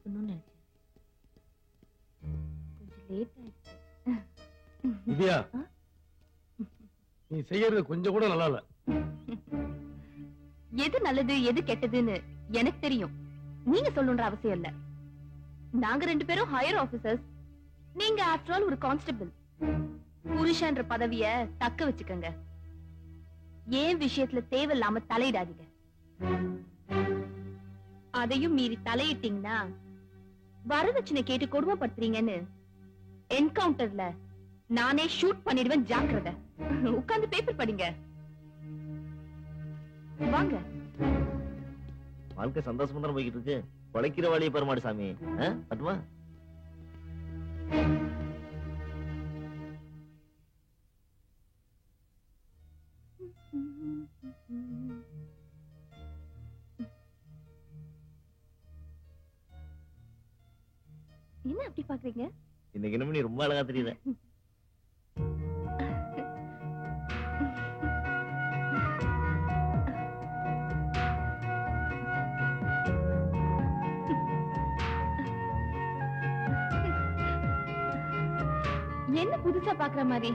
கூப்பிடணும்னு நினைச்சேன். கொஞ்சம் லேட் ஆயிடுச்சு. வித்யா, நீ செய்யறது கொஞ்சம் கூட நல்லா இல்ல. எது நல்லது எது கெட்டதுன்னு எனக்கு தெரியும். நீங்க சொல்லணுன்ற அவசியம் இல்ல. நாங்க 2 பேரும் ஹையர் ஆபீசர்ஸ். நீங்க ஆஃப்டர் ஆல் ஒரு கான்ஸ்டபிள். புருஷன்ற பதவிய தக்க வச்சுக்கங்க. ஏன் விஷயத்துல தேவையில்லாம தலையிடாதீங்க. அதையும் மீறி தலையிட்டீங்கன்னா வரதட்சணை கேட்டு கொடுமைப்படுத்துறீங்கன்னு என்கவுண்டர்ல நானே ஷூட் பண்ணிடுவேன். ஜாக்கிரதை. உட்கார்ந்து பேப்பர் படிங்க. வாங்க. வாழ்க்கை சந்தோஷமா தான் போய்கிட்டு இருக்கு. உழைக்கிற வழியை பெறமாடு சாமி. பட்டுமா என்ன அப்படி பாக்குறீங்க? இன்னைக்கு என்ன நீ ரொம்ப அழகா தெரியல. என்ன புதுசா பாக்குற மாதிரி?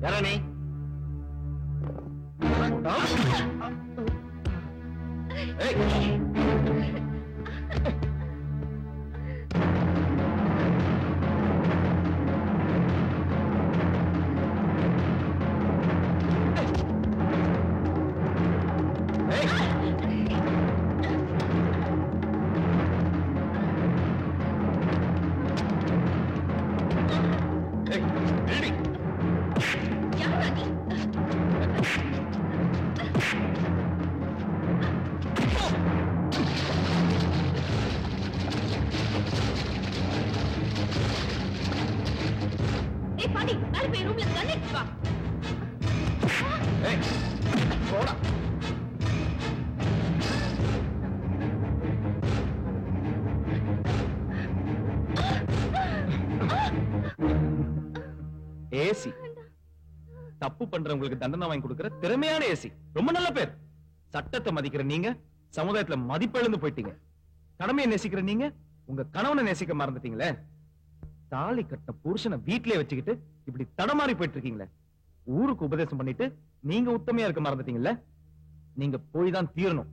யாரணி ஏசி தப்பு பண்றவங்களுக்கு தண்டனை வாங்கி கொடுக்கிற திறமையான ஏசி. ரொம்ப நல்ல பேர். சட்டத்தை மதிக்கிற நீங்க சமுதாயத்துல மதிப்பிழந்து போயிட்டீங்க. கடமையை நேசிக்கிற நீங்க உங்க கணவனை நேசிக்க மறந்துட்டீங்களே. தாலி கட்ட புருஷனை வீட்டிலே வச்சுக்கிட்டு இப்படி தடமாறி போயிட்டு இருக்கீங்களே. ஊருக்கு உபதேசம் பண்ணிட்டு நீங்க உத்தமையா இருக்க மறந்துட்டீங்கல்ல. நீங்க போய் தான் தீரணும்.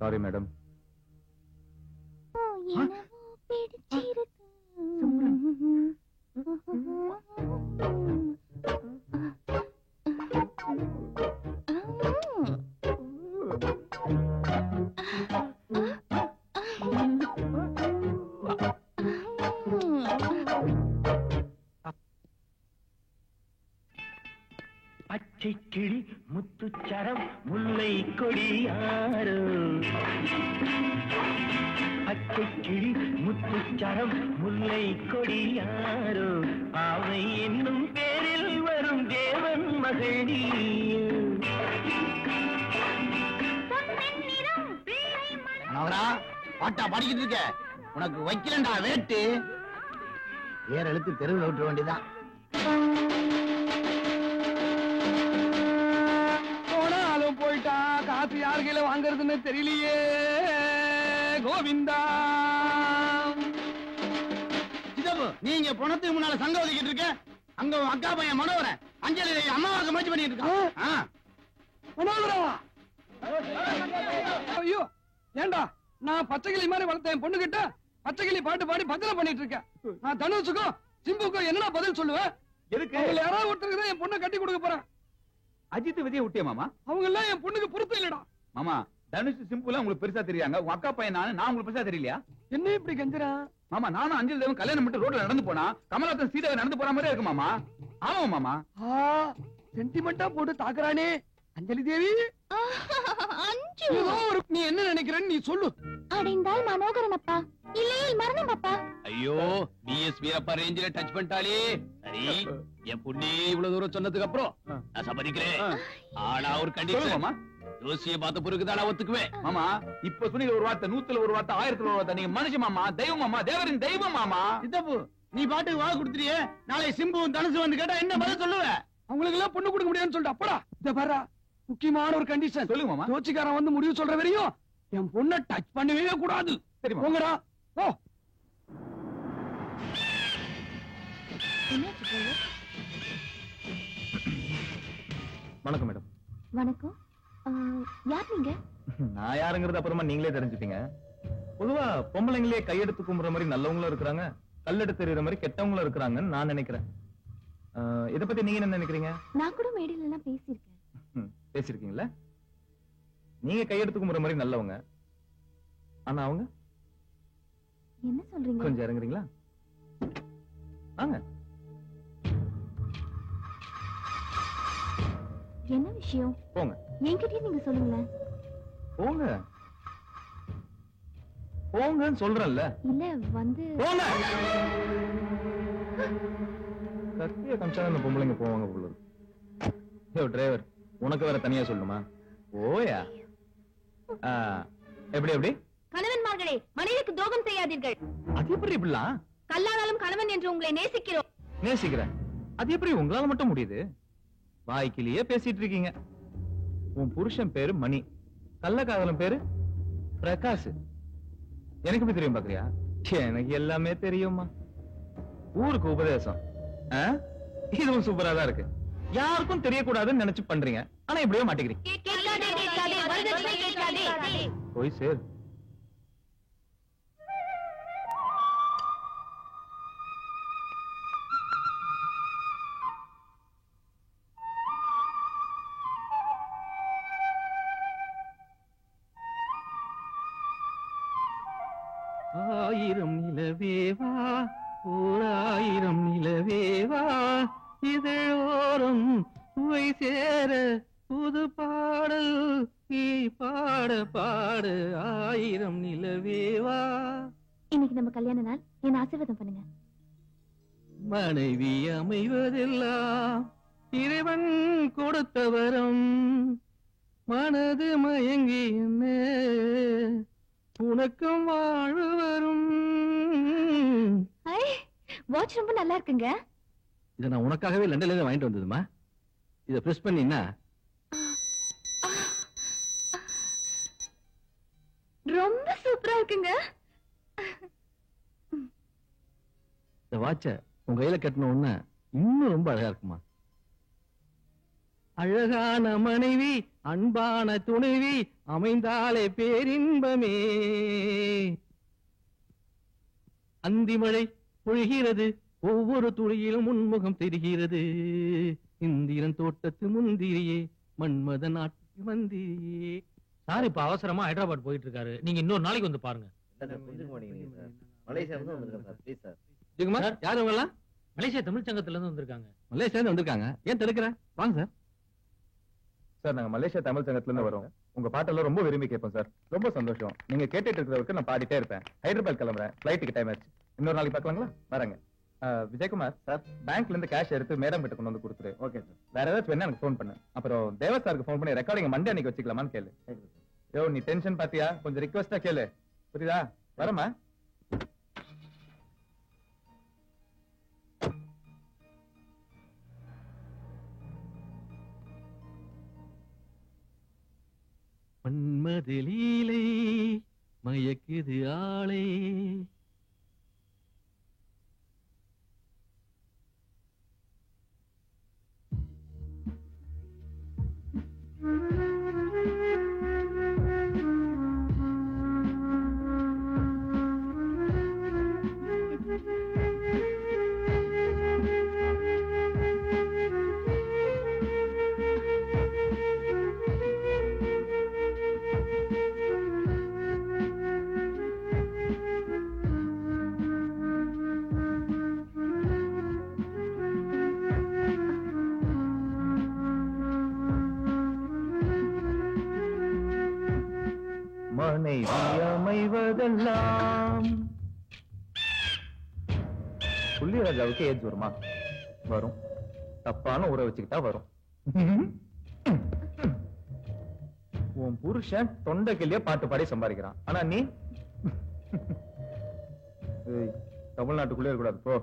Sorry madam. பச்சை கிளி முத்துச்சரம் முல்லை கொடியாரோ. பச்சை கிளி முத்துச்சரம் முல்லை கொடியாரோ. பாவை என்னும் பேரில் வரும் தேவன் மகளி. பாட்டா பாடிக்கிட்டு இருக்க. உனக்கு வைக்கலண்டா வேட்டு. வேற எழுத்து தெருவில் விட்டுற வேண்டியதான். போனாலும் போயிட்டா காசு யார் கையில வாங்குறதுன்னு தெரியலையே. கோவிந்தா, நீங்க பணத்துக்கு முன்னால சங்கம் ஒதுக்கிட்டு இருக்க. அங்க அக்கா பையன் மனோகரன் அஞ்சலி அம்மாவுக்கு முயற்சி பண்ணிட்டு இருக்கான். மனோகரவா? ஐயோ, ஏண்டா நான் பச்சைக்கிளி மாதிரி வளர்த்தேன் பொண்ணு கிட்ட பச்சைக்கிளி பாட்டு பாடி பத்திரம் பண்ணிட்டு இருக்கேன். நான் தனுஷுக்கும் சிம்புக்கும் என்னடா பதில் சொல்லுவேன்? எதுக்கு அவங்கள யாராவது ஒருத்தருக்கு தான் என் பொண்ணை கட்டி கொடுக்க போறேன். அஜித் விஜய் விட்டியா மாமா? அவங்க எல்லாம் என் பொண்ணுக்கு பொறுத்து இல்லடா. மாமா தனுஷ் சிம்பிளா உங்களுக்கு பெருசா தெரியாங்க. உங்க அக்கா பையன் நான் உங்களுக்கு பெருசா தெரியலையா? என்ன இப்படி கெஞ்சரா? மாமா நானும் அஞ்சல் தேவன் கல்யாணம் மட்டும் ரோட்ல நடந்து போனா கமலாத்தன் சீதாவை நடந்து போற மாதிரி இருக்கு மாமா. ஆமா மாமா. சென்டிமெண்டா போட்டு தாக்குறானே அஞ்சலி தேவி. அஞ்சு நீ என்ன நினைக்கிறன்னு நீ சொல்லு. அடைந்தால் மனோகரன் அப்பா, இல்லையில் மரணம் அப்பா. ஐயோ டிஎஸ்பி அப்பா ரேஞ்சில டச் பண்ணிட்டாலே. சரி என் பொண்ணே இவ்வளவு தூரம் சொன்னதுக்கு அப்புறம் நான் சம்மதிக்கிறேன். ஆனா ஒரு கண்டிஷன் மாமா. ஜோசியை பார்த்த பிறகுதான் நான் ஒத்துக்குவேன். மாமா இப்ப சொன்னீங்க ஒரு வார்த்தை, 100ல ஒரு வார்த்தை, 1000ல ஒரு வார்த்தை. நீங்க மனுஷன் மாமா, தெய்வம் மாமா, தேவரின் தெய்வம் மாமா. சித்தப்பு நீ பாட்டுக்கு வாக்கு கொடுத்துறியே, நாளை சிம்புவும் தனுசு வந்து கேட்டா என்ன பதில் சொல்லுவ? அவங்களுக்கு எல்லாம் பொண்ணு கொடுக்க முடியாதுன்னு சொல்லிட்டு அப்படா இத பாரா. முக்கியமான ஒரு கண்டிஷன் சொல்லுங்க மாமா. ஜோசிக்காரன் வந்து முடிவு சொல்ற வரையும் என் பொண்ணை டச் பண்ணவே கூடாது. சரி மாமா. போங்கடா ஓ. வணக்கம் மேடம். வணக்கம். யார் நீங்க? நான் யாருங்கிறது அப்புறமா நீங்களே தெரிஞ்சுப்பீங்க. பொதுவா பொம்பளைங்களே கையெடுத்து கும்புற மாதிரி நல்லவங்களும் இருக்கிறாங்க, கல்லெடுத்து தெரியுற மாதிரி கெட்டவங்களும் இருக்கிறாங்கன்னு நான் நினைக்கிறேன். இத பத்தி நீங்க என்ன நினைக்கிறீங்க? நான் கூட மேடையில எல்லாம் பேசியிருக்கேன். பேசிருக்கீங்களா? நீங்க கையெடுத்து கும்புற மாதிரி நல்லவங்க, ஆனா அவங்க என்ன சொல்றீங்க? கொஞ்சம் இறங்குறீங்களா? வாங்க. என்ன விஷயம்? போங்க. என்கிட்டயே நீங்க சொல்லுங்களேன். போங்க போங்கன்னு சொல்றேன்ல. இல்ல வந்து போங்க. கத்திய கம்சாத அந்த பொம்பளைங்க போவாங்க போல இருக்கு. யோ டிரைவர், உனக்கு வேற தனியா சொல்லணுமா? ஓயா. எப்படி எப்படி? கணவன்மார்களே, மனைவிக்கு துரோகம் செய்யாதீர்கள். அது எப்படி இப்படிலாம்? கல்லானாலும் கணவன் என்று உங்களை நேசிக்கிறோம். நேசிக்கிறேன். அது எப்படி உங்களால மட்டும் முடியுது? வாய்க்கிலேயே பேசிட்டு இருக்கீங்க. உன் புருஷன் பேரு மணி, கள்ளக்காதலன் பேரு பிரகாஷ். எனக்கு எப்படி தெரியும் பாக்குறியா? எனக்கு எல்லாமே தெரியுமா. ஊருக்கு உபதேசம். இதுவும் சூப்பரா தான் இருக்கு. யாருக்கும் தெரியக்கூடாதுன்னு நினைச்சு பண்றீங்க, ஆனா இப்படியே மாட்டிக்கிறீங்க. கேட்காதே, கேட்காதே, வரதட்சணை கேட்காதே. போய் சேர். ஆயிரம் நிலவேவா, ஓர் ஆயிரம் நிலவேவா, இதழோரம் சுவை சேர புது பாடல் நீ பாட பாட. ஆயிரம் நிலவேவா. இன்னைக்கு நம்ம கல்யாண நாள், என்ன ஆசீர்வாதம் பண்ணுங்க. மனைவி அமைவதெல்லாம் இறைவன் கொடுத்த வரம். மனது மயங்கி என்ன உனக்கும் வாழ்வு வரும். வாட்ச் ரொம்ப நல்லா இருக்குங்க. இதை நான் உனக்காகவே லண்டன்ல இருந்து வாங்கிட்டு வந்ததுமா. இதை பிரஸ் பண்ணினா ரொம்ப சூப்பரா இருக்குங்க. இந்த வாட்ச உங்க கையில கட்டின உடனே இன்னும் ரொம்ப அழகா இருக்குமா. அழகான மனைவி, அன்பான துணைவி அமைந்தாலே பேரின்பமே. அந்திமழை பொழிகிறது, ஒவ்வொரு துளியிலும் உன்முகம் தெரிகிறது. இந்திரன் தோட்டத்து முந்திரியே, மன்மத நாட்டுக்கு மந்திரியே. சார் இப்ப அவசரமா ஹைதராபாத் போயிட்டு இருக்காரு, நீங்க இன்னொரு நாளைக்கு வந்து பாருங்க. மலேசியா இருந்து வந்திருக்கேன் சார். Please sir. ஜெகுமார், யார் அவங்க எல்லாம்? மலேசியா தமிழ் சங்கத்துல இருந்து வந்திருக்காங்க. மலேசியா இருந்து வந்திருக்காங்க. ஏன் தடுக்கிற? வாங்க சார். சார் நாங்க மலேசியா தமிழ் சங்கத்துல இருந்து வரோம். உங்க பாட்டெல்லாம் ரொம்ப விரும்பி கேட்போம் சார். ரொம்ப சந்தோஷம். நீங்க கேட்டுட்டு இருக்கிறவருக்கு நான் பாடிட்டே இருப்பேன். ஹைதராபாத் கிளம்புறேன், ஃபிளைட்டுக்கு டைம் ஆச்சு. இன்னொரு நாளைக்கு பார்க்கலாங்களா? வரேங்க. விஜயகுமார் சார், பேங்க்ல இருந்து கேஷ் எடுத்து மேடம் கிட்ட கொண்டு வந்து கொடுத்துரு. Okay sir. வேற ஏதாச்சும் வேணா எனக்கு ஃபோன் பண்ணு. அப்புறம் தேவ சாருக்கு ஃபோன் பண்ணி ரெக்கார்டிங் மண்டே அன்னைக்கு வச்சுக்கலாமான்னு கேளு. யோ நீ டென்ஷன் பாத்தியா? கொஞ்சம் ரிக்வெஸ்டா கேளு, புரியுதா? வரமா. மன்மத லீலை மயக்குது ஆளை. போதெல்லாம். புள்ளிராஜாவுக்கு ஏஜ் வருமா? வரும். தப்பான ஊரை வச்சுக்கிட்டா வரும். உன் புருஷன் தொண்டைக்கிலேயே பாட்டு பாடி சம்பாதிக்கிறான். ஆனா நீ தமிழ்நாட்டுக்குள்ளே இருக்கக்கூடாது போ.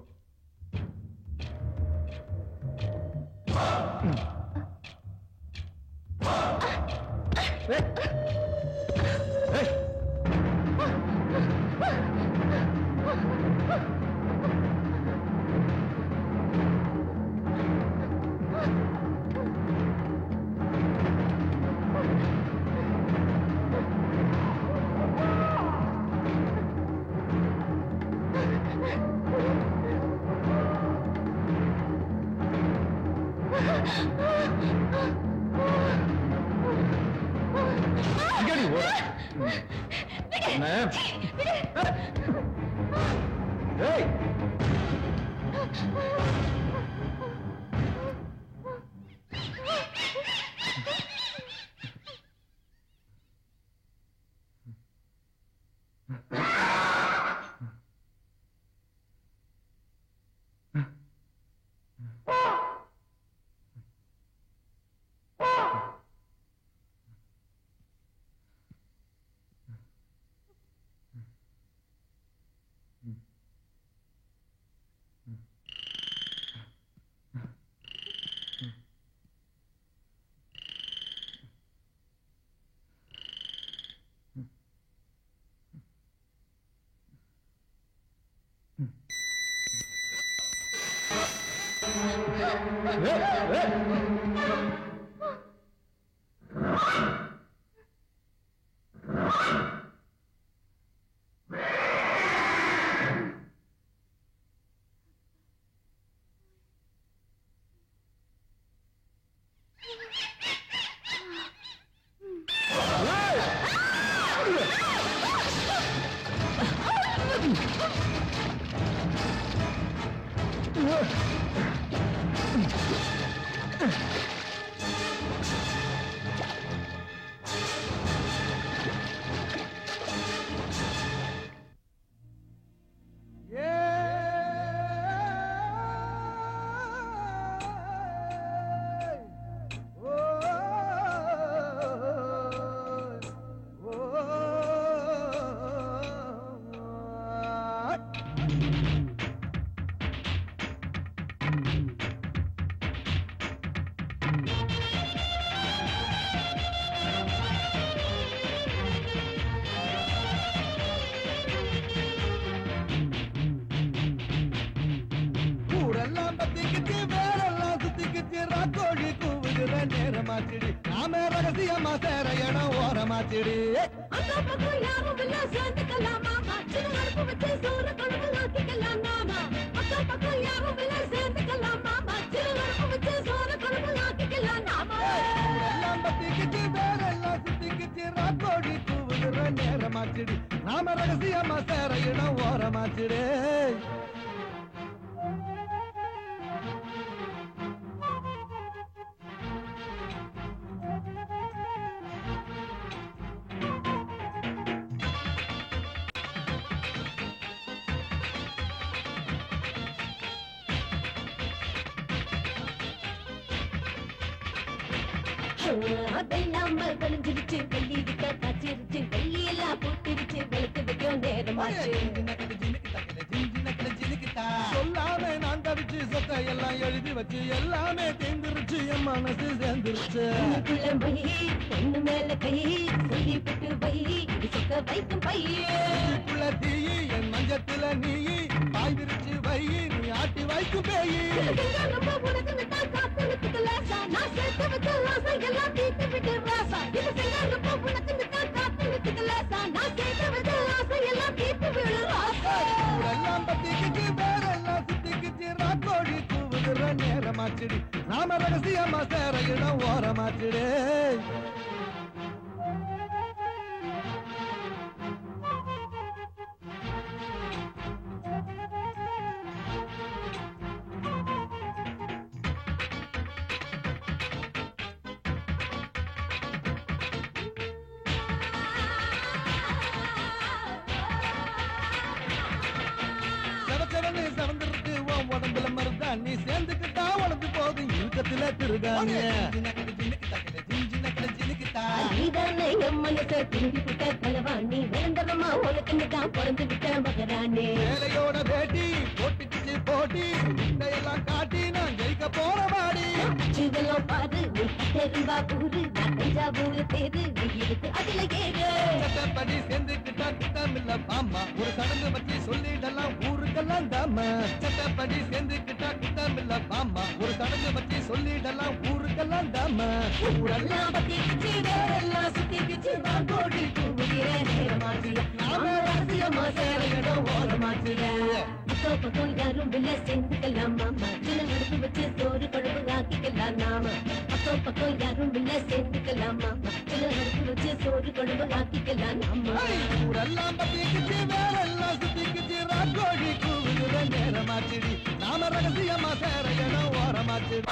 நாம ரகசியமா சேர இடம் ஓரமாச்சிடு. அதெல்லாம் கழிஞ்சிருச்சு, வெள்ளி விட்ட காய்ச்சிருச்சு, வெள்ளியெல்லாம் போட்டிருச்சு, வெளுத்து வைக்கும் நேரமாச்சு. சொல்லாம நான் தவிச்சு சொத்தை எல்லாம் எழுதி வச்சு எல்லாமே தேர்ந்துருச்சு, என் மனசு சேர்ந்துருச்சு. பொண்ணு மேல கை சொல்லி விட்டு வை, சொக்க வைக்கும் பையுள்ள தீ என் மஞ்சத்துல நீ பாய் விரிச்சு வை, நீ ஆட்டி வைக்கும் பேயி. உனக்கு காத்து நிற்கலாசா, நான் சேர்த்து வச்ச ராசா எல்லாம் தீர்த்து விட்டு ராசா. இது செய்ய ரொம்ப உனக்கு காத்து நிற்கலாசா, நான் சேர்த்து வச்ச ராசா எல்லாம் தீர்த்து விடு ராசா. எல்லாம் பத்திக்கிச்சு வேறெல்லாம் சுத்திக்கிச்சு, ராக்கோடி கூவுகிற நேரமாச்சிடு. நாம ரகசியமா சேர இடம் ஓரமாச்சிடு. திருகாணிய நீதானே என் மனசை திரும்பி விட்ட தலைவாணி வேண்டரமா உனக்குன்னு தான் பிறந்து விட்ட மகராணி வேலையோட பேட்டி போட்டுக்கிச்சு போட்டி எல்லாம் காட்டி நான் ஜெயிக்க போற மாடி இதெல்லாம் பாரு நீ தெரிவா கூறு நான் தஞ்சாவூர் தேரு நீ இருக்கு அதுல ஏறு சட்டப்படி சேர்ந்துக்கிட்டா கிட்டமில்ல பாமா ஒரு சடங்கு பற்றி சொல்லிடலாம் ஊருக்கெல்லாம் தாமா சட்டப்படி சேர்ந்துக்கிட்டா கிட்டமில்ல பாமா ஒரு சடங்கு பற்றி சொல்லிடலாம் ஊருக்கெல்லாம் தாமா ஊரெல்லாம் பத்தி கிச்சு வேறெல்லாம் சுத்தி கிச்சு நான் கோடி கூவுகிற நேரமாச்சியா நாம ரகசியமா சேர இடம் ஓரமாச்சியா இப்போ பக்கம் யாரும் இல்ல சேர்ந்துக்கலாம் மாமா சின்ன அடுப்பு வச்சு சோறு குழம்பு ஆக்கிக்கலாம் நாம அப்போ பக்கம் யாரும் இல்ல சேர்ந்துக்கலாம் மாமா சின்ன அடுப்பு வச்சு சோறு குழம்பு ஆக்கிக்கலாம் நாம ஊரெல்லாம் பத்திக்கிச்சு வேறெல்லாம் சுத்திக்கிச்சு ராக்கோடி கூவுகிற நேரமாச்சிடி நாம ரகசியமா சேர இடம் ஓரமாச்சிடி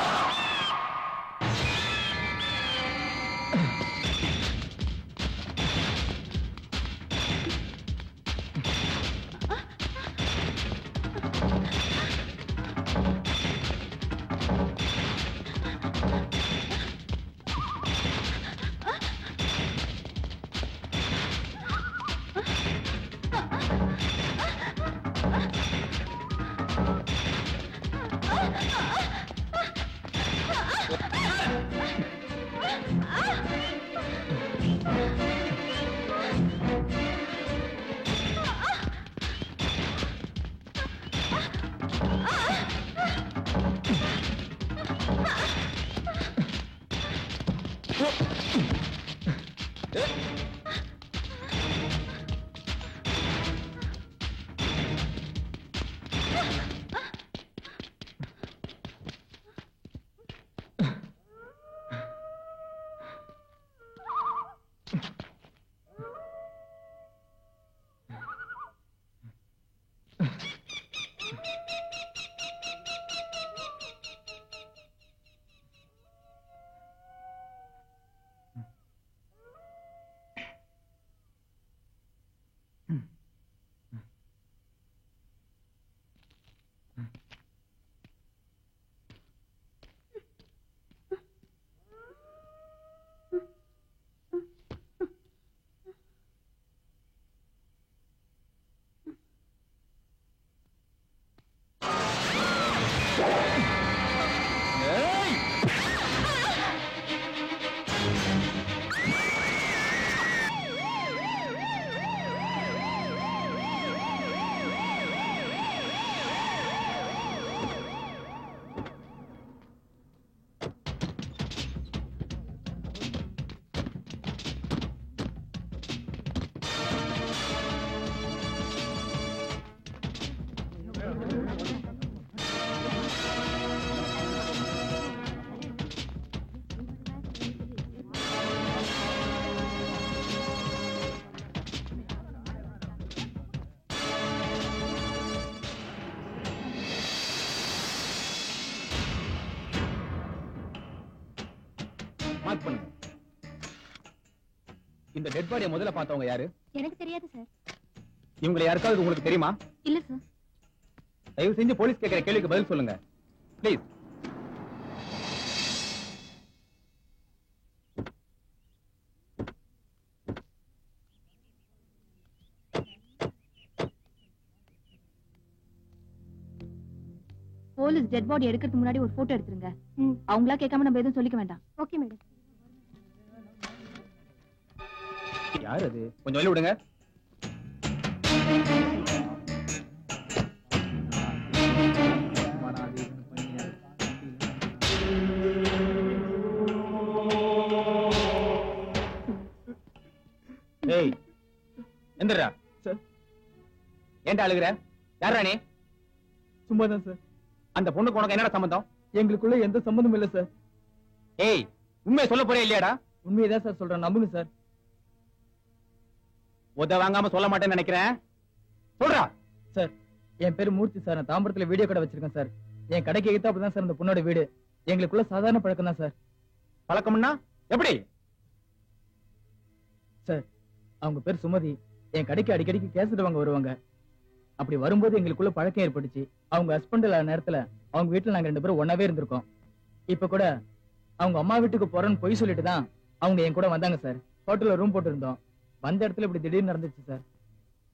மார்க் பண்ணுங்க. இந்த டெட் பாடியை முதல்ல பார்த்தவங்க யாரு? எனக்கு தெரியாது சார். இவங்களை யாருக்காவது உங்களுக்கு தெரியுமா? இல்ல சார். தயவு செஞ்சு போலீஸ் கேட்கிற கேள்விக்கு பதில் சொல்லுங்க ப்ளீஸ். போலீஸ் டெட் பாடி எடுக்கிறதுக்கு முன்னாடி ஒரு போட்டோ எடுத்துருங்க. அவங்களா கேட்காம நம்ம எதுவும் சொல்லிக்க வேண்டாம். Okay madam. யார் அது? கொஞ்சம் வெளிய விடுங்க. ஏய் எந்திரா. சார். ஏன்டா அழுகுற? யாரா நீ? சும்மாதான் சார். அந்த பொண்ணுக்கு உனக்கு என்னடா சம்பந்தம்? எங்களுக்குள்ள எந்த சம்பந்தமும் இல்ல சார். ஏய் உண்மையை சொல்ல போறே இல்லையாடா? உண்மையதான் சார் சொல்றேன், நம்புங்க சார். உத வாங்காம சொல்ல மாட்டேன்னு நினைக்கிறேன். சொல்றா. சார் என் பேரு மூர்த்தி சார். நான் தாம்பரத்துல வீடியோ கடை வச்சிருக்கேன் சார். என் கடைக்கு எதிர்த்தாப்புதான் சார் இந்த பொண்ணோட வீடு. எங்களுக்குள்ள சாதாரண பழக்கம் தான் சார். பழக்கம்னா எப்படி? சார் அவங்க பேர் சுமதி. என் கடைக்கு அடிக்கடிக்கு கேசட் வாங்க வருவாங்க. அப்படி வரும்போது எங்களுக்குள்ள பழக்கம் ஏற்பட்டுச்சு. அவங்க ஹஸ்பண்ட் இல்லாத நேரத்துல அவங்க வீட்டுல நாங்க 2 பேரும் ஒன்னாவே இருந்திருக்கோம். இப்ப கூட அவங்க அம்மா வீட்டுக்கு போறேன்னு பொய் சொல்லிட்டு தான் அவங்க என் கூட வந்தாங்க சார். ஹோட்டல்ல ரூம் போட்டு இருந்தோம். வந்த இடத்துல இப்படி திடீர்னு நடந்துச்சு சார்.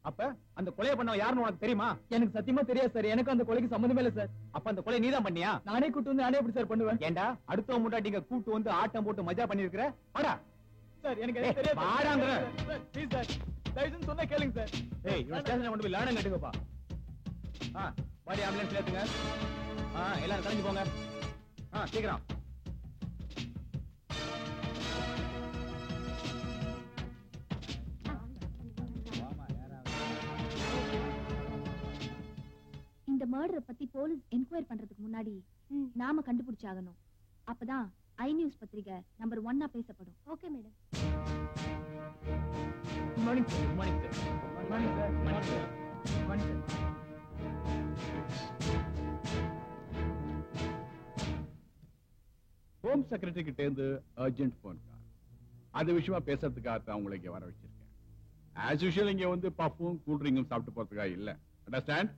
அப்ப அந்த கொலையை பண்ண யாருன்னு உனக்கு தெரியுமா? எனக்கு சத்தியமா தெரியாது சார். எனக்கு அந்த கொலைக்கு சம்பந்தமே இல்ல சார். அப்ப அந்த கொலை நீதான் பண்ணியா? நானே கூட்டு வந்து நானே எப்படி சார் பண்ணுவேன்? ஏண்டா அடுத்த முன்னாடிங்க கூட்டு வந்து ஆட்டம் போட்டு மஜா பண்ணிருக்கிற? வாடா சார் எனக்கு எதுவும் தெரியாது. வாடாங்கற. Please sir. தயவுசெய்து சொன்னா கேளுங்க சார். ஏய் இவன் ஸ்டேஷன்ல கொண்டு போய் லாடம் கட்டுங்கப்பா. பாடி ஆம்புலன்ஸ்ல ஏத்துங்க. எல்லாரும் கலந்து போங்க. சீக்கிரம். இந்த மர்டரை பத்தி போலீஸ் என்கொயரி பண்றதுக்கு முன்னாடி நாம கண்டுபிடிச்சாகணும். அப்பதான் ஐ நியூஸ் பத்திரிகை நம்பர் 1 பேசப்படும். Okay madam. Good morning sir. Good morning sir. Good morning sir. Good morning sir. Good morning sir. Home secretary கிட்ட இருந்து அர்ஜென்ட் போன் கால். அது விஷயமா பேசுறதுக்காக தான் உங்களை இங்க வர வச்சிருக்கேன். ஆஸ் யூஷுவல் இங்க வந்து பஃப்பும் கூல் ட்ரிங்கும் சாப்பிட்டு போறதுக்காக இல்ல. அண்டர்ஸ்டாண்ட்?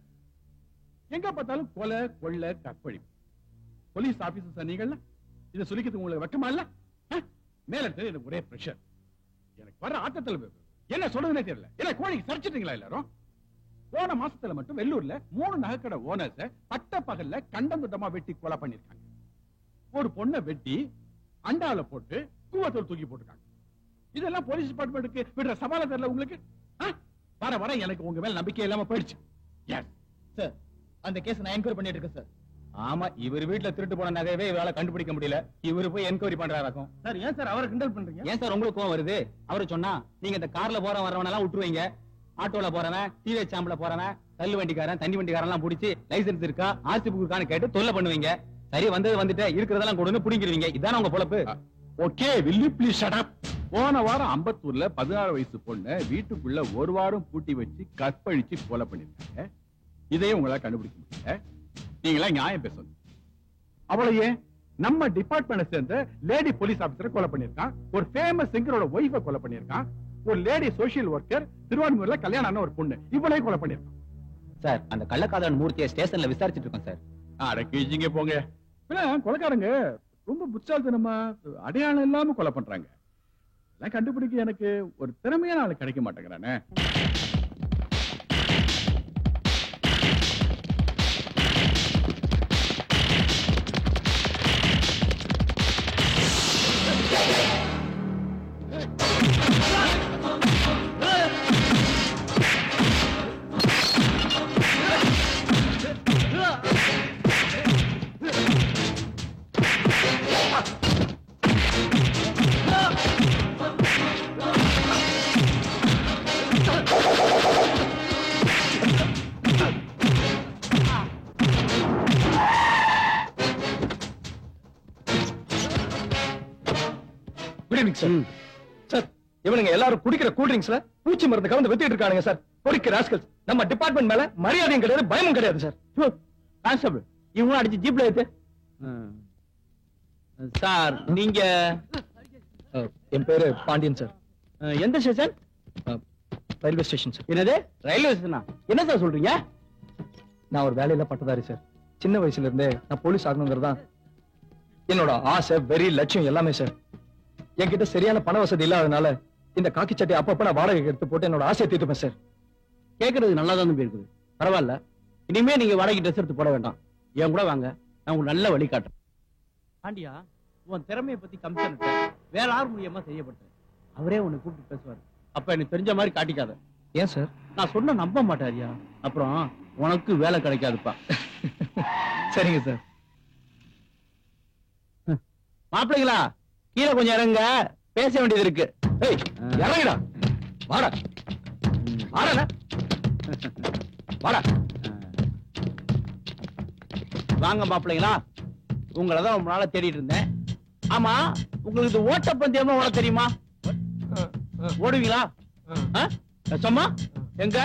எங்க பார்த்தாலும் கொலை கொள்ளை கற்பழிப்பு. போலீஸ் ஆபீசர்ஸ் நீங்கள்ல இதை சொல்லிக்கிறது உங்களுக்கு வெக்கமா இல்ல? மேல எனக்கு ஒரே பிரஷர். எனக்கு வர ஆட்டத்துல என்ன சொல்றதுன்னே தெரியல. என்ன கோழிக்கு சரிச்சிட்டீங்களா எல்லாரும்? போன மாசத்துல மட்டும் வெள்ளூர்ல 3 நகைக்கடை ஓனர்ஸ் பட்ட பகல்ல கண்டம் துண்டமா வெட்டி கொலை பண்ணிருக்காங்க. ஒரு பொண்ணை வெட்டி அண்டால போட்டு கூவத்தோல் தூக்கி போட்டுருக்காங்க. இதெல்லாம் போலீஸ் டிபார்ட்மெண்ட்டுக்கு விடுற சவால தெரியல உங்களுக்கு? வர வர எனக்கு உங்க மேல நம்பிக்கை இல்லாம போயிடுச்சு. சார் அந்த கேஸ் நான் என்கொயரி பண்ணிட்டு இருக்கேன் சார். ஆமா, இவர் வீட்டுல திருட்டு போன நகையவே இவரால கண்டுபிடிக்க முடியல. இவரு போய் என்கொயரி பண்றாராக்கும். சார் ஏன் சார் அவரை கிண்டல் பண்றீங்க? ஏன் சார் உங்களுக்கு கோவம் வருது? அவரு சொன்னா நீங்க இந்த கார்ல போற வரவன எல்லாம் விட்டுருவீங்க. ஆட்டோல போறவன், டிவி சாம்பல போறவன், தள்ளு வண்டிக்காரன், தண்ணி வண்டிக்காரன் எல்லாம் புடிச்சு லைசன்ஸ் இருக்கா, ஆர்சி புக் இருக்கான்னு கேட்டு தொல்லை பண்ணுவீங்க. சரி வந்தது வந்துட்டு இருக்கிறதெல்லாம் கொடுன்னு புடிங்கிருவீங்க. இதான உங்க பொழப்பு? Okay, will you please shut up? போன வாரம் அம்பத்தூர்ல 16 வயசு பொண்ணு வீட்டுக்குள்ள ஒரு வாரம் பூட்டி வச்சு கற்பழிச்சு கொலை பண்ணிருக்காங்க. இதையும் உங்களால கண்டுபிடிக்க முடியல. நீங்களா நியாயம் பேசணும். அவளையே நம்ம டிபார்ட்மெண்ட் சேர்ந்த லேடி போலீஸ் ஆபீசர் கொலை பண்ணிருக்கான். ஒரு ஃபேமஸ் சிங்கரோட ஒய்ஃபை கொலை பண்ணிருக்கான். ஒரு லேடி சோசியல் ஒர்க்கர் திருவான்மூர்ல கல்யாணம் ஆன ஒரு பொண்ணு இவளையும் கொலை பண்ணிருக்கான். சார் அந்த கள்ளக்காதலன் மூர்த்தியை ஸ்டேஷன்ல விசாரிச்சுட்டு இருக்கோம் சார். அடக்கிங்க போங்க. கொலைக்காரங்க ரொம்ப புத்தால்தனமா அடையாளம் இல்லாம கொலை பண்றாங்க. எல்லாம் கண்டுபிடிக்க எனக்கு ஒரு திறமையான ஆள் கிடைக்க மாட்டேங்கிறானே. சார் இவனுங்க எல்லாரும் குடிக்கிற கூல் ட்ரிங்க்ஸ்ல பூச்சி மருந்து கலந்து வித்திட்டு இருக்கானுங்க சார். பொறுக்கிற ராஸ்கல்ஸ். நம்ம டிபார்ட்மெண்ட் மேல மரியாதையும் கிடையாது, பயமும் கிடையாது சார். கான்ஸ்டபிள் இவங்க அடிச்சு ஜீப்ல ஏத்து. சார் நீங்க? என் பேரு பாண்டியன் சார். எந்த ஸ்டேஷன்? Railway station sir. என்னது ரயில்வே ஸ்டேஷனா? என்ன சார் சொல்றீங்க? நான் ஒரு வேலையில பட்டதாரி சார். சின்ன வயசுல இருந்தே நான் போலீஸ் ஆகணுங்கிறதா என்னோட ஆசை, வெறி, லட்சியம் எல்லாமே சார். என்கிட்ட சரியான பண வசதி இல்லாதனால இந்த காக்கி சட்டை அப்பப்ப நான் வாடகை எடுத்து போட்டு என்னோட ஆசையை தீர்த்துப்பேன் சார். கேட்கறது நல்லா தான் இருக்குது. பரவாயில்ல, இனிமே நீங்க வாடகை ட்ரெஸ் எடுத்து போட வேண்டாம். என் கூட வாங்க, நான் உங்களுக்கு நல்ல வழி காட்டுறேன். ஆண்டியா, உன் திறமையை பத்தி கமிஷன் வேற ஆறு மூலியமா செய்யப்பட்டேன். அவரே உன்னை கூப்பிட்டு பேசுவார். அப்ப எனக்கு தெரிஞ்ச மாதிரி காட்டிக்காத. ஏன் சார்? நான் சொன்ன நம்ப மாட்டாரியா, அப்புறம் உனக்கு வேலை கிடைக்காதுப்பா. சரிங்க சார். மாப்பிள்ளைங்களா கீழே கொஞ்சம் இறங்க, பேச வேண்டியது இருக்கு. இறங்குடா. வாடா வாடா வாடா. வாங்க மாப்பிள்ளைங்களா, உங்களதான் ரொம்ப நாளா தேடிட்டு இருந்தேன். ஆமா, உங்களுக்கு இது ஓட்டப்பந்தயமா ஓட தெரியுமா? ஓடுவீங்களா? சும்மா எங்க?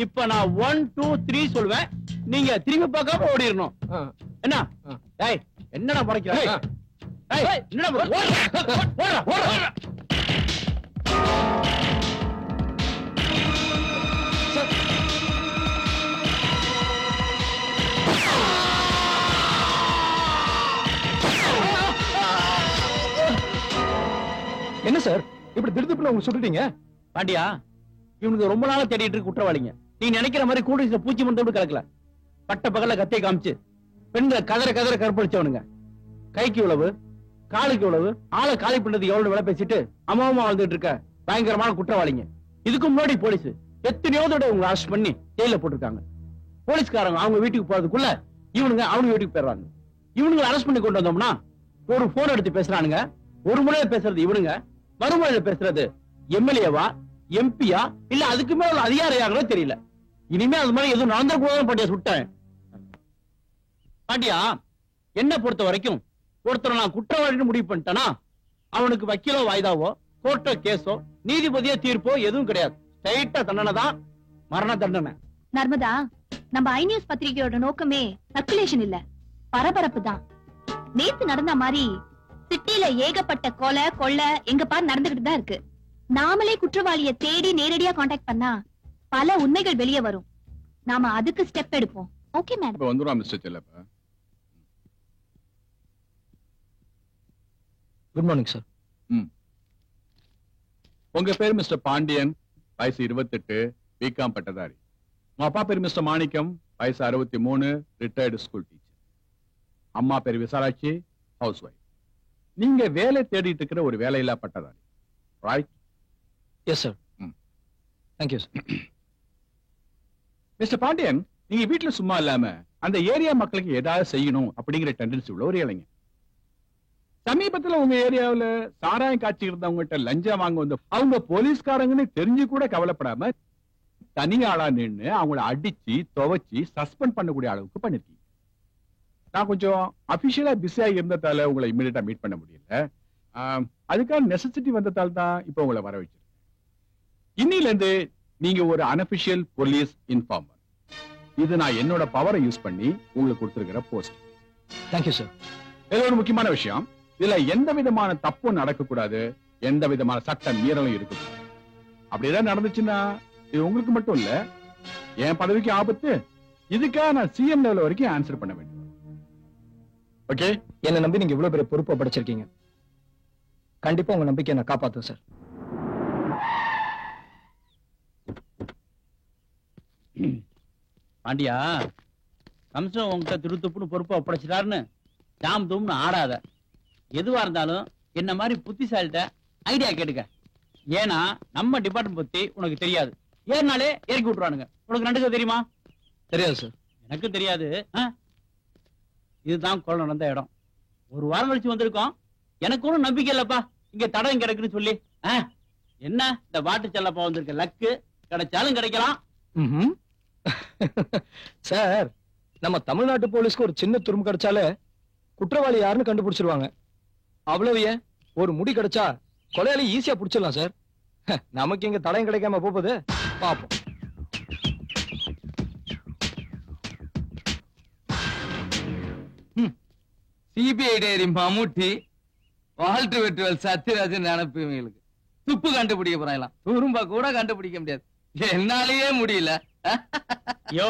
இப்ப நான் 1 2 3 சொல்வேன், நீங்க திரும்பி பார்க்காம ஓடிடணும். என்ன? டேய் என்னடா படைக்கிற? என்னடா ஓடுற? ஏன் சார் இப்படி திடுதிப்புல அவங்க சுட்டுட்டீங்க? பாண்டியா, இவனுக்கு ரொம்ப நாளா தேடிட்டு இருக்கு குற்றவாளிங்க. நீ நினைக்கிற மாதிரி கூடிய பூச்சி மட்டும் கிடக்கல. பட்ட பகல கத்தியை காமிச்சு பெண்களை கதற கதற கற்பழிச்சவனுங்க. கைக்கு உழவு, காலுக்கு உழவு, ஆளை காலி பண்றது எவ்வளவு விலை பேசிட்டு அம்மாவமா வாழ்ந்துட்டு இருக்க பயங்கரமான குற்றவாளிங்க. இதுக்கு முன்னாடி போலீஸ் எத்தனையோ தடவை உங்களை அரெஸ்ட் பண்ணி ஜெயில போட்டிருக்காங்க. போலீஸ்காரங்க அவங்க வீட்டுக்கு போறதுக்குள்ள இவனுங்க அவனுக்கு வீட்டுக்கு போயிடுறாங்க. இவனுங்களை அரெஸ்ட் பண்ணி கொண்டு வந்தோம்னா ஒரு போன் எடுத்து பேசுறானுங்க. ஒரு முறையில பேசுறது இவனுங்க, மறுமுறையில பேசுறது எம்எல்ஏவா எம்பியா இல்ல அதுக்கு மேல உள்ள அதிகாரியாங்களோ தெரியல. இனிமே அது மாதிரி எதுவும் நடந்துக்கூடாது பாண்டியா சுட்டேன். பாண்டியா, என்ன பொறுத்த வரைக்கும் ஒருத்தர் நான் குற்றவாளின்னு முடிவு பண்ணிட்டேனா அவனுக்கு வக்கீலோ வாய்தாவோ கோர்ட்டோ கேஸோ நீதிபதியோ தீர்ப்போ எதுவும் கிடையாது. ஸ்ட்ரைட்டா தண்டனை தான், மரண தண்டனை. நர்மதா, நம்ம ஐ நியூஸ் பத்திரிகையோட நோக்கமே சர்க்குலேஷன் இல்ல, பரபரப்பு தான். நேத்து நடந்த மாதிரி சிட்டில ஏகப்பட்ட கொலை கொள்ளை எங்க பார் நடந்துகிட்டு தான் இருக்கு. நாமளே குற்றவாளிய தேடி நேரடியா காண்டாக்ட் பண்ணா பல உண்மைகள் வெளியே வரும். நாம அதுக்கு ஸ்டெப் எடுப்போம். Okay madam. இப்ப வந்துரும் mister Chellappa. Good morning sir. உங்க பேர் மிஸ்டர் பாண்டியன், வயசு 28, பிகாம் பட்டதாரி. உங்க அப்பா பேர் மிஸ்டர் மாணிக்கம், வயசு 63, ரிட்டையர்டு ஸ்கூல் டீச்சர். அம்மா பேர் விசாலாட்சி, ஹவுஸ் ஒய்ஃப். நீங்க வேலை தேடிட்டு இருக்கிற ஒரு வேலையில்லா பட்டதாரி, right? Yes sir. Thank you sir. Mister Pandian, நீங்க வீட்டுல சும்மா இல்லாம அந்த ஏரியா மக்களுக்கு ஏதாவது செய்யணும் அப்படிங்கிற டெண்டன்சி உள்ள ஒரு இளைஞர். சமீபத்துல உங்க ஏரியாவுல சாராயம் காட்சி இருந்தவங்ககிட்ட லஞ்சம் வாங்க வந்து அவங்க போலீஸ்காரங்கன்னு தெரிஞ்சு கூட கவலைப்படாம தனி ஆளா நின்று அவங்கள அடிச்சு துவைச்சு சஸ்பெண்ட் பண்ணக்கூடிய அளவுக்கு பண்ணிருக்கீங்க. நான் கொஞ்சம் அபிஷியலா பிஸியா இருந்ததால உங்களை இமிடியேட்டா மீட் பண்ண முடியல. அதுக்கான நெசசிட்டி வந்ததால தான் இப்ப உங்களை வர வச்சிருக்கேன். இன்னில இருந்து நீங்க ஒரு அன்அபிஷியல் போலீஸ் இன்ஃபார்மர். இது நான் என்னோட பவரை யூஸ் பண்ணி உங்களுக்கு கொடுத்திருக்கிற போஸ்ட். Thank you sir. இது ஒரு முக்கியமான விஷயம். இதுல எந்த விதமான தப்பும் நடக்கக்கூடாது, எந்த விதமான சட்ட மீறலும் இருக்கக்கூடாது. அப்படிதான் நடந்துச்சுன்னா இது உங்களுக்கு மட்டும் இல்ல, என் பதவிக்கு ஆபத்து. இதுக்காக நான் சிஎம் லெவல் வரைக்கும் ஆன்சர் பண்ண வேண்டும். ஓகே? என்ன நம்பி நீங்க இவ்வளவு பெரிய பொறுப்பை படைச்சிருக்கீங்க. கண்டிப்பா உங்க நம்பிக்கை நான் காப்பாத்துவேன் சார். பாண்டியா, கம்சன் உங்ககிட்ட திருத்துப்புன்னு பொறுப்பை ஒப்படைச்சிட்டாருன்னு ஜாம் தூம்னு ஆடாத. எதுவா இருந்தாலும் என்ன மாதிரி புத்திசாலிட்ட ஐடியா கேட்டுக்க. ஏன்னா நம்ம டிபார்ட்மெண்ட் பத்தி உனக்கு தெரியாது. ஏறினாலே இறக்கி விட்டுருவானுங்க. உனக்கு நடுக்க தெரியுமா? தெரியாது சார். எனக்கு தெரியாது. இதுதான் கொலை நடந்த இடம். ஒரு வாரம் கழிச்சு வந்திருக்கோம். எனக்கு ஒன்றும் நம்பிக்கை இல்லப்பா இங்க தடம் கிடைக்குன்னு சொல்லி. என்ன இந்த வாட்டு செல்லப்பா வந்திருக்க லக்கு, கிடைச்சாலும் கிடைக்கலாம். சார், நம்ம தமிழ்நாட்டு போலீஸ்க்கு ஒரு சின்ன துரும்பு கிடைச்சாலே குற்றவாளி யாருன்னு கண்டுபிடிச்சிருவாங்க. அவ்வளவு ஏன், ஒரு முடி கிடைச்சா கொலையாளி ஈஸியா பிடிச்சிடலாம் சார். நமக்கு இங்க தடயம் கிடைக்காம போகுது. பாப்போம். சிபிஐ டைரி மம்முட்டி, வால்டர் வெட்டுவல் சத்யராஜன் நினைப்பு இவங்களுக்கு. துப்பு கண்டுபிடிக்க போறாங்களாம், துரும்பா கூட கண்டுபிடிக்க முடியாது. என்னாலேயே முடியல. யோ,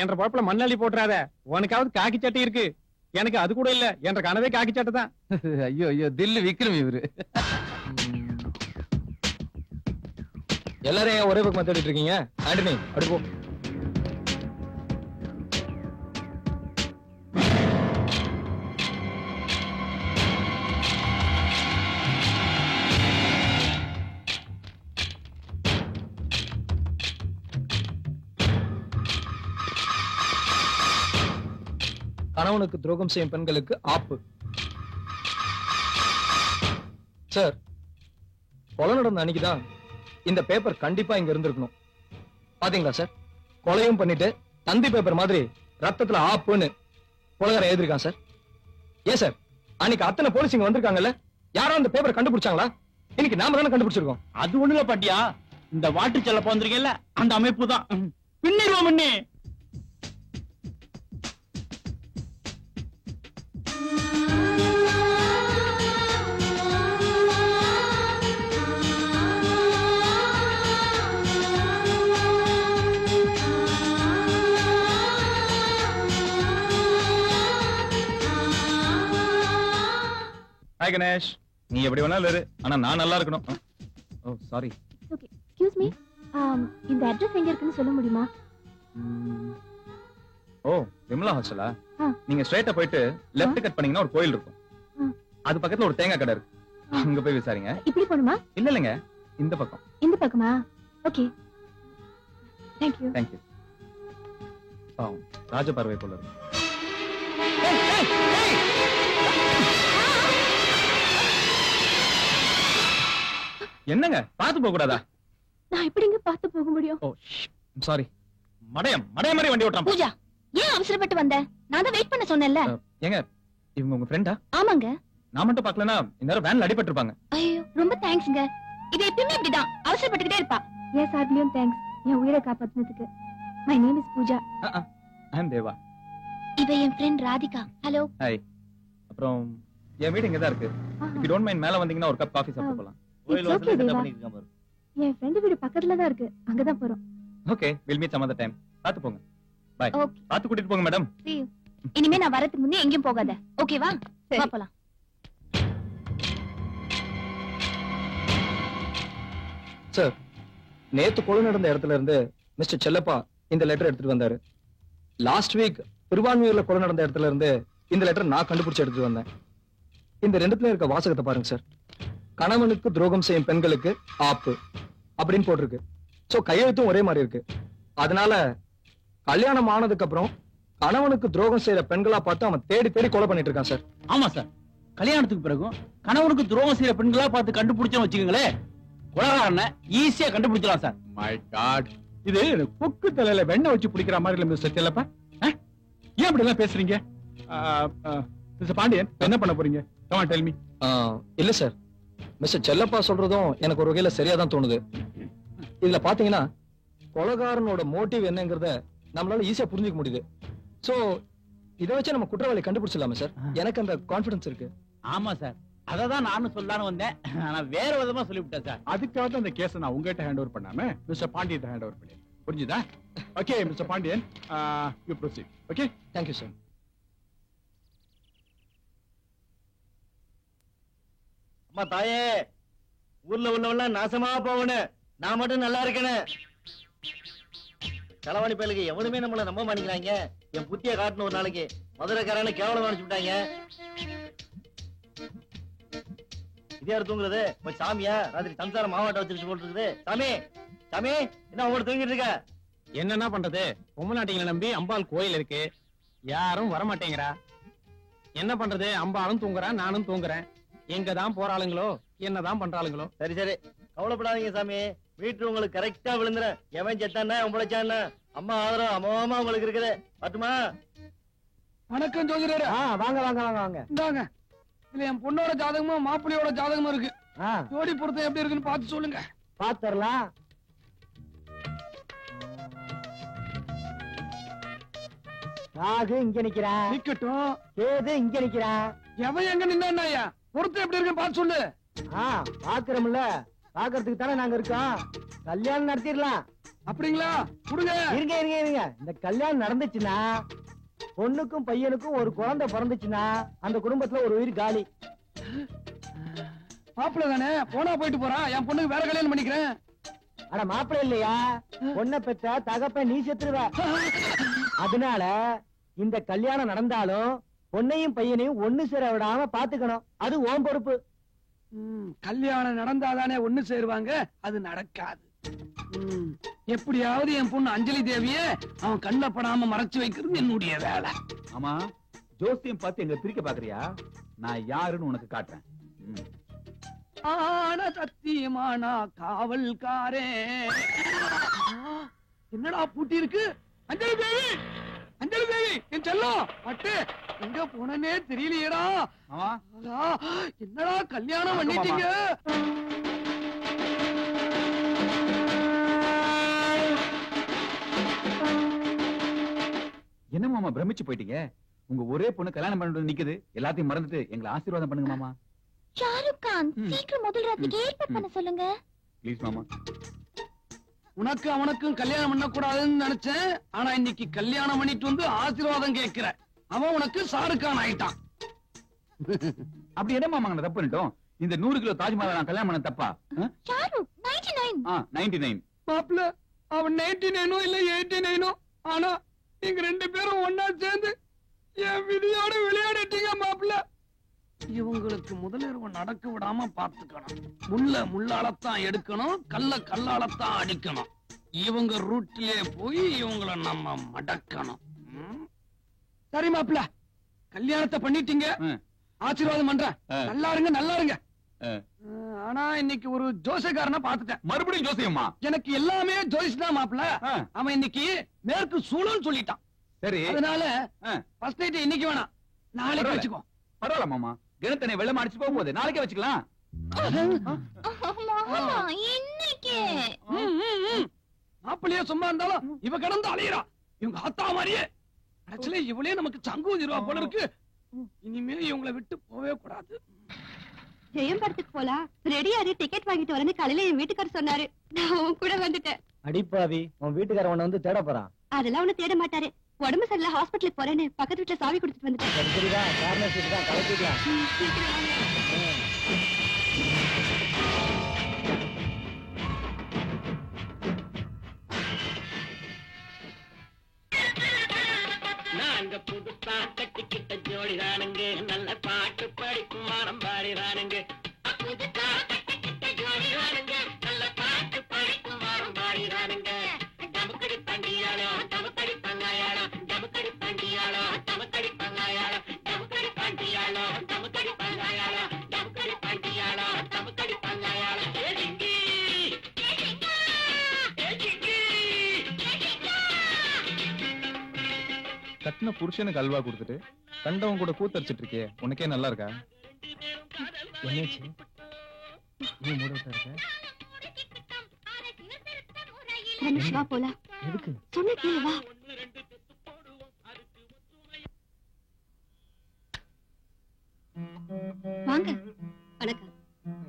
என்ற பழப்புல மண்ணள்ளி போட்டுறாத. உனக்காவது காக்கி சட்டை இருக்கு, எனக்கு அது கூட இல்ல. என்ற கனவே காக்கி சட்டை தான். ஐயோ ஐயோ, தில்லு விக்ரம் இவரு. எல்லாரும் ஏன் ஒரே பக்கம் தேடிட்டு இருக்கீங்க? ஆண்டனி, அப்படி போ. கணவனுக்கு துரோகம் செய்யும் பெண்களுக்கு ஆப்பு. சார், கொலை நடந்த அன்னைக்குதான் இந்த பேப்பர் கண்டிப்பா இங்க இருந்திருக்கணும். பாத்தீங்களா சார்? கொலையும் பண்ணிட்டு தந்தி பேப்பர் மாதிரி ரத்தத்துல ஆப்புன்னு கொலைகாரன் எழுதிருக்கான் சார். ஏன் சார், அன்னைக்கு அத்தனை போலீஸ் இங்க வந்திருக்காங்கல்ல, யாரும் அந்த பேப்பரை கண்டுபிடிச்சாங்களா? இன்னைக்கு நாம தானே கண்டுபிடிச்சிருக்கோம். அது ஒண்ணுல பாட்டியா, இந்த வாட்டு செல்லப்பா வந்திருக்கேன்ல, அந்த அமைப்பு தான் பின்னிடுவோம். முன்னே Hi Ganesh. நீ எப்படி வேணாலும் இரு, ஆனா நான் நல்லா இருக்கணும். ஓ சாரி. ஓகே, எக்ஸ்கியூஸ் மீ, இந்த அட்ரஸ் எங்க இருக்குன்னு சொல்ல முடியுமா? ஓ விமலா ஹாஸ்டலா? ஆ. நீங்க ஸ்ட்ரைட்டா போயிட்டு லெஃப்ட் கட் பண்ணீங்கன்னா ஒரு கோயில் இருக்கும். அது பக்கத்துல ஒரு தேங்காய் கடை இருக்கு, அங்க போய் விசாரிங்க. இப்படி போணுமா? இல்ல இல்லங்க, இந்த பக்கம். இந்த பக்கமா? Okay, thank you. Thank you. Raja Paarvai போல இருக்கு. என்னங்க பாத்து போக கூடாதா? நான் எப்படிங்க பார்த்து போக முடியும்? ஓ சாரி. மடையம் மாதிரி வண்டி ஓட்டுறான். பூஜா, ஏன் அவசரப்பட்டு வந்த? நான் தான் வெயிட் பண்ண சொன்னேன்ல. ஏங்க இவங்க உங்க ஃப்ரெண்டா? ஆமாங்க. நான் மட்டும் பார்க்கலனா இந்த நேரம் வேன்ல அடிபட்டு இருப்பாங்க. ஐயோ ரொம்ப தேங்க்ஸ்ங்க. இது எப்பவுமே இப்படிதான், அவசரப்பட்டுக்கிட்டே இருப்பா. ஏன் சார்பிலியும் தேங்க்ஸ், என் உயிரை காப்பாத்துனதுக்கு. My name is Pooja. I am Deva. இவ என் ஃப்ரெண்ட் ராதிகா. ஹலோ. ஹாய். அப்புறம் என் வீடு இங்க தான் இருக்கு. இஃப் யூ டோன்ட் மைண்ட் மேல வந்தீங்கன்னா ஒரு கப் காபி சாப்பிட்டு போலாம். கோயில் வாசல்ல என்ன பண்ணிருக்கான் பாரு. என் ஃப்ரெண்ட் வீடு பக்கத்துல தான் இருக்கு, அங்க தான் போறோம். Okay, will meet some other time. பாத்து போங்க. பை. ஓகே. பாத்து கூட்டிட்டு போங்க மேடம். See you. இனிமே நான் வரதுக்கு முன்னே எங்கேயும் போகாத. ஓகேவா? வா போலாம். சார், நேத்து கொலை நடந்த இடத்துல இருந்து மிஸ்டர் செல்லப்பா இந்த லெட்டர் எடுத்துட்டு வந்தாரு. லாஸ்ட் வீக் திருவான்மியூர்ல கொலை நடந்த இடத்துல இருந்து இந்த லெட்டர் நான் கண்டுபிடிச்சு எடுத்துட்டு வந்தேன். இந்த ரெண்டுத்துல இருக்க வாசகத்தை பாருங்க சார். கணவனுக்கு துரோகம் செய்யும் பெண்களுக்கு ஆப்பு அப்படின்னு போட்டிருக்கு. சோ கையெழுத்தும் ஒரே மாதிரி இருக்கு. அதனால கல்யாணம் ஆனதுக்கு அப்புறம் கணவனுக்கு துரோகம் செய்யற பெண்களா பார்த்து அவன் தேடி தேடி கொலை பண்ணிட்டு இருக்கான் சார். ஆமா சார், கல்யாணத்துக்கு பிறகும் கணவனுக்கு துரோகம் செய்யற பெண்களா பார்த்து கண்டுபிடிச்சோம் வச்சுக்கோங்களே, கொலைகாரனை ஈஸியா கண்டுபிடிச்சலாம் சார். மை காட், இது கொக்கு தலையில வெண்ணெய் வச்சு பிடிக்கிற மாதிரி இல்ல மிஸ்டர் செல்லப்பா. ஏன் அப்படி எல்லாம் பேசுறீங்க? மிஸ்டர் பாண்டியன், என்ன பண்ண போறீங்க? come on tell me. இல்ல சார், மிஸ்டர் செல்லப்பா சொல்றதும் எனக்கு ஒரு வகையில சரியா தான் தோணுது. இதுல பாத்தீங்கன்னா கொலைகாரனோட மோட்டிவ் என்னங்கறத நம்மளால ஈஸியா புரிஞ்சுக்க முடியுது. சோ இத வச்சு நம்ம குற்றவாளி கண்டுபிடிச்சிடலாமே சார். எனக்கு அந்த கான்ஃபிடன்ஸ் இருக்கு. ஆமா சார், அததான் நானும் சொல்லலாம்னு வந்தேன், ஆனா வேற விதமா சொல்லிவிட்டேன் சார். அதுக்காக தான் அந்த கேஸை நான் உங்ககிட்ட ஹேண்ட் ஓவர் பண்ணாம மிஸ்டர் பாண்டியன் ஹேண்ட் ஓவர் பண்ணி. புரிஞ்சுதா? Okay mister Pandian, you proceed. Okay, thank you sir. அம்மா தாயே, ஊர்ல உள்ளவெல்லாம் நாசமா போகணும், நான் மட்டும் நல்லா இருக்கேன்னு. களவாணி பயலுக்கு எவனுமே நம்மள நம்ப மாட்டேங்கிறாங்க. என் புத்திய காட்டணும் ஒரு நாளைக்கு. மதுரைக்காரன கேவலம் அனுப்பிச்சு விட்டாங்க. இதே யாரு தூங்குறது? போய் சாமியா ராத்திரி சம்சாரம் மாவாட்ட வச்சிருச்சு போட்டு இருக்குது. சாமி சாமி, என்ன உங்களோட தூங்கிட்டு இருக்க? என்னன்னா பண்றது, பொம்மநாட்டிங்களை நம்பி அம்பாள் கோயில் இருக்கு, யாரும் வரமாட்டேங்கிறா. என்ன பண்றது, அம்பாளும் தூங்குறா, நானும் தூங்குறேன். எங்கதான் போறாளுங்களோ, என்னதான் பண்றாளுங்களோ. சரி சரி, கவலைப்படாதீங்க சாமி, வீட்டு உங்களுக்கு கரெக்டா விழுந்துறேன். எவன் செத்தானா உழைச்சானா அம்மா ஆதரவு அம்மாவா உங்களுக்கு இருக்குது. பட்டுமா? வணக்கம் ஜோதிடரே. வாங்க வாங்க வாங்க வாங்க. இந்தாங்க, இதுல என் பொண்ணோட ஜாதகமும் மாப்பிள்ளையோட ஜாதகமும் இருக்கு. ஜோடி பொருத்தம் எப்படி இருக்குன்னு பார்த்து சொல்லுங்க. பாத்துறலாம். ராகு இங்க நிக்கிறான். நிக்கட்டும். கேது இங்க நிக்கிறான். எவன் எங்க நின்னா பொருத்தம் எப்படி இருக்குன்னு பார்த்து சொல்லு. பாக்குறோம்ல, பாக்குறதுக்கு தானே நாங்க இருக்கோம். கல்யாணம் நடத்திடலாம். அப்படிங்களா? கொடுங்க. இருங்க இருங்க இருங்க, இந்த கல்யாணம் நடந்துச்சுன்னா, பொண்ணுக்கும் பையனுக்கும் ஒரு குழந்தை பிறந்துச்சுன்னா அந்த குடும்பத்துல ஒரு உயிர் காலி. மாப்பிள்ள தானே, போனா போயிட்டு போறான். என் பொண்ணுக்கு வேற கல்யாணம் பண்ணிக்கிறேன். ஆனா மாப்பிள்ள இல்லையா, பொண்ணை பெத்த தகப்ப நீ செத்துருவ. அதனால இந்த கல்யாணம் நடந்தாலும் பொண்ணையும் பையனையும் ஒண்ணு சேர விடாம பாத்துக்கணும். அது உன் பொறுப்பு. கல்யாணம் நடந்தாதானே ஒண்ணு சேருவாங்க, அது நடக்காது. எப்படியாவது என் பொண்ணு அஞ்சலி தேவிய அவன் கண்ணுல படாம மறைச்சு வைக்கிறது என்னுடைய வேலை. ஆமா, ஜோசியம் பார்த்து எங்க பிரிக்க பாக்குறியா? நான் யாருன்னு உனக்கு காட்டுறேன். ஆன சத்தியமானா காவல்காரே. என்னடா பூட்டி இருக்கு? அஞ்சலி தேவி, அஞ்சலி தேவி, என் செல்லம் பட்டு எங்க போனே தெரியலையேடா. என்னடா கல்யாணம் பண்ணிட்டீங்க? என்ன மாமா பிரமிச்சு போயிட்டீங்க? உங்க ஒரே பொண்ணு கல்யாணம் பண்ணிட்டு நிக்குது. எல்லாத்தையும் மறந்துட்டு எங்களை ஆசீர்வாதம் பண்ணுங்க மாமா. ஷாருக் கான், சீக்கிரம் முதல் ராத்திரிக்கு ஏற்பாடு பண்ண சொல்லுங்க. ப்ளீஸ் மாமா. உனக்கு அவனுக்கும் கல்யாணம் பண்ண கூடாதுன்னு நினைச்சேன். ஆனா இன்னைக்கு கல்யாணம் பண்ணிட்டு வந்து ஆசீர்வாதம் கேட்கிற. அவன் உனக்கு ஷாருக் கான் ஆயிட்டான். அப்படி என்ன மாமா தப்பு பண்ணிட்டோம்? இந்த 100 கிலோ தாஜ்மஹால் நான் கல்யாணம் பண்ண தப்பா? ஷாருக் 99. 99. மாப்பிள்ள அவன் 99 இல்ல 89 ஆனா நீங்க 2 பேரும் ஒன்னா சேர்ந்து என் விதியோட விளையாடிட்டீங்க மாப்பிள்ள. இவங்களுக்கு முதலிரவு நடக்க விடாம பாத்துக்கணும். முள்ளாலத்தான் எடுக்கணும், கல்லாலத்தான் அடிக்கணும். இவங்க ரூட்லயே போய் இவங்களை நம்ம மடக்கணும். சரி மாப்பிள்ள, கல்யாணத்தை பண்ணிட்டீங்க, ஆசீர்வாதம் பண்றேன். நல்லா இருங்க. ஆனா இன்னைக்கு ஒரு ஜோசியக்காரனை பாத்துட்டேன். மறுபடியும் ஜோசியம்மா? எனக்கு எல்லாமே ஜோசியம் தான் மாப்பிள்ள. அவன் இன்னைக்கு மேற்கு சூழல் சொல்லிட்டான். சரி, அதனால ஃபர்ஸ்ட் நைட் இன்னைக்கு வேணாம், நாளைக்கு வச்சுக்கோ. பரவாயில்ல மாமா, கிணத்தனை வெள்ளம் அடிச்சு போகும்போது நாளைக்கே வச்சுக்கலாம். இன்னைக்கு மாப்பிள்ளையே சும்மா இருந்தாலும் இவ கடந்து அலையிறா. இவங்க ஆத்தா மாதிரியே ஆக்சுவலி இவளே நமக்கு சங்கூதிருவா போல இருக்கு. இனிமே இவங்களை விட்டு போவே கூடாது. ஜெயம் படத்துக்கு போலாம், ரெடியாரு டிக்கெட் வாங்கிட்டு வரேன்னு காலையில என் வீட்டுக்காரர் சொன்னாரு. நான் உன் கூட வந்துட்டேன். அடிப்பாவி, உன் வீட்டுக்கார உன்னை வந்து தேட போறான். அதெல்லாம் ஒண்ணு தேட மாட்டாரு. உடம்பு சரியில்லை ஹாஸ்பிட்டலுக்கு போறேன்னு பக்கத்து வீட்டுல சாவி கொடுத்துட்டு வந்துட்டேன். சரிதான், காரணம் சரிதான், கலக்கிக்கலாம். சீக்கிரம் வாங்க. நாங்க புதுசா கட்டிக்கிட்ட ஜோடிதானுங்க, நல்ல பாட்டு படிக்கும் மரம் பாடிதானுங்க. புதுசா கட்டிக்கிட்ட ஜோடிதானுங்க, நல்ல பாட்டு படிக்கும் மரம் பாடிதானுங்க. டமுக்கடி பண்டியாளோ டமுக்கடி பங்காயாளோ, டமுக்கடி பண்டியாளோ டமுக்கடி பங்காயாளோ, டமுக்கடி பண்டியாளோ டமுக்கடி பங்காயாளோ, டமுக்கடி பண்டியாளோ டமுக்கடி பங்காயாளோ. கட்டின புருஷனுக்கு அல்வா கொடுத்துட்டு கண்டவன் கூட கூத்தரிச்சிட்டு இருக்கே, உனக்கே நல்லா இருக்கா? என்னாச்சு? நீ மூடட்டா இருக்க? ரமேஷ் வா போலாம். எதுக்கு? சொன்ன கேளு வா. வாங்க. வணக்கம்.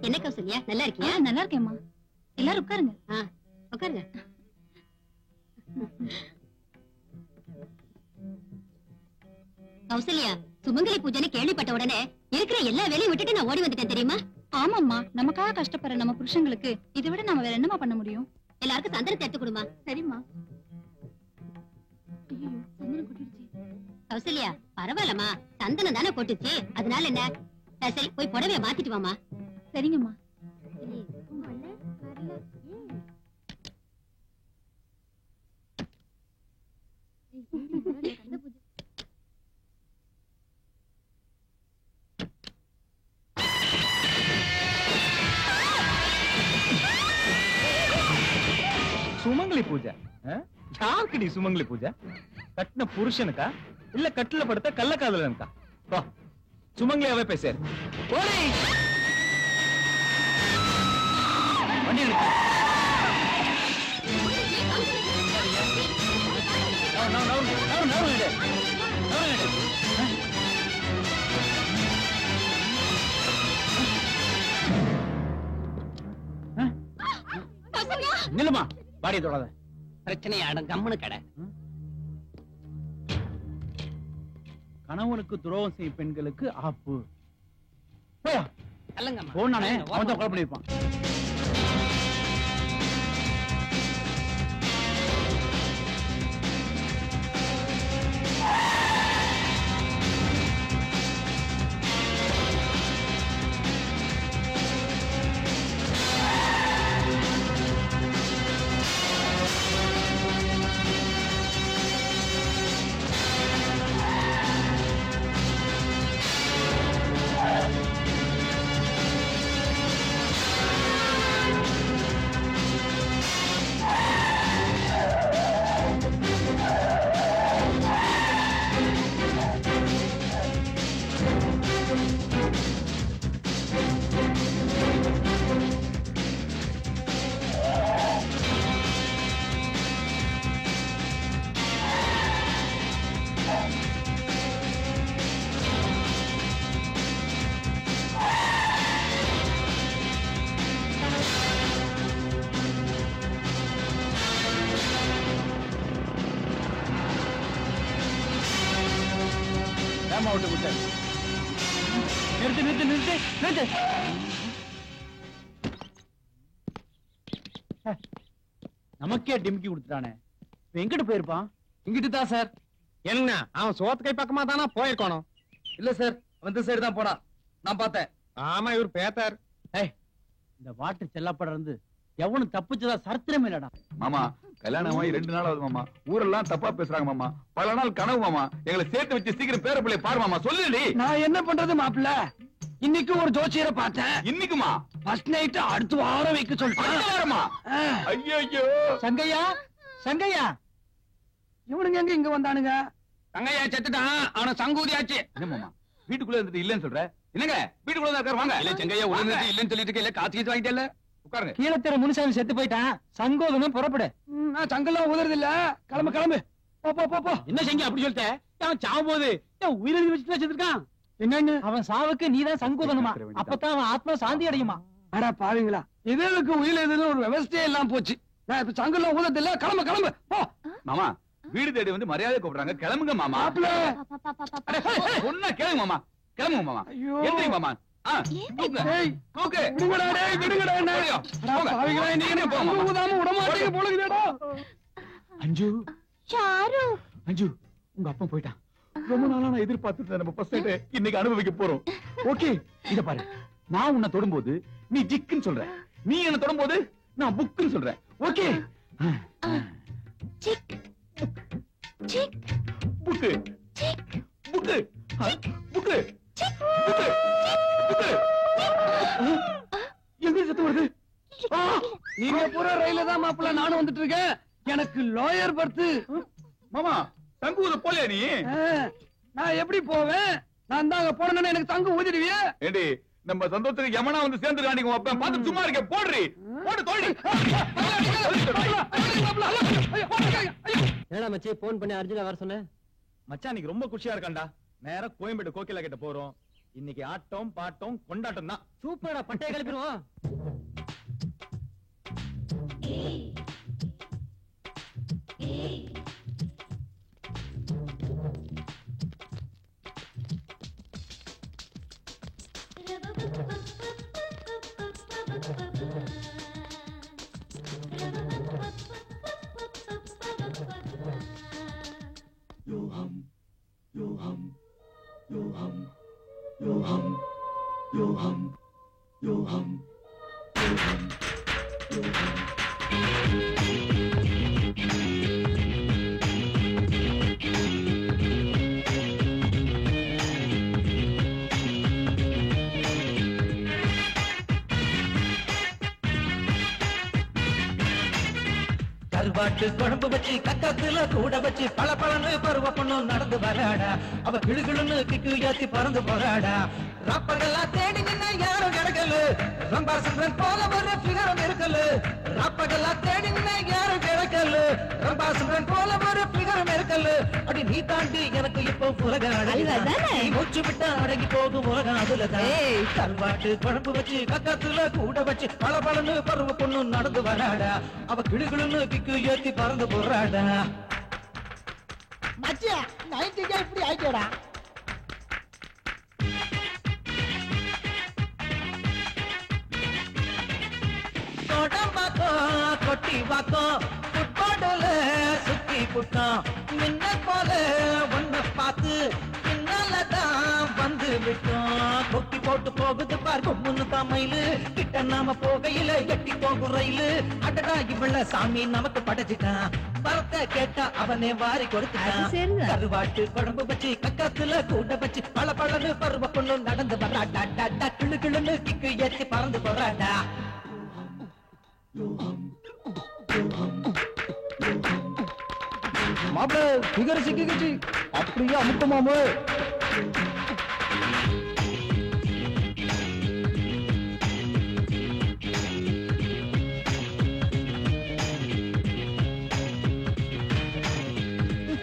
என்ன கௌசல்யா, நல்லா இருக்கியா? நல்லா இருக்கேம்மா. எல்லாரும் உட்காருங்க. உட்காருங்க. கௌசல்யா, சுமங்கலி பூஜைன்னு கேள்விப்பட்ட உடனே இருக்கிற எல்லா வேலையும் விட்டுட்டு நான் ஓடி வந்துட்டேன் தெரியுமா? ஆமாம்மா, நமக்காக கஷ்டப்படுற நம்ம புருஷங்களுக்கு இதை விட நாம வேற என்னமா பண்ண முடியும்? எல்லாருக்கும் சந்தனத்தை எடுத்து கொடுமா. சரிம்மா. கௌசல்யா, பரவாயில்லம்மா, சந்தனம் தானே கொட்டுச்சு, அதனால என்ன? சரி, போய் புடவைய மாத்திட்டு வாமா. சரிங்கம்மா. சுமங்கலி பூஜை? யாருக்குடி சுமங்கலி பூஜை? கட்டின புருஷனுக்கா இல்ல கட்டில படுத்த கள்ளக்காதலனுக்கா? சுமங்கலியாவே பேசாரு. நில்லுமா, பாடிய தொடாத. பிரச்சனையாட கம்முனு கடை. கணவனுக்கு துரோகம் செய்யும் பெண்களுக்கு ஆப்பு. போனானே அவன் தான் கொலை பண்ணிருப்பான். நிறுத்து நிறுத்து நிறுத்து நிறுத்து. நமக்கே டிமிக்கி கொடுத்துட்டானே எங்கிட்டு போயிருப்பான்? இங்கிட்டு தான் சார். என்ன அவன் சோத்து கை பக்கமா தானா போயிருக்கணும்? இல்ல சார், அந்த சைடு தான் போனா, நான் பார்த்தேன். ஆமா இவர் பேத்தார். இந்த வாட்டு செல்லப்பட இருந்து எவனும் தப்பிச்சதா சரித்திரமே இல்லடா. மாமா கல்யாணமாயி 2 நாள் ஆகுது மாமா. ஊரெல்லாம் தப்பா பேசுறாங்க மாமா. பல நாள் கனவு மாமா. எங்களை சேர்த்து வச்சு சீக்கிரம் பேர பிள்ளை பாரு மாமா. சொல்லுடி. நான் என்ன பண்றது மாப்பிள்ள? இன்னைக்கு ஒரு ஜோசியரை பார்த்தேன். இன்னைக்குமா? ஃபர்ஸ்ட் நைட் அடுத்த வாரம் வைக்க சொல்லிட்டாரமா. ஐயோ சங்கையா, சங்கையா, இவனுங்க எங்க இங்க வந்தானுங்க? தங்கையா செத்துட்டான், அவன சங்கூதியாச்சு. என்ன மாமா வீட்டுக்குள்ள இருந்துட்டு இல்லன்னு சொல்ற? என்னங்க வீட்டுக்குள்ள தான் இருக்காரு, வாங்க. இல்ல செங்கையா உடனே இல்லன்னு சொல்லிட்டு இருக்க. இல்ல காத்து கீத்து வாங்கிட்டே இல்ல, உட்காருங்க. கீழத்தெரு முனுசாமி செத்து போயிட்டான். சங்கோதனும் புறப்படு. நான் சங்கெல்லாம் உதறது இல்ல. கிளம்பு கிளம்பு. போ போ போ போ. என்ன செஞ்ச அப்படி சொல்லிட்ட? அவன் சாவும் போது உயிரை வச்சுட்டு செத்துருக்கான். என்னன்னு? அவன் சாவுக்கு நீதான் சங்கோதனமா? அப்பதான் அவன் ஆத்மா சாந்தி அடையுமா? அடா பாவீங்களா, இதற்கு உயிர் எதுன்னு ஒரு விவசாயம் எல்லாம் போச்சு. நான் இப்ப சங்கெல்லாம் உதறது இல்ல. கிளம்பு கிளம்பு போ. மாமா வீடு தேடி வந்து மரியாதை கூப்பிடுறாங்க, கிளம்புங்க மாமா. சொன்னா கேளுங்க மாமா, கிளம்புங்க மாமா. எந்திரிங்க மாமா. தூக்கு. விடுங்கடா டேய், விடுங்கடா. பாவீங்களா, நீங்க போங்க. ஊதாம விட மாட்டீங்க போலுங்கடா. அஞ்சு சாரு, அஞ்சு உங்க அப்பா போயிட்டான். ரொம்ப நாளா நான் எதிர்பார்த்துட்டு நம்ம ஃபர்ஸ்ட் நைட் இன்னைக்கு அனுபவிக்க போறோம். ஓகே, இத பாரு. நான் உன்னை தொடும்போது நீ ஜிக்குன்னு சொல்ற, நீ என்ன தொடும்போது நான் புக்குன்னு சொல்றேன். ஓகே? சிக் சிக் புக்கு சிக் புக்கு புக்கு சிக் புக்கு புக்கு. எங்க சத்தம் வருது? நீங்க போற ரயில தான் மாப்பிள்ள நானும் வந்துட்டு இருக்கேன். எனக்கு லாயர் பர்த். மாமா தங்குவது போலையா நீ? நான் எப்படி போவேன்? நான் தான் அங்க போனேன்னு எனக்கு தங்கு ஊதிடுவியே. ஏண்டி நம்ம சந்தோஷத்துக்கு யமனா வந்து சேர்ந்துருக்காண்டி உங்க அப்பா பார்த்து சும்மா இருக்க. போடுறி போடு தோழி. ஏடா மச்சி போன் பண்ணி அர்ஜுனா வர சொன்னேன். மச்சான் இன்னைக்கு ரொம்ப குஷியா இருக்கான்டா. நேரா கோயம்பேடு கோகிலா கிட்ட போறோம். இன்னைக்கு ஆட்டம் பாட்டம் கொண்டாட்டம் தான். சூப்பரா, பட்டைய கிளப்பிடுவோம். கருவாட்டு குழம்பு வச்சு கக்கத்துல கூட வச்சு பல பழனு பருவ பொண்ணு நடந்து வராடா. அவ கிளுகிளுன்னு கிக்கு ஏத்தி பறந்து போறாடா. ரப்பகெல்லாம் தேடி நின்ன யாரும் கிடைக்கல. ரொம்ப சுந்தரன் போல ஒரு பிகரம் இருக்கல. ரப்பகெல்லாம் தேடி நின்ன யாரும் கிடைக்கல. ரொம்ப சுந்தரன் போல ஒரு பிகரம் இருக்கல. அடி நீ தாண்டி எனக்கு இப்போ உலகம் மூச்சு விட்டா அடங்கி போகும் உலகம் அதுலதான். கருவாட்டு குழம்பு வச்சு கக்கத்துல கூட வச்சு பல பழனு பருவ பொண்ணு நடந்து வராடா. அவ கிளுகிளுன்னு கிக்கு ஏத்தி பறந்து போறாடா. மச்சியா, நைட்டுக்கே இப்படி ஆயிட்டடா. கொட்டி வாக்கம் ஃபுட்பால்ல சுத்தி புட்டோம். முன்ன போல ஒண்ணு பார்த்து பின்னாலதான் வந்து விட்டோம். கொக்கி போட்டு போகுது பார் கொம்முன்னு தமிழ். கிட்ட நாம போகையில எட்டி போகும் ரயிலு. அடடா இவள சாமி நமக்கு படைச்சிட்டான். பரத்தை கேட்டா அவனே வாரி கொடுத்தான். கருவாட்டு குழம்பு வச்சு கக்கத்துல கூட வச்சு பல பழனு பருவ பொண்ணு நடந்து வராடா. கிளு கிளுன்னு கிக்கு ஏத்தி பறந்து போறாடா. மாப்பிள்ள பிகர் சிக்கிச்சு அப்படியே அமுக்கமாமு.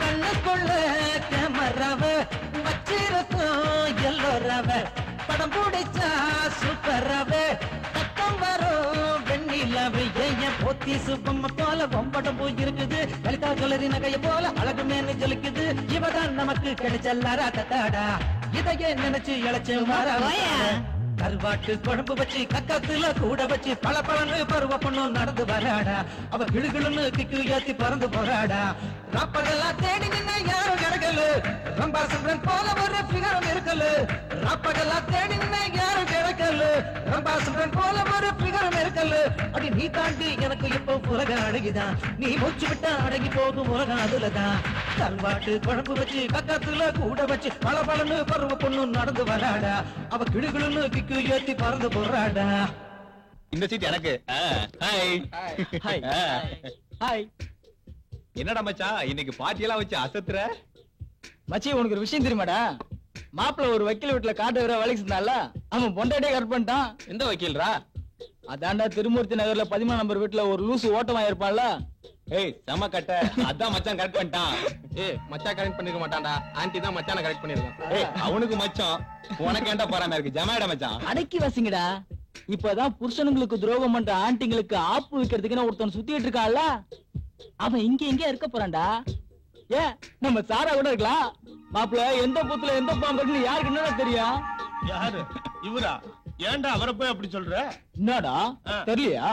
கண்ணுக்குள்ள கேமராவ வச்சிருக்கோம் எல்லோராவ. படம் பிடிச்சா சூப்பராவ. பக்கம் வரும் வெண்ணிலாவே ஏன் போத்தி சுப்பம்ம போல பொம்படம் போய் இருக்குது. லலிதா கலரி நகைய போல அழகு மேனு ஜொலிக்குது. இவதான் நமக்கு கிடைச்ச லரா தட்டாடா. இதையே நினைச்சு இழைச்சு மாறா. கருவாட்டு குழம்பு வச்சு கக்கத்துல கூட வச்சு பல பழனு பருவ பொண்ணு நடந்து வராடா. அவ கிளுகிளுன்னு கிக்கு ஏத்தி பறந்து போறாடா. ராப்பகெல்லாம் தேடி நின்ன யாரும் கிடைக்கல. ரம்பா சுப்ரன் போல ஒரு பிகரம் இருக்கல. ராப்பகெல்லாம் தேடி நின்ன யாரும் கிடைக்கல. ரம்பா சுப்ரன் போல ஒரு பிகரம் இருக்கல. அடி நீ தாண்டி எனக்கு இப்போ உலகம் அழகிதான். நீ மூச்சு விட்டா அடங்கி போகும் உலகம் அதுலதான். கருவாட்டு குழம்பு வச்சு கக்கத்துல கூட வச்சு பல பழனு பருவ பொண்ணு நடந்து வராடா. அவ கிளுகிளுன்னு கிக்கு ஏத்தி பறந்து போறாடா. இந்த சீட் எனக்கு. Hi hi hi. என்னடா மச்சான் இன்னைக்கு பார்ட்டி எல்லாம் வச்சு அசத்துற? மச்சி உனக்கு ஒரு விஷயம் தெரியுமாடா? மாப்பிள்ள ஒரு வக்கீல் வீட்டுல காட்டு வர வேலைக்கு செஞ்சால அவன் பொண்டாட்டியே கரெக்ட் பண்ணிட்டான். எந்த வக்கீல்ரா? அதான்டா திருமூர்த்தி நகர்ல 13 நம்பர் வீட்டுல ஒரு லூசு ஓட்டமா இருப்பான்ல. ஏய் செம கட்ட. அதான் மச்சான் கரெக்ட் பண்ணிட்டான். ஏய் மச்சான் கரெக்ட் பண்ணிருக்க மாட்டான்டா, ஆன்ட்டி தான் மச்சான கரெக்ட் பண்ணிருக்கான். ஏய் அவனுக்கு மச்சான் உனக்கு ஏன்டா போறாம இருக்கு? ஜமாடா மச்சான். அடக்கி வசிங்கடா. இப்பதான் புருஷனுங்களுக்கு துரோகம் பண்ற ஆண்டிங்களுக்கு ஆப்பு வைக்கிறதுக்குன்னு ஒருத்தன் சுத்திட்டு இருக்கான்ல, அவன் இங்க எங்க இருக்க போறான்டா. ஏன் நம்ம சாரா கூட இருக்கலாம். மாப்பிள்ள எந்த புத்துல எந்த பாம்பு இருக்குன்னு யாருக்கு என்னடா தெரியும்? யாரு இவரா? ஏன்டா அவரை போய் அப்படி சொல்ற? என்னடா தெரியலையா?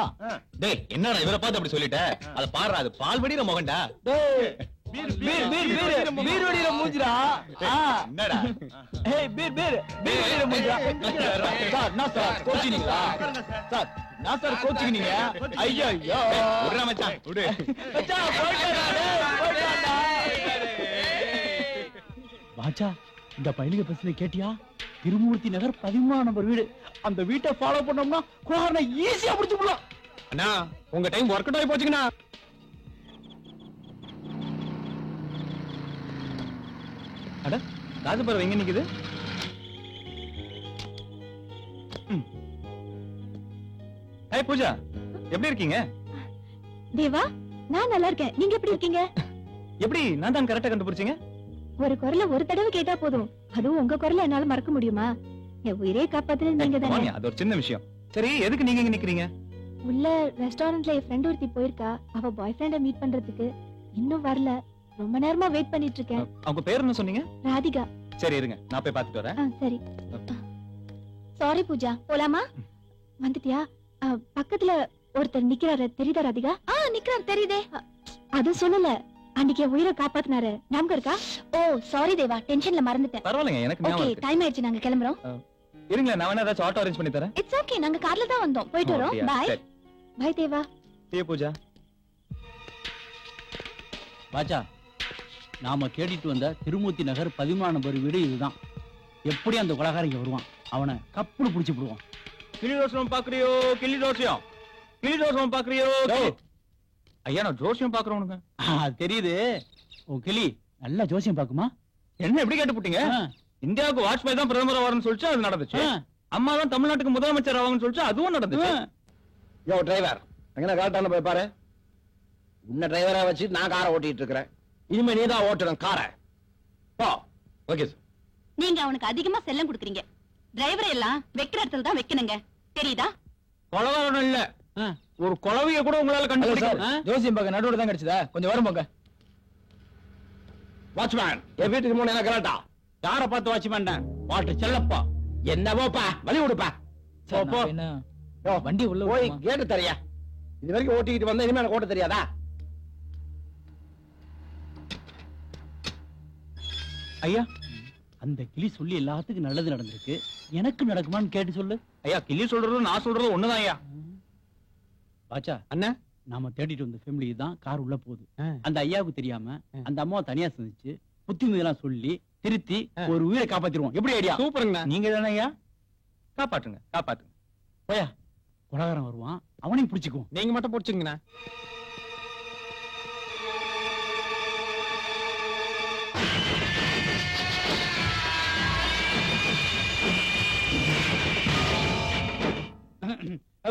டேய் என்னடா இவரை பார்த்து அப்படி சொல்லிட்ட? அத பாருடா, அது பால்வடிற மகன்டா. டேய் பீர் வடியில மூஞ்சிரா. என்னடா? ஏய் பீர் வடியில மூஞ்சிரா. சார் நான் சார் கோச்சினீங்களா? சார் நான் சார் கோச்சினீங்க. ஐயோ விடுறா மச்சான் விடு. மச்சான் போய்டா. பாச்சா இந்த பையனுக்கு பேசுறத கேட்டியா? திருமூர்த்தி நகர் 13 நம்பர் வீடு. அந்த வீட்டை ஃபாலோ பண்ணோம்னா குமாரனை ஈஸியா பிடிச்சு போடலாம். அண்ணா உங்க டைம் ஒர்க் அவுட் ஆகி போச்சுங்கண்ணா. அட ராஜபுரம் எங்க நிக்குது? ஹாய் பூஜா, எப்படி இருக்கீங்க? தேவா நான் நல்லா இருக்கேன். நீங்க எப்படி இருக்கீங்க? எப்படி நான் தான் கரெக்டா கண்டுபிடிச்சீங்க? ஒரு குரலை ஒரு தடவை கேட்டா போதும், அதுவும் உங்க குரலை என்னால மறக்க முடியுமா? என் உயிரே காப்பாத்துறது நீங்க தானே. வாங்க, அது ஒரு சின்ன விஷயம். சரி எதுக்கு நீங்க இங்க நிக்கிறீங்க? உள்ள ரெஸ்டாரண்ட்ல என் ஃப்ரெண்ட் ஒருத்தி போயிருக்கா. அவ பாய் ஃப்ரெண்ட மீட் பண்றதுக்கு இன்னும் வரல. ரொம்ப நேரமா வெயிட் பண்ணிட்டு இருக்கேன். அவங்க பேர் என்ன சொன்னீங்க? ராதிகா. சரி இருங்க நான் போய் பாத்துட்டு வரேன். சரி. சாரி பூஜா, போலாமா? வந்துட்டியா? பக்கத்துல ஒருத்தர் நிக்கிறாரு, தெரியுதா ராதிகா? நிக்கிறாரு தெரியுதே. அது சொல்லல, அன்னைக்கு என் உயிரை காப்பாத்தினாரு, ஞாபகம் இருக்கா? ஓ சாரி தேவா, டென்ஷன்ல மறந்துட்டேன். பரவாயில்லைங்க, எனக்கு ஞாபகம் ஓகே இருக்கு. டைம் ஆயிடுச்சு, நாங்க கிளம்புறோம். இருங்க நான் வேணா ஏதாச்சும் ஆட்டோ அரேஞ்ச் பண்ணி தரேன். இட்ஸ் ஓகே, நாங்க கார்ல தான் வந்தோம். போயிட்டு வரோம். Bye bye Deva. see you Pooja. பாச்சா நாம கேட்டுட்டு வந்த திருமூர்த்தி நகர் 13 நம்பர் வீடு இதுதான். எப்படி அந்த கொலகாரங்க வருவான், அவனை கப்புனு புடிச்சு போடுவான். கிளி ரோஷம் பாக்குறியோ? கிளி ரோஷம், கிளி ரோஷம் பாக்குறியோ? ஐயா நான் ஜோசியம் பாக்குறவனுங்க. தெரியுது, உன் கிளி நல்லா ஜோசியம் பாக்குமா? என்ன எப்படி கேட்டு போட்டீங்க? இந்தியாவுக்கு வாஜ்பாய் தான் பிரதமர் ஆவார்னு சொல்லிச்சு, அது நடந்துச்சு. அம்மா தான் தமிழ்நாட்டுக்கு முதலமைச்சர் ஆவாங்கன்னு சொல்லிச்சு, அதுவும் நடந்துச்சு. யோ டிரைவர், எங்கன காட்டான போய் பாரு. உன்ன டிரைவரா வச்சு நான் காரை ஓட்டிட்டு இருக்கிறேன். இனிமே நீ தான் ஓட்டணும் காரை. போ. Okay sir. நீங்க அவனுக்கு அதிகமா செல்லம் கொடுக்குறீங்க. டிரைவர் எல்லாம் வைக்கிற இடத்துல தான் வைக்கணுங்க, தெரியுதா? கொலகாரன் இல்ல, ஒரு கொலவைய கூட உங்களால கண்டுபிடிக்க. ஜோசியம் பார்க்க நடுவுல தான் கிடைச்சதா? கொஞ்சம் வரும் போங்க. வாட்ச்மேன், என் வீட்டுக்கு முன்ன என்ன கலாட்டா? யார பார்த்து வாட்ச்மேன்? வாட்டு செல்லப்பா. என்னவோப்பா, வழி விடுப்பா. போ. வண்டி உள்ள போய் கேட்டு தரியா? இது வரைக்கும் ஓட்டிக்கிட்டு வந்தா இனிமே எனக்கு ஓட்ட தெரியாதா? ஐயா அந்த கிளி சொல்லி எல்லாத்துக்கும் நல்லது நடந்திருக்கு, எனக்கு நடக்குமான்னு கேட்டு சொல்லு. ஐயா கிளி சொல்றது நான் சொல்றது ஒண்ணுதான் ஐயா. பாச்சா அண்ணா நாம தேடிட்டு வந்த ஃபேமிலி தான் கார் உள்ள போகுது. அந்த ஐயாவுக்கு தெரியாம அந்த அம்மாவை தனியா சந்திச்சு புத்திமதியெல்லாம் சொல்லி திருத்தி ஒரு உயிரை காப்பாத்திடுவோம். எப்படி ஐடியா? சூப்பருங்கண்ணா. நீங்க தானே ஐயா? காப்பாற்றுங்க காப்பாற்றுங்க. போயா, கொலகாரன் வருவான், அவனையும் பிடிச்சுக்குவோம். நீங்க மட்டும் பிடிச்சுங்கண்ணா.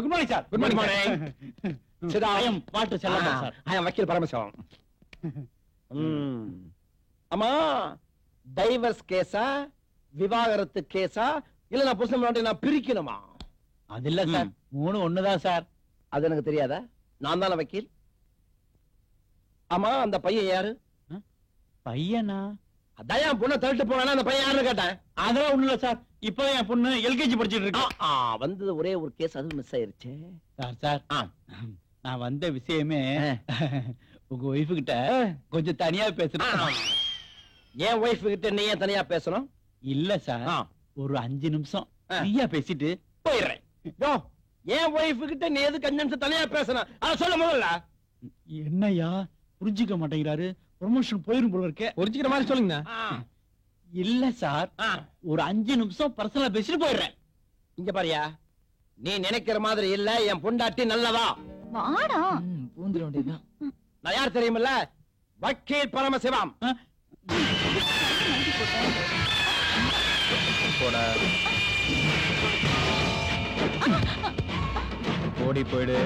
Good morning sir. Good morning. I'm Pattu Chellappa sir. ஐயம் வக்கீல் பரமசிவம். ஆமா, டைவர்ஸ் கேஸா விவாகரத்து கேஸா இல்ல நான் புருஷன் பொண்டாட்டி நான் பிரிக்கணுமா? அது இல்ல சார், மூணு ஒண்ணுதான் சார். அது எனக்கு தெரியாதா? நான் தானே வக்கீல். ஆமா அந்த பையன் யாரு? பையனா? அதான் என் பொண்ணை தள்ளிட்டு போனா அந்த பையன் யாருன்னு கேட்டேன். அதெல்லாம் ஒண்ணு இல்ல சார். இப்போ என் பொண்ணு எல்கேஜி படிச்சிட்டு இருக்கு. வந்தது ஒரே ஒரு கேஸ், அது மிஸ் ஆயிருச்சு. சார் நான் வந்த விஷயமே உங்க ஒய்ஃபு கிட்ட கொஞ்சம் தனியா பேசுறேன். என் ஒய்ஃப் கிட்ட நீ ஏன் தனியா பேசணும்? இல்ல சார், ஒரு 5 நிமிஷம் ஃப்ரீயா பேசிட்டு போயிடுறேன். என் ஒய்ஃப் கிட்ட நீ எதுக்கு 5 நிமிஷம் தனியா பேசணும்? அத சொல்ல முதல்ல. என்னையா புரிஞ்சுக்க மாட்டேங்கிறாரு? ப்ரொமோஷன் போயிரும் போல இருக்கே. புரிஞ்சுக்கிற மாதிரி சொல்லுங்க. இல்ல சார், ஒரு 5 நிமிஷம் பர்சனலா பேசிட்டு போயிடுறேன். இங்க பாரியா, நீ நினைக்கிற மாதிரி இல்ல, என் பொண்டாட்டி நல்லதா. வாடா பூந்துட வேண்டியதுதான். நான் யார் தெரியுமில்ல? வக்கீல் பரமசிவம். ஓடி போயிடு.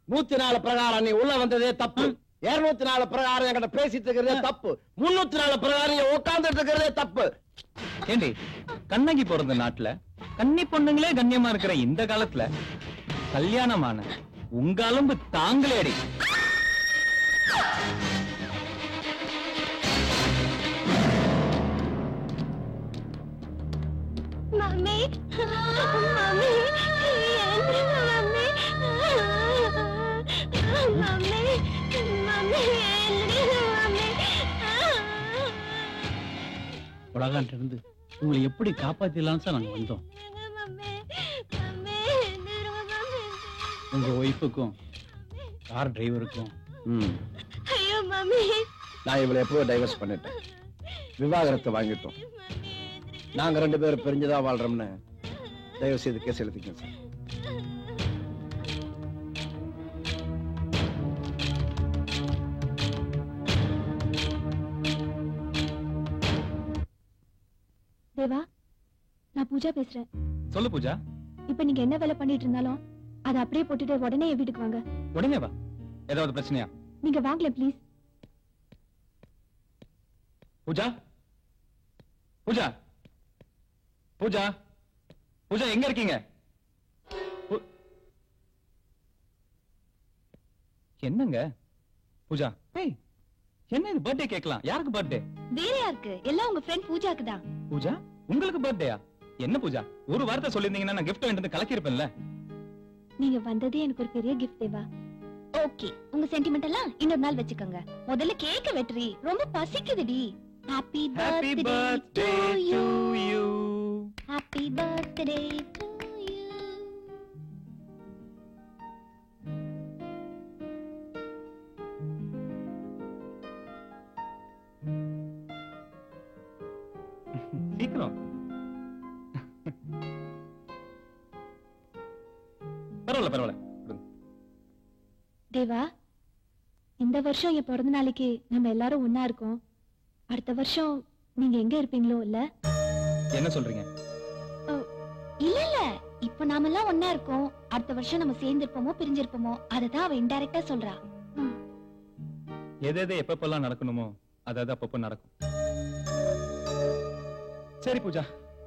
104 பிரகாரம் நீ உள்ள வந்ததே தப்பு. 204 பிரகாரம் என்கிட்ட பேசிட்டு இருக்கிறதே தப்பு. 304 பிரகாரம் நீ உட்கார்ந்துட்டு இருக்கிறதே தப்பு. ஏண்டி கண்ணகி பிறந்த நாட்டுல கன்னி பொண்ணுங்களே கண்ணியமா இருக்கிற இந்த காலத்துல கல்யாணமான உங்க அலும்பு தாங்களேடி. மம்மி மம்மி எந்திரிங்க மம்மி மம்மி மம்மி எந்திரிங்க மம்மி. உலகான்ட்டு இருந்து உங்களை எப்படி காப்பாத்திடலாம் சார் நாங்க வந்தோம். உங்க ஒய்ஃபுக்கும் கார் டிரைவருக்கும் ஐயோ மம்மி, நான் இவளை எப்போ டைவர்ஸ் பண்ணிட்டேன். விவாகரத்தை வாங்கிட்டோம். நாங்க 2 பேரும் பிரிஞ்சுதா வாழ்றோம்னு தயவு செய்து கேஸ் எழுதிக்கங்க சார். தேவா, நான் பூஜா பேசுறேன். சொல்லு பூஜா. இப்ப நீங்க என்ன வேலை பண்ணிட்டு இருந்தாலும் அதை அப்படியே போட்டுட்டு உடனே என் வீட்டுக்கு வாங்க. உடனே வா. ஏதாவது பிரச்சனையா? நீங்க வாங்கல ப்ளீஸ். பூஜா பூஜா பூஜா பூஜா எங்க இருக்கீங்க? என்னங்க பூஜா? ஏய், என்ன இது? பர்த்டே கேக்கலாம். யாருக்கு பர்த்டே? வேற யாருக்கு? எல்லாம் உங்க ஃப்ரெண்ட் பூஜாக்கு தான். பூஜா, உங்களுக்கு பர்த்டேயா? என்ன பூஜா, ஒரு வார்த்தை சொல்லிருந்தீங்கன்னா நான் கிஃப்ட் வாங்கிட்டு கலக்கி இருப்பேன்ல. நீங்க வந்ததே எனக்கு ஒரு பெரிய கிஃப்ட் தேவா. ஓகே, உங்க சென்டிமெண்ட் எல்லாம் இன்னொரு நாள் வச்சுக்கோங்க. முதல்ல கேக்க வெட்டுறி, ரொம்ப பசிக்குதுடி. Happy birthday to you. Happy birthday to you. சீக்கிரம். பரவாயில்ல பரவாயில்ல. தேவா, இந்த வருஷம் என் பிறந்த நாளைக்கு நம்ம எல்லாரும் ஒன்னா இருக்கோம். அடுத்த வருஷம் நீங்க எங்க இருப்பீங்களோ? இல்ல என்ன சொல்றீங்க? இல்ல இல்ல, இப்ப நாம எல்லாம் ஒன்னா இருக்கோம். அடுத்த வருஷம் நம்ம சேர்ந்து இருப்போமோ பிரிஞ்சிருப்போமோ அததான் அவ இன்டைரக்டா சொல்றா. எது எப்பப்பெல்லாம் நடக்கணுமோ அதாவது அப்பப்ப நடக்கும். சரி பூஜா,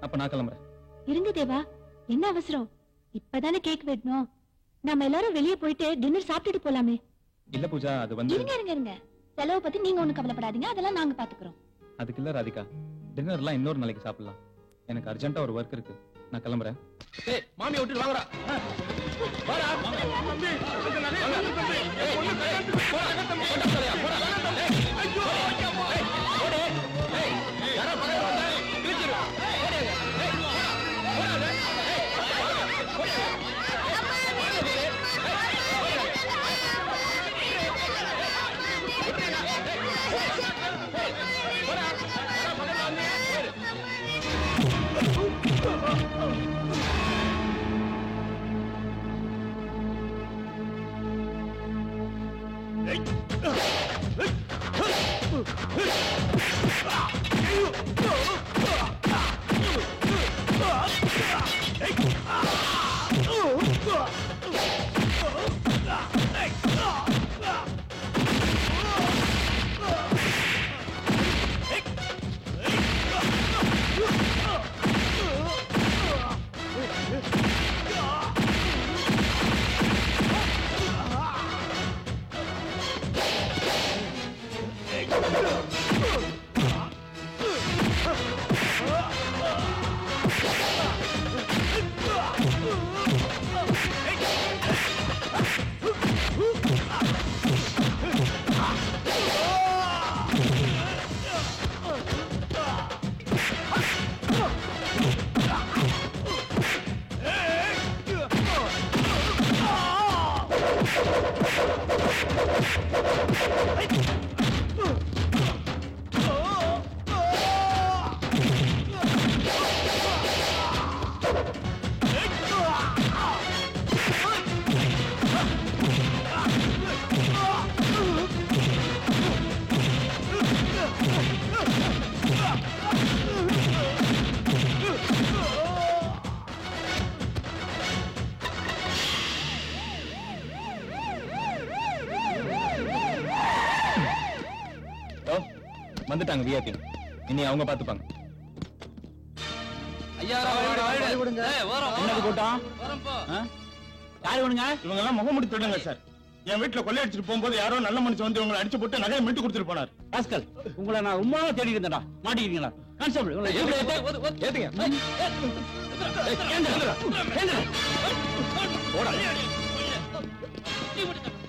அப்ப நான் கிளம்புறேன். இருங்க தேவா, என்ன அவசரம்? இப்பதானே கேக் வெட்டணும். நாம எல்லாரும் வெளியே போயிட்டு டின்னர் சாப்பிட்டுட்டு போலாமே. இல்ல பூஜா, அது வந்து இருங்க இருங்க இருங்க, செலவு பத்தி நீங்க ஒண்ணு கவலைப்படாதீங்க, அதெல்லாம் நாங்க பாத்துக்கிறோம். அதுக்கு இல்ல ராதிகா, டின்னர்லாம் இன்னொரு நாளைக்கு சாப்பிடலாம். எனக்கு அர்ஜென்ட்டா ஒரு வர்க் இருக்கு, நான் கிளம்புறேன். ஏய், மாமியை விட்டு வாங்கடா. வாடா. தம்பி, வந்துட்டாங்க விஐபி. இனி அவங்க பாத்துப்பாங்க. ஐயா என்னது கூட்டம்? யாரு வேணுங்க? இவங்க எல்லாம் முகமுடி தொடுங்க சார். என் வீட்டுல கொள்ளையடிச்சிட்டு போகும்போது யாரோ நல்ல மனுஷன் வந்து இவங்களை அடிச்சு போட்டு நகையை மீட்டு கொடுத்துட்டு போனார். ராஸ்கல், உங்களை நான் ரொம்ப நாளா தேடி இருந்தேன்டா. மாட்டிக்கிறீங்களா? கான்ஸ்டபிள், உங்களை ஏத்துங்க.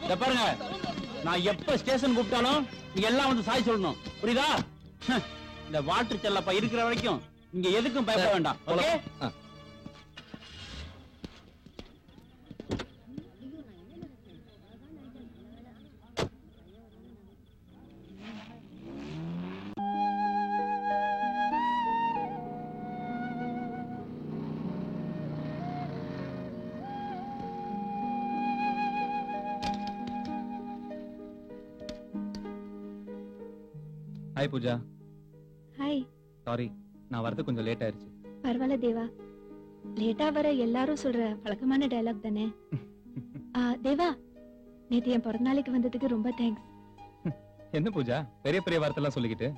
இத பாருங்க, நான் எப்ப ஸ்டேஷன் கூப்பிட்டாலும் நீங்க எல்லாம் வந்து சாய் சொல்லணும், புரியுதா? இந்த வாட்டர் செல்லப்பா இருக்கிற வரைக்கும் நீங்க எதுக்கும் பயப்பட வேண்டாம். Okay? Hi Pooja. Hi. Sorry, நான் வரது கொஞ்சம் லேட் ஆயிருச்சு. பரவாயில்ல தேவா, லேட்டா வர எல்லாரும் சொல்ற வழக்கமான டயலாக் தானே. தேவா, நேத்து என் பிறந்த நாளைக்கு வந்ததுக்கு ரொம்ப தேங்க்ஸ். என்ன பூஜா பெரிய பெரிய வார்த்தை எல்லாம் சொல்லிக்கிட்டு?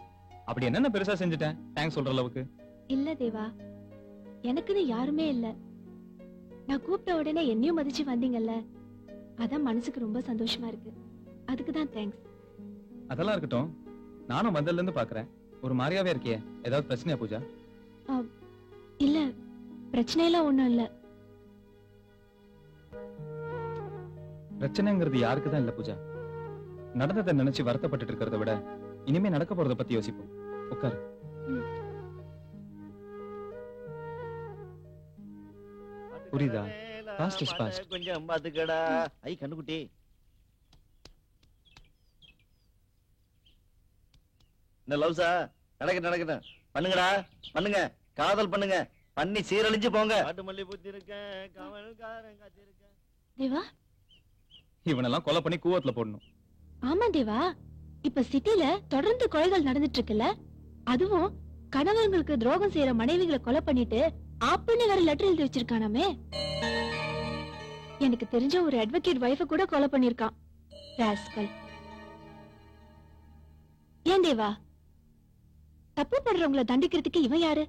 அப்படி என்னென்ன பெருசா செஞ்சுட்டேன் தேங்க்ஸ் சொல்ற அளவுக்கு? இல்ல தேவா, எனக்குன்னு யாருமே இல்ல. நான் கூப்பிட்ட உடனே என்னையும் மதிச்சு வந்தீங்கல்ல, அதான் மனசுக்கு ரொம்ப சந்தோஷமா இருக்கு. அதுக்கு தான் தேங்க்ஸ். அதெல்லாம் இருக்கட்டும், நானும் வந்ததுல இருந்து பாக்குறேன் ஒரு மாதிரியாவே இருக்கியே. ஏதாவது பிரச்சனையா பூஜா? இல்ல, பிரச்சனையெல்லாம் ஒண்ணும் இல்ல. பிரச்சனைங்கிறது யாருக்கு தான் இல்ல பூஜா. நடந்ததை நினைச்சு வருத்தப்பட்டு இருக்கிறத விட இனிமே நடக்க போறத பத்தி யோசிப்போம். உட்காரு. புரியுதா? Past is past. கொஞ்சம் பாத்துக்கடா. ஐ கண்ணுக்குட்டி, இந்த லவ்ஸா நடக்கட்டும். பண்ணுங்கடா, பண்ணுங்க, காதல் பண்ணுங்க, பண்ணி சீரழிஞ்சு போங்க. காட்டு மல்லி பூத்தி இருக்கேன், காவல்காரன் காத்தி இருக்கேன். தேவா, இவனெல்லாம் கொலை பண்ணி கூவத்துல போடணும். ஆமா தேவா, இப்ப சிட்டில தொடர்ந்து கொலைகள் நடந்துட்டு இருக்குல்ல, அதுவும் கணவர்களுக்கு துரோகம் செய்யற மனைவிகளை கொலை பண்ணிட்டு ஆப்புன்னு வேற லெட்டர் எழுதி வச்சிருக்கானாமே. எனக்கு தெரிஞ்ச ஒரு அட்வொகேட் வைஃப கூட கொலை பண்ணிருக்கான். ராஸ்கல். ஏன் தேவா, தப்பு பண்றவங்களை தண்டிக்கிறதுக்கு இவன் யாரு?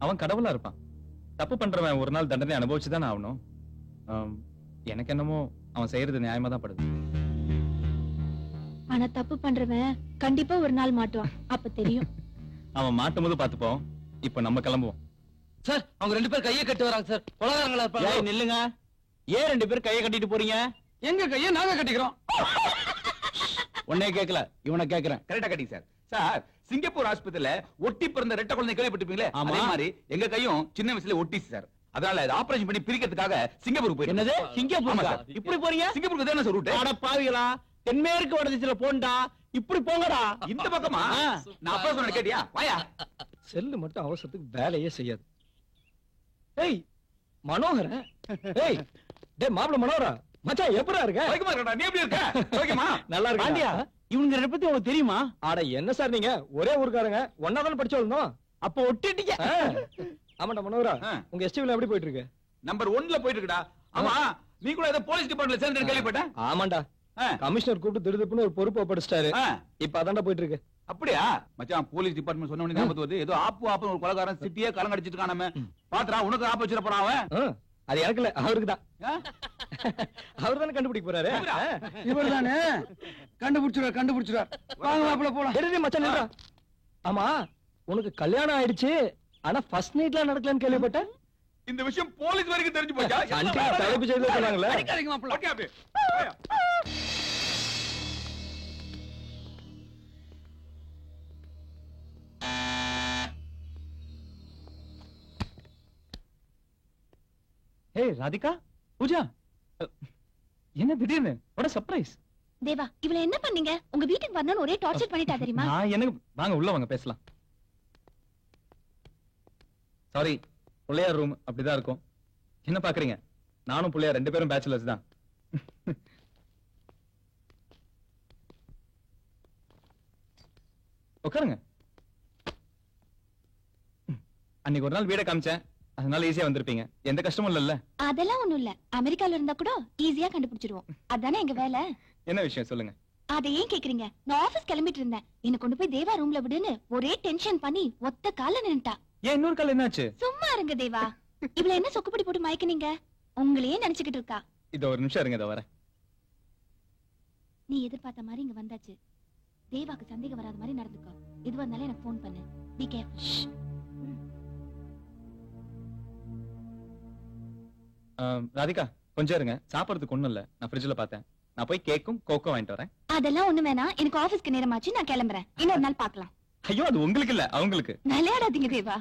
அவன் கடவுளா இருப்பான். தப்பு பண்றவன் ஒரு நாள் தண்டனை அனுபவிச்சுதானே ஆகணும். எனக்கு என்னமோ அவன் செய்யறது நியாயமா தான் படுது. ஆனா தப்பு பண்றவன் கண்டிப்பா ஒரு நாள் மாட்டுவான், அப்ப தெரியும். அவன் மாட்டும் போது பாத்துப்போம். இப்ப நம்ம கிளம்புவோம். சார், அவங்க 2 பேர் கையை கட்டி வராங்க சார். கொலகாரங்களா இருப்பாங்க. ஏய் நில்லுங்க. ஏன் 2 பேர் கையை கட்டிட்டு போறீங்க? எங்க கையை நாங்க கட்டிக்கிறோம். உன்னைய கேட்கல, இவனை கேக்குறேன். கரெக்டா கட்டி சார். சார், சிங்கப்பூர் ஆஸ்பத்திரியில ஒட்டி பிறந்த ரெட்டை குழந்தை கேள்விப்பட்டிருப்பீங்களே, அதே மாதிரி எங்க கையும் சின்ன வயசுல ஒட்டிச்சு சார். அதனால ஆபரேஷன் பண்ணி பிரிக்கிறதுக்காக சிங்கப்பூருக்கு போய். என்னது சிங்கப்பூர்? இப்படி போறீங்க? சிங்கப்பூருக்கு தானே சார் ரூட். அட பாவிகளா, தென்மேற்கு வடதிசையில போண்டா, இப்படி போங்கடா. இந்த பக்கமா? நான் அப்பா சொன்ன கேட்டியா? வாயா. செல்லு மட்டும் அவசரத்துக்கு வேலையே செய்யாது. ஏய் மனோகரன், ஏய் டேய் மாப்ள மனோகரா, மச்சான் எப்பரா இருக்க? வைக்கமா இருக்கடா, நீ எப்படி இருக்க? வைக்கமா? நல்லா இருக்கா? பாண்டியா, இவங்க 2 பத்தி உங்களுக்கு தெரியுமா? ஆட என்ன சார் நீங்க ஒரே ஊர்க்காரங்க, ஒண்ணா தான படிச்சு வளர்ந்தோம். அப்ப ஒட்டிட்டீங்க. ஆமாடா மனோகரா, உங்க எஸ்டிவில எப்படி போயிட்டு இருக்கு? நம்பர் 1ல போயிட்டு இருக்குடா. ஆமா, நீ கூட ஏதோ போலீஸ் டிபார்ட்மெண்ட்ல சேர்ந்து கேள்விப்பட்டேன். ஆமாண்டா, கமிஷனர் கூப்பிட்டு திடுதிப்புன்னு ஒரு பொறுப்பு ஒப்படைச்சிட்டாரு. இப்ப அதான்டா போயிட்டு இருக்கு. அப்படியா மச்சான்? போலீஸ் டிபார்ட்மெண்ட் சொன்ன உடனே ஞாபகம் வருது. ஏதோ ஆப்பு ஒரு கொலைகாரன் சிட்டியே கலங்கடிச்சிட்டு இருக்கானே. பாத்துறா, உனக்கு ஆப்பு வச்சிர போறான் அவன். அது எனக்கு இல்ல, அவருக்கு தான். அவர் தானே கண்டுபிடிக்க போறாரு. இவர் தானே கண்டுபிடிச்சுறார். வாங்க மாப்பிள்ள போலாம். எடுத்து மச்சான் நில்றா. ஆமா, உனக்கு கல்யாணம் ஆயிடுச்சு, ஆனா ஃபர்ஸ்ட் நைட்லாம் நடக்கலன்னு கேள்விப்பட்டேன். இந்த விஷயம் போலீஸ் வரைக்கும் தெரிஞ்சு போச்சா? தலைப்பு செய்தில சொன்னாங்களே. அடிக்காதீங்க மாப்பிள்ள. ஓகே அப்படி. ஏய் ராதிகா, பூஜா, என்ன திடீர்னு? what a surprise. தேவா, இவள என்ன பண்ணீங்க? உங்க வீட்டுக்கு வரணும்னு ஒரே டார்ச்சர் பண்ணிட்டா தெரியுமா? நான் எனக்கு வாங்க உள்ள வாங்க பேசலாம். சாரி, புள்ளையார் ரூம் அப்படிதான் இருக்கும். என்ன பாக்குறீங்க? நானும் புள்ளையார் 2 பேரும் பேச்சுலர்ஸ் தான். உட்காருங்க. அன்னைக்கு ஒரு நாள் வீட காமிச்சேன், அதனால ஈஸியா வந்திருப்பீங்க. எந்த கஷ்டமும் இல்லல்ல? அதெல்லாம் ஒண்ணும் இல்ல. அமெரிக்கால இருந்தா கூட ஈஸியா கண்டுபிடிச்சிடுவோம். அதானே எங்க வேலை. என்ன விஷயம் சொல்லுங்க. அதை ஏன் கேக்குறீங்க? நான் ஆபீஸ் கிளம்பிட்டு இருந்தேன். என்ன கொண்டு போய் தேவா ரூம்ல விடுன்னு ஒரே டென்ஷன் பண்ணி ஒத்த கால நின்னுட்டா. ஏன் இன்னொரு கால் என்னாச்சு? சும்மா இருங்க தேவா. இவள என்ன சொக்குப்படி போட்டு மயக்கினீங்க? உங்களையே நினைச்சுக்கிட்டு இருக்கா. இதோ ஒரு நிமிஷம் இருங்க, இதோ வரேன். நீ எதிர்பார்த்த மாதிரி இங்க வந்தாச்சு. தேவாக்கு சந்தேகம் வராத மாதிரி நடந்துக்கோ. எது வந்தாலும் எனக்கு போன் பண்ணு. Be careful. ராதிகா கொஞ்சம் இருங்க, சாப்பிடறதுக்கு ஒண்ணும் இல்ல. நான் ஃப்ரிட்ஜ்ல பார்த்தேன். நான் போய் கேக்கும் கோக்கோ வாங்கிட்டு வரேன். அதெல்லாம் ஒண்ணு வேணாம். எனக்கு ஆபீஸ்க்கு நேரமாச்சு. நான் கிளம்புறேன். இன்னொரு நாள் பார்க்கலாம். ஐயோ, அது உங்களுக்கு இல்ல, அவங்களுக்கு. விளையாடாதீங்க தேவா.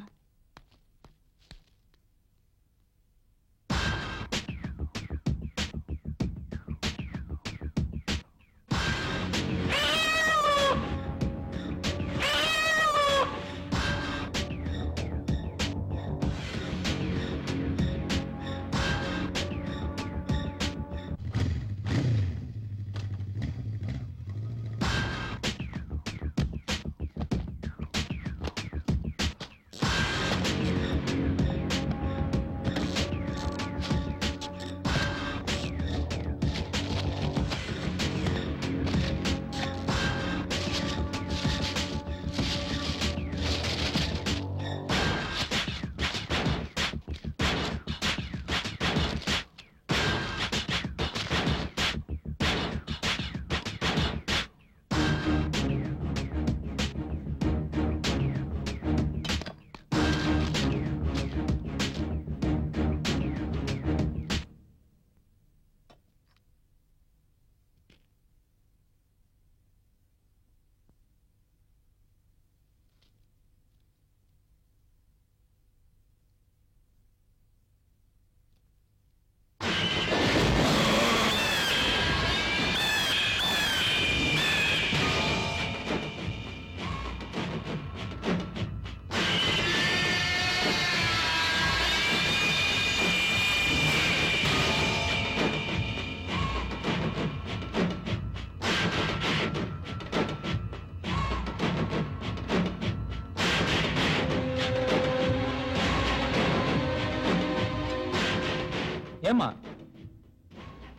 ஏமா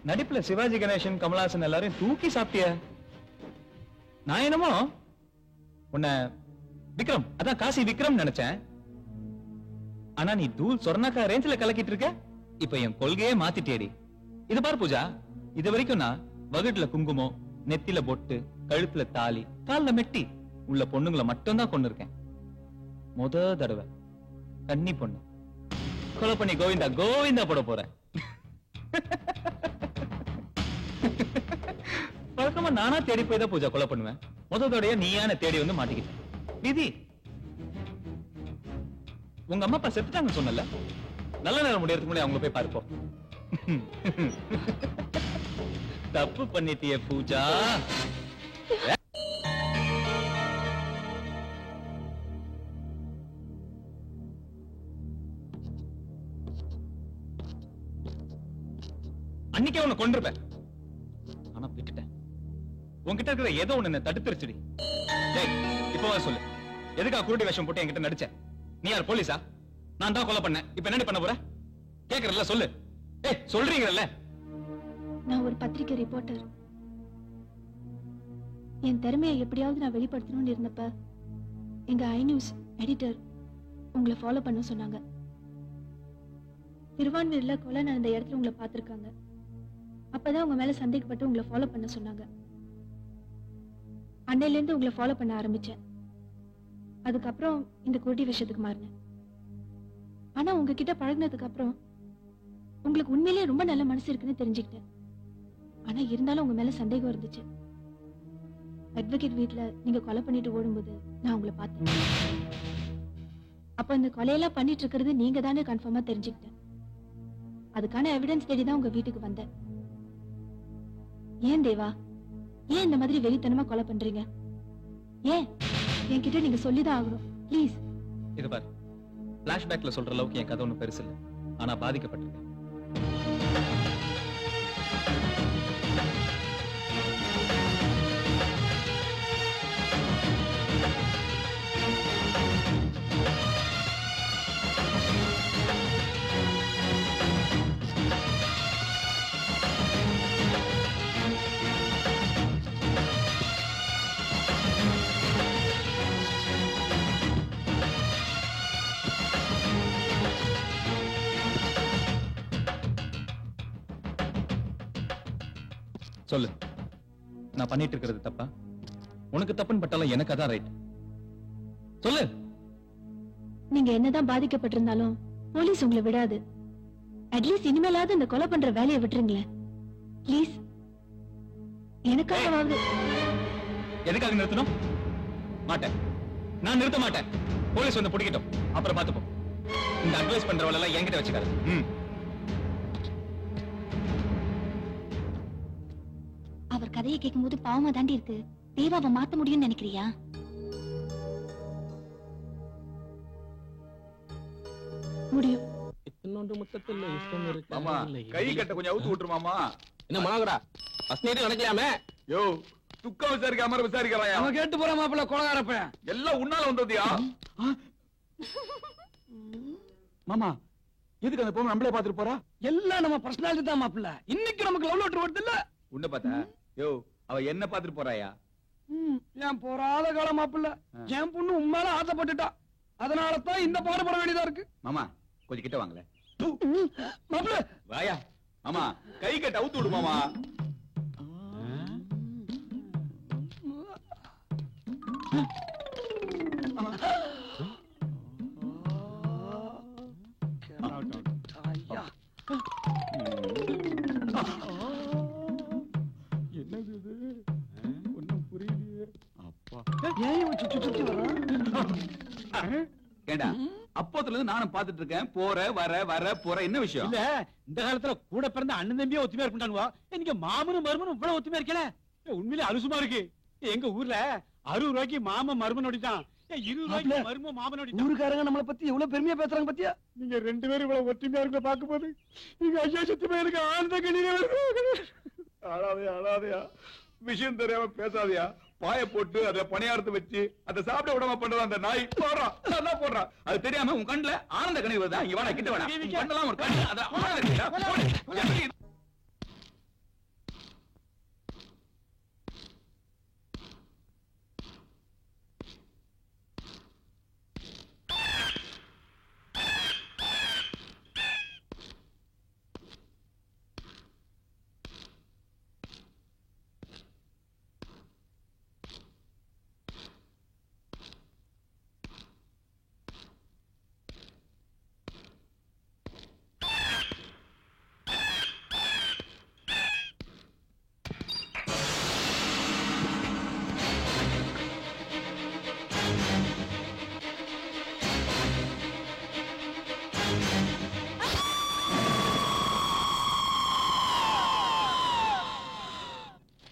நடிப்புல சிவாஜி கணேசன், கமலஹாசன் எல்லாரையும் தூக்கி சாப்பிட்டிய? நான் என்னமோ உன்னை விக்ரம், அதான் காசி விக்ரம் நினைச்சேன். ஆனா நீ தூள் சொர்ணாக்கா ரேஞ்சில கலக்கிட்டு இருக்க. இப்ப என் கொள்கையே மாத்திட்டேடி. இது பாரு பூஜா, இது வரைக்கும் நான் வகுட்டுல குங்குமம், நெத்தில பொட்டு, கழுத்துல தாலி, கால்ல மெட்டி உள்ள பொண்ணுங்களை மட்டும் தான் கொண்டு இருக்கேன். முத தடவை கன்னி பொண்ணு கொலை பண்ணி கோவிந்தா கோவிந்தா போட போறேன். வழக்கமா நானா தேடி போய் தான் பூஜா கொலை பண்ணுவேன். முதலோடைய நீயான தேடி வந்து மாட்டிக்கிட்டேன். விதி. உங்க அம்மா அப்பா செத்துட்டாங்க சொன்னல, நல்ல நேரம் முடியறதுக்கு முன்னாடி அவங்க போய் பார்ப்போம். தப்பு பண்ணிட்டிய பூஜா. அன்னைக்கே உன்னை கொண்டிருப்பேன். ஆனா விட்டுட்டேன். உன்கிட்ட இருக்கிற ஏதோ ஒண்ணு என்ன தடுத்துருச்சுடி. இப்பவா சொல்லு, எதுக்கா குருடி வேஷம் போட்டு என்கிட்ட நடிச்ச? நீ யார், போலீஸா? நான் தான் கொலை பண்ணேன். இப்ப என்ன பண்ண போற? கேக்குறல்ல, சொல்லு. சொல்றீங்கல்ல. நான் ஒரு பத்திரிகை ரிப்போர்ட்டர். என் திறமையை எப்படியாவது நான் வெளிப்படுத்தணும்னு இருந்தப்ப எங்க ஐ நியூஸ் எடிட்டர் உங்களை ஃபாலோ பண்ண சொன்னாங்க. திருவான்மீர்ல கொலை நடந்த இடத்துல உங்களை பார்த்திருக்காங்க. அப்பதான் உங்க மேல சந்தேகப்பட்டு உங்களை ஃபாலோ பண்ண சொன்னாங்க. அன்னையில இருந்து உங்களை ஃபாலோ பண்ண ஆரம்பிச்சேன். அதுக்கப்புறம் இந்த குருடி விஷயத்துக்கு மாறினேன். ஆனா உங்ககிட்ட பழகினதுக்கு அப்புறம் உங்களுக்கு உண்மையிலேயே ரொம்ப நல்ல மனசு இருக்குன்னு தெரிஞ்சுக்கிட்டேன். ஆனா இருந்தாலும் உங்க மேல சந்தேகம் இருந்துச்சு. அட்வொகேட் வீட்ல நீங்க கொலை பண்ணிட்டு ஓடும்போது நான் உங்களை பார்த்தேன். அப்ப இந்த கொலையெல்லாம் பண்ணிட்டு இருக்கிறது நீங்க தானே கன்ஃபார்மா தெரிஞ்சுக்கிட்டேன். அதுக்கான எவிடன்ஸ் தேடி தான் உங்க வீட்டுக்கு வந்தேன். ஏன் தேவா, ஏன் இந்த மாதிரி வெறித்தனமா கொலை பண்றீங்க? ஏன் என்கிட்ட நீங்க சொல்லிதான் ஆகணும், ப்ளீஸ். இது பாரு, பிளாஷ்பேக்ல சொல்ற அளவுக்கு என் கதை ஒண்ணு பெருசு இல்லை. ஆனா பாதிக்கப்பட்டிருக்கேன். சொல்லு, நான் பண்ணிட்டு இருக்கிறது தப்பா? உனக்கு தப்புன்னு பட்டாலும் எனக்கு அதான் ரைட். சொல்லு. நீங்க என்னதான் பாதிக்கப்பட்டிருந்தாலும் போலீஸ் உங்களை விடாது. அட்லீஸ்ட் இனிமேலாவது இந்த கொலை பண்ற வேலையை விட்டுருங்களேன் ப்ளீஸ். எனக்காகவாவது. எதுக்காக நிறுத்தணும்? மாட்டேன், நான் நிறுத்த மாட்டேன். போலீஸ் வந்து பிடிக்கட்டும், அப்புறம் பார்த்துப்போம். இந்த அட்வைஸ் பண்றவள எல்லாம் என்கிட்ட வச்சுக்காது. அவர் கதையை கேட்கும் போது பாவமா தாண்டி இருக்கு. தேவாவை மாத்த முடியும்னு நினைக்கிறியா? முடியும். இன்னொன்று முத்தத்தில் இஷ்டம் இருக்கு. மாமா கை கட்ட கொஞ்சம் அவுத்து விட்டுரு மாமா. என்ன மாங்கடா ஃபர்ஸ்ட் நைட் நடக்கலாமே. யோ துக்கம் விசாரிக்க அமர விசாரிக்கிறாயா? அவன் கேட்டு போற மாப்பிள்ள கொலகாரப்ப எல்லாம் உன்னால வந்ததுயா. மாமா எதுக்கு அந்த பொண்ணு நம்மளே பாத்துட்டு போறா? எல்லாம் நம்ம பர்சனாலிட்டி தான் மாப்பிள்ள. இன்னைக்கு நமக்கு லவ் லெட்டர் வருது இல்ல? உன்ன பார்த்தா யோ அவ என்ன பாத்துட்டு போறாயா? ஏன் போறாத காலம் மாப்பிள்ள. என் பொண்ணு உண்மையில ஆசைப்பட்டுட்டா. அதனால தான் இந்த பாடுபட வேண்டியதா இருக்கு. மாமா கொஞ்சம் கிட்ட வாங்கல. மாப்பிள்ள வாயா. மாமா கை கட்ட அவுத்து விடு மாமா. என்னது இது? ஒண்ணும் புரியலையே. அப்பா ஏன் சுத்தி வரான்? ஏண்டா அப்போத்துல இருந்து நானும் பாத்துட்டு இருக்கேன். போற வர வர போற என்ன விஷயம்? இல்ல இந்த காலத்துல கூட பிறந்த அண்ணன் தம்பியே ஒத்துமையா இருக்கானுவா. நீங்க மாமனும் மருமனும் இவ்வளவு ஒத்துமையா இருக்கல? உண்மையிலே அலுசுமா இருக்கு. எங்க ஊர்ல 60 ரூபாய்க்கு மாமன் மருமன் ஓடிட்டான். 20 ரூபாய்க்கு மருமன் மாமன் ஓடிட்டான். ஊருக்காரங்க நம்மளை பத்தி எவ்வளவு பெருமையா பேசுறாங்க பத்தியா? நீங்க 2 பேரும் இவ்வளவு ஒற்றுமையா இருக்க பாக்கும் போது நீங்க ஐயா சத்தியமா எனக்கு ஆழ்ந்த கண்ணீரே வருது. அழாதையா அழாதையா. விஷயம் தெரியாம பேசாதையா. பாய போட்டு அத பணியாரத்தை வச்சு அதை சாப்பிட விடாம பண்றது அந்த நாய் போடுறான். நல்லா போடுறான். அது தெரியாம உன் கண்ணுல ஆனந்த கண்ணீர் வருதா? இங்க வாடா கிட்ட வாடா. கண்ணெல்லாம் ஒரு கண்ணு அத ஆனந்த.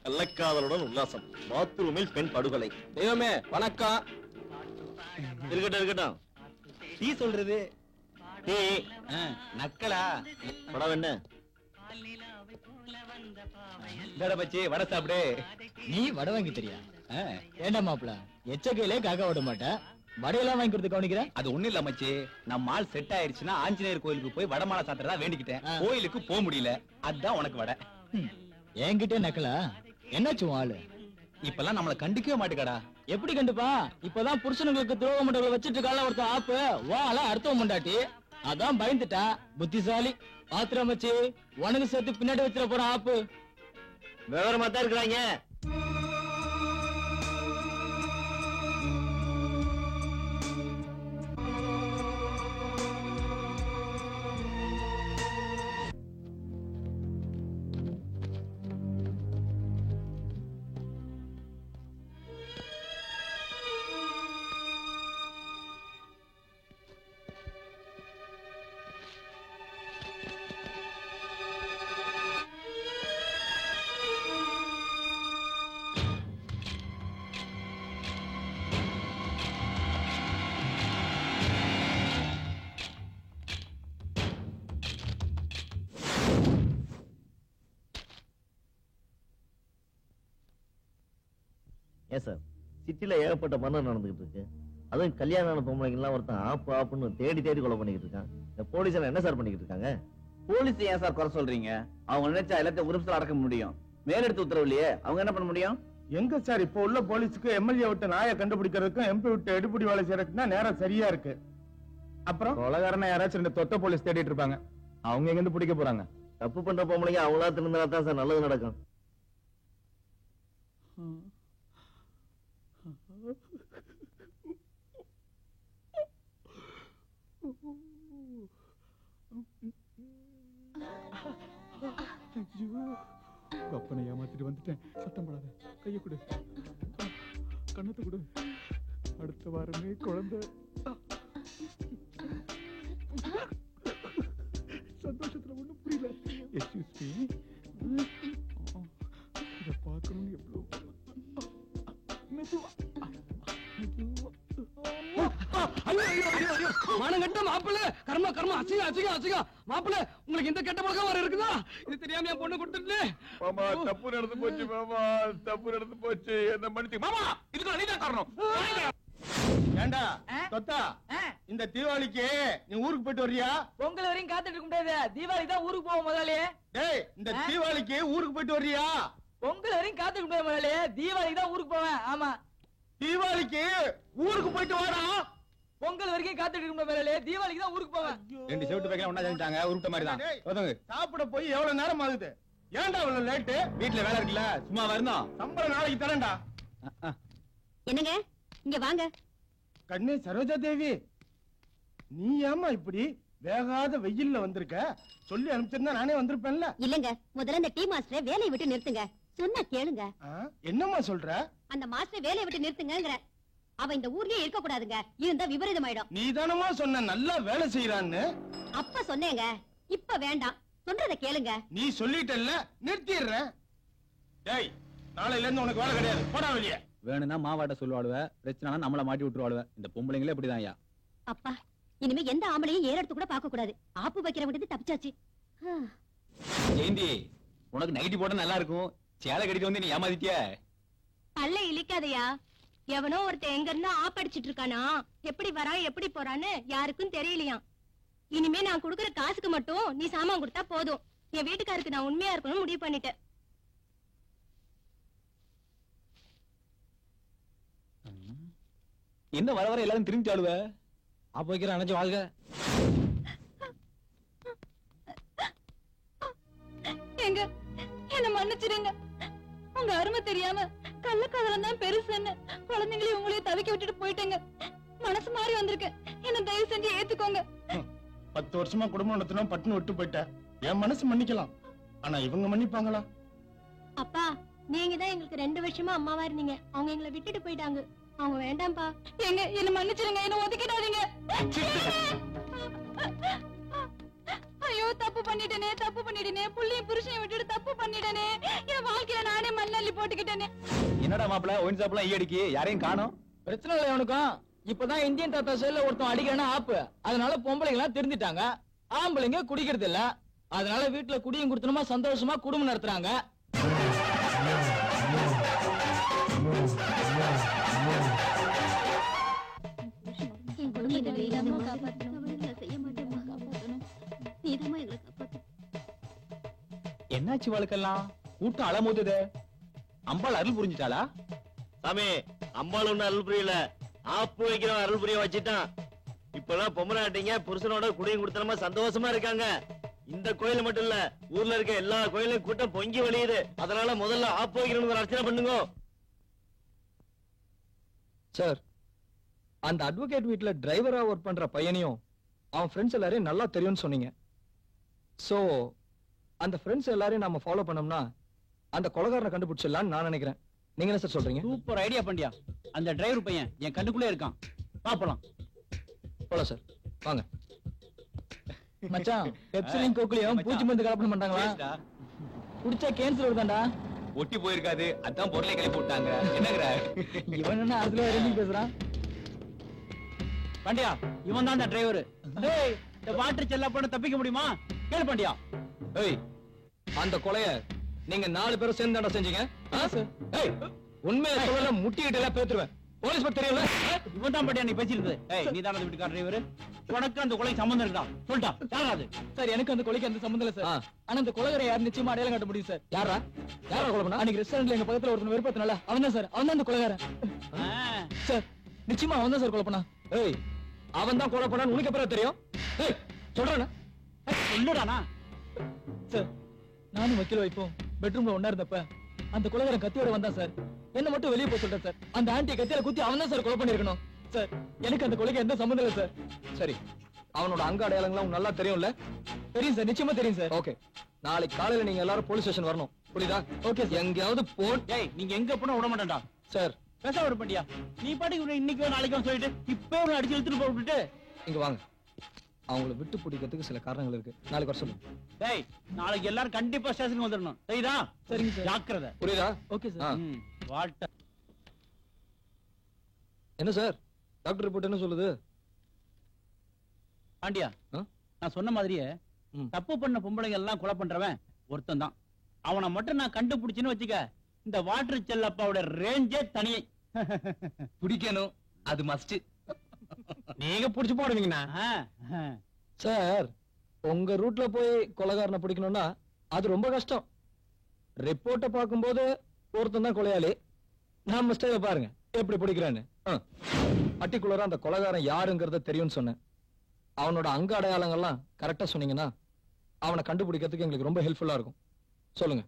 கள்ளக்காதலுடன் உல்லாசம். பாத்ரூமில் பெண் படுகொலை. தெய்வமே வணக்கம். இருக்கட்டும் இருக்கட்டும். டீ சொல்றது டீ நக்கலா? படம் என்ன? பச்சி வடை சாப்பிடு. நீ வடை வாங்கி தெரியா? ஏண்டா மாப்பிள்ள எச்சக்கையிலே காக்க விட மாட்டேன். வடையெல்லாம் வாங்கி கொடுத்து கவனிக்கிறேன். அது ஒண்ணு இல்ல மச்சி, நம்ம ஆள் செட் ஆயிருச்சுன்னா ஆஞ்சநேயர் கோயிலுக்கு போய் வடமாலை சாப்பிட்டதா வேண்டிக்கிட்டேன். கோயிலுக்கு போக முடியல, அதான் உனக்கு வடை. என்கிட்ட நக்கலா? என்னாச்சு ஆளு? இப்பெல்லாம் நம்மள கண்டுக்கவே மாட்டேங்கடா. எப்படி கண்டுப்பா? இப்பதான் புருஷனுங்களுக்கு துரோக மண்டல வச்சிட்டு இருக்கால ஒருத்தன் ஆப்பு. வாழ அர்த்தம் மண்டாட்டி அதான் பயந்துட்டா. புத்திசாலி. பாத்திரம் வச்சு உனக்கு சேர்த்து பின்னாடி வச்சிட போற ஆப்பு. விவரமா தான் இருக்கிறாங்க. ஏன் சார், சிட்டில ஏகப்பட்ட மரணம் நடந்துகிட்டு இருக்கு. அதுவும் கல்யாணம் ஆன பொம்பளைங்க எல்லாம் ஒருத்தன் ஆப்பு ஆப்புன்னு தேடி தேடி கொலை பண்ணிக்கிட்டு இருக்கான். இந்த போலீஸ் என்ன சார் பண்ணிக்கிட்டு இருக்காங்க? போலீஸ் ஏன் சார் குறை சொல்றீங்க? அவங்க நினைச்சா எல்லாத்தையும் ஒரு நிமிஷத்துல அடக்க முடியும். மேலெடுத்து உத்தரவு இல்லையே, அவங்க என்ன பண்ண முடியும்? எங்க சார் இப்ப உள்ள போலீஸுக்கு எம்எல்ஏ விட்டு நாயை கண்டுபிடிக்கிறதுக்கும் எம்பி விட்டு எடுபடி வேலை செய்யறதுக்குன்னா நேரம் சரியா இருக்கு. அப்புறம் கொலகாரனா யாராச்சும் 2 தொத்த போலீஸ் தேடிட்டு இருப்பாங்க. அவங்க எங்க இருந்து பிடிக்க போறாங்க? தப்பு பண்ற பொம்பளைங்க அவங்களா திருந்தா தான் சார் நல்லது நடக்கும். அப்பனை ஏமாத்திட்டு வந்துட்டேன். சத்தம் போடாத, கையை கொடு, கண்ணத்தை கொடு. அடுத்த வாரமே குழந்தை. சந்தோஷத்துல ஒண்ணும் புரியல. எக்ஸ்கியூஸ் மீ, இத பார்க்கணும்னு எவ்வளவு மானங்கட்ட மாப்பிள்ள, கர்ம கர்ம, அசிங்க அசிங்க அசிங்க மாப்பிள்ள. உங்களுக்கு இந்த கெட்ட பழக்கம் வர இருக்குதா? இது தெரியாம என் பொண்ணு கொடுத்துட்டு. மாமா தப்பு நடந்து போச்சு, மாமா தப்பு நடந்து போச்சு, என்ன மன்னிச்சு. மாமா இதுக்கு நீதான் காரணம். ஏண்டா தொத்தா, இந்த தீபாவளிக்கு நீ ஊருக்கு போயிட்டு வர்றியா? பொங்கல் வரையும் காத்துட்டு இருக்க முடியாது, தீபாவளி தான் ஊருக்கு போவோம் முதலாளி. டேய், இந்த தீபாவளிக்கு ஊருக்கு போயிட்டு வர்றியா? பொங்கல் வரையும் காத்துட்டு முடியாது முதலாளி, தீபாவளி தான் ஊருக்கு போவேன். ஆமா, தீபாவளிக்கு ஊருக்கு போயிட்டு வாடா. பொங்கல் வரைக்கும் காத்துட்டு இருக்க முதலாளி, தீபாவளிக்கு தான் ஊருக்கு போவேன். ரெண்டு செவிட்டு பேக்கல ஒண்ணா செஞ்சாங்க, உருட்ட மாதிரி தான். சாப்பிட போய் எவ்வளவு நேரம் ஆகுது? ஏன்டா இவ்வளவு லேட்டு? வீட்டுல வேலை இருக்குல்ல, சும்மா வரணும். சம்பளம் நாளைக்கு தரேன்டா. என்னங்க இங்க வாங்க. கண்ணே சரோஜா தேவி, நீ ஏமா இப்படி வேகாத வெயில்ல வந்திருக்க? சொல்லி அனுப்பிச்சிருந்தா நானே வந்திருப்பேன்ல. இல்லங்க, முதல்ல இந்த டீ மாஸ்டரை வேலையை விட்டு நிறுத்துங்க. சொன்னா கேளுங்க. என்னம்மா சொல்ற? அந்த மாஸ்டரை வேலையை விட்டு நிறுத்துங்கங்கற. அவ இந்த ஊர்லயே இருக்க கூடாதுங்க, இருந்தா விபரீதமாயிடும். நீ தானமா சொன்ன நல்லா வேலை செய்யறான்னு? அப்ப சொன்னேங்க, இப்ப வேண்டாம். சொல்றத கேளுங்க. நீ சொல்லிட்டல்ல, நிறுத்திடுறேன். டேய், நாளையில இருந்து உனக்கு வேலை கிடையாது, போடா வெளியே. வேணும்னா மாவாட்ட சொல்லுவாளுவ, பிரச்சனை நம்மள மாட்டி விட்டுருவாளுவ. இந்த பொம்பளைங்களே இப்படிதான் ஐயா. அப்பா, இனிமே எந்த ஆம்பளையும் ஏறெடுத்து கூட பார்க்க கூடாது. ஆப்பு வைக்கிற விட்டு தப்பிச்சாச்சு. ஜெயந்தி, உனக்கு நைட்டி போட நல்லா இருக்கும், சேலை கடிக்க வந்து நீ ஏமாத்திட்டிய. அல்ல இழிக்காதையா, எவனோ ஒருத்தன் எங்க இருந்தா ஆப்படிச்சிட்டு இருக்கானா, எப்படி வரா எப்படி போறான்னு யாருக்கும் தெரியலையா. இனிமே நான் குடுக்கற காசுக்கு மட்டும் நீ சாமான் கொடுத்தா போதும். என் வீட்டுக்காருக்கு நான் உண்மையா இருக்கணும்னு முடிவு பண்ணிட்டேன். என்ன வர வர எல்லாரும் திரும்பி ஆளுவ? அப்ப வைக்கிற நினைச்சு வாழ்க. எங்க என்ன மன்னிச்சிடுங்க. உங்க அருமை தெரியாம கள்ளக்காதலம் தான் பெருசுன்னு குழந்தைங்களையும் உங்களையும் தவிக்க விட்டுட்டு போயிட்டேங்க. மனசு மாறி வந்திருக்கேன், என்ன தயவு செஞ்சு ஏத்துக்கோங்க. 10 வருஷமா குடும்பம் நடத்தினோம், பட்டுன்னு விட்டு போயிட்ட. என் மனசு மன்னிக்கலாம், ஆனா இவங்க மன்னிப்பாங்களா? அப்பா, நீங்க தான் எங்களுக்கு 2 வருஷமா அம்மாவா இருந்தீங்க. அவங்க எங்களை விட்டுட்டு போயிட்டாங்க. அவங்க வேண்டாம்ப்பா. எங்க என்ன மன்னிச்சிருங்க, என்ன ஒதுக்கிடாதீங்க. ஐயோ, தப்பு பண்ணிட்டேனே, புள்ளையும் புருஷனையும் விட்டுட்டு தப்பு பண்ணிட்டேனே. என் வாழ்க்கையில நானே மண்ணள்ளி போட்டுக்கிட்டேனே. என்னடா மாப்பிள்ள, ஒயின் சாப்பிடலாம் ஈ அடிக்கி, யாரையும் காணோம். பிரச்சனை இல்லை அவனுக்கும். இப்பதான் இந்தியன் தாத்தா செயல ஒருத்தன் அடிக்கிறேன்னா ஆப்பு. அதனால பொம்பளைங்க எல்லாம் திருந்திட்டாங்க, ஆம்பளைங்க குடிக்கிறது இல்ல. அதனால வீட்டுல குடியும் கொடுத்தணுமா, சந்தோஷமா குடும்பம் நடத்துறாங்க. என்னாச்சு வாழ்க்கெல்லாம்? கூட்டம் அலமோதுதே. அம்பாள் அருள் புரிஞ்சிட்டாளா? சாமி, அம்பாள் ஒண்ணு அருள் புரியல, ஆப்பு வைக்கிறவன் அருள் புரிய வச்சுட்டான். இப்பெல்லாம் பொம்மராட்டிங்க புருஷனோட குடியும் கொடுத்தனமா சந்தோஷமா இருக்காங்க. இந்த கோயில் மட்டும் இல்ல, ஊர்ல இருக்க எல்லா கோயிலையும் கூட்டம் பொங்கி வழியுது. அதனால முதல்ல ஆப்பு வைக்கணும்னு அர்ச்சனை பண்ணுங்க. சார், அந்த அட்வொகேட் வீட்ல டிரைவரா ஒர்க் பண்ற பையனையும் அவன் ஃப்ரெண்ட்ஸ் எல்லாரையும் நல்லா தெரியும்னு சொன்னீங்க. சோ அந்த ஃப்ரெண்ட்ஸ் எல்லாரையும் நாம ஃபாலோ பண்ணோம்னா அந்த கொலைகாரனை கண்டுபிடிச்சிடலாம்னு நான் நினைக்கிறேன். நீங்க என்ன சார் சொல்றீங்க? சூப்பர் ஐடியா பண்ணியா. அந்த டிரைவர் பையன் என் கண்ணுக்குள்ளே இருக்கான். பாப்பலாம். போலாம் சார், வாங்க. மச்சான், பெப்சிலையும் கோக்குலையும் பூச்சி மருந்து கலப்படம் பண்றாங்களா? குடிச்சா கேன்சர் வருதாண்டா. ஒட்டி போயிருக்காது, அதான் பொருளை கிளப்பி போட்டாங்க. என்னங்கற இவன் என்ன அதுல இறங்கி பேசுறான்? பாண்டியா, இவன் தான் அந்த டிரைவர். டேய், இந்த வாட்டர் செல்ல பண்ண தப்பிக்க முடியுமா? கேளு பாண்டியா. ஏய், அந்த கொலைய நீங்க 4 பேரும் சேர்ந்து தாண்டா செஞ்சீங்க? ஏய், உண்மையை சொல்லல முட்டிக்கிட்டு எல்லாம் பேத்துருவேன். போலீஸ் பத்தி தெரியல. இவன் தான் பாண்டியா நீ பேசிருந்தது. ஏய், நீ தான் அந்த வீட்டுக்கார டிரைவர். உனக்கு அந்த கொலை சம்பந்தம் இருக்கா? சொல்டா, யாரா அது? சார், எனக்கு அந்த கொலைக்கு அந்த சம்பந்தம் இல்ல சார். ஆனா அந்த கொலைகாரன் யார் நிச்சயமா அடையாளம் காட்ட முடியும் சார். யாரா கொலை பண்ணா? அன்னைக்கு ரெஸ்டாரண்ட்ல எங்க பக்கத்துல ஒருத்தன் வெறுப்பத்தனால அவன் தான் சார், அவன் தான் அந்த கொலைகாரன் சார். நிச்சயமா அவன் தான் சார் கொலை பண்ணா. ஏய், அவன் தான் கொலை பண்ணான்னு உனக்கு எப்பறம் தெரியும்? ஏய், சொல்றேனா? சொல்லுடானா? சார், நானும் வக்கீல் வைப்போம் பெட்ரூம்ல ஒண்ணா இருந்தப்ப அந்த கொலைகாரன் கத்தியோட வந்தான் சார். என்ன மட்டும் வெளியே போக சொல்றேன் சார். அந்த ஆண்டியை கத்தியில குத்தி அவன் தான் சார் கொலை பண்ணிருக்கணும் சார். எனக்கு அந்த கொலைக்கு எந்த சம்மந்தம் இல்லை சார். சரி, அவனோட அங்க அடையாளங்கள்லாம் உங்களுக்கு நல்லா தெரியும்ல? தெரியும் சார், நிச்சயமா தெரியும் சார். ஓகே, நாளைக்கு காலையில நீங்க எல்லாரும் போலீஸ் ஸ்டேஷன் வரணும், புரியுதா? ஓகே, எங்கயாவது ஏய், நீங்க எங்க போனா விட மாட்டேன்டா சார். பேச விட மாட்டியா? நீ பாட்டுக்கு இன்னைக்கு நாளைக்கு சொல்லிட்டு இப்போ அடிச்சு இழுத்துட்டு போட்டுட்டு இங்க வாங்க. அவங்களை விட்டு பிடிக்கிறதுக்கு சில காரணங்கள் இருக்கு. நாளைக்கு வர சொல்லுங்க. டேய், நாளைக்கு எல்லாரும் கண்டிப்பா ஸ்டேஷனுக்கு வந்துடணும், சரிதா? சரிங்க சார். ஜாக்கிரதை, புரியுதா? Okay sir. வாட்ட என்ன சார், டாக்டர் ரிப்போர்ட் என்ன சொல்லுது? பாண்டியா, நான் சொன்ன மாதிரியே தப்பு பண்ண பொம்பளைங்க எல்லாம் கொலை பண்றவன் ஒருத்தன் தான். அவனை மட்டும் நான் கண்டுபிடிச்சுன்னு வச்சுக்க, இந்த வாட்டர் செல்லப்பாவோட ரேஞ்சே தனியே. பிடிக்கணும், அது மஸ்ட். நீங்க புடிச்சு போடுவீங்கண்ணா சார். உங்க ரூட்ல போய் கொலைகாரனை பிடிக்கணும்னா அது ரொம்ப கஷ்டம். ரிப்போர்ட்டை பார்க்கும்போது ஒருத்தன் தான் கொலையாளி. நான் மிஸ்டேக்க பாருங்க எப்படி பிடிக்கிறேன்னு. பர்டிகுலரா அந்த கொலைகாரன் யாருங்கிறத தெரியும்னு சொன்னேன். அவனோட அங்க அடையாளங்கள்லாம் கரெக்டா சொன்னீங்கன்னா அவனை கண்டுபிடிக்கிறதுக்கு எங்களுக்கு ரொம்ப ஹெல்ப்ஃபுல்லா இருக்கும். சொல்லுங்க.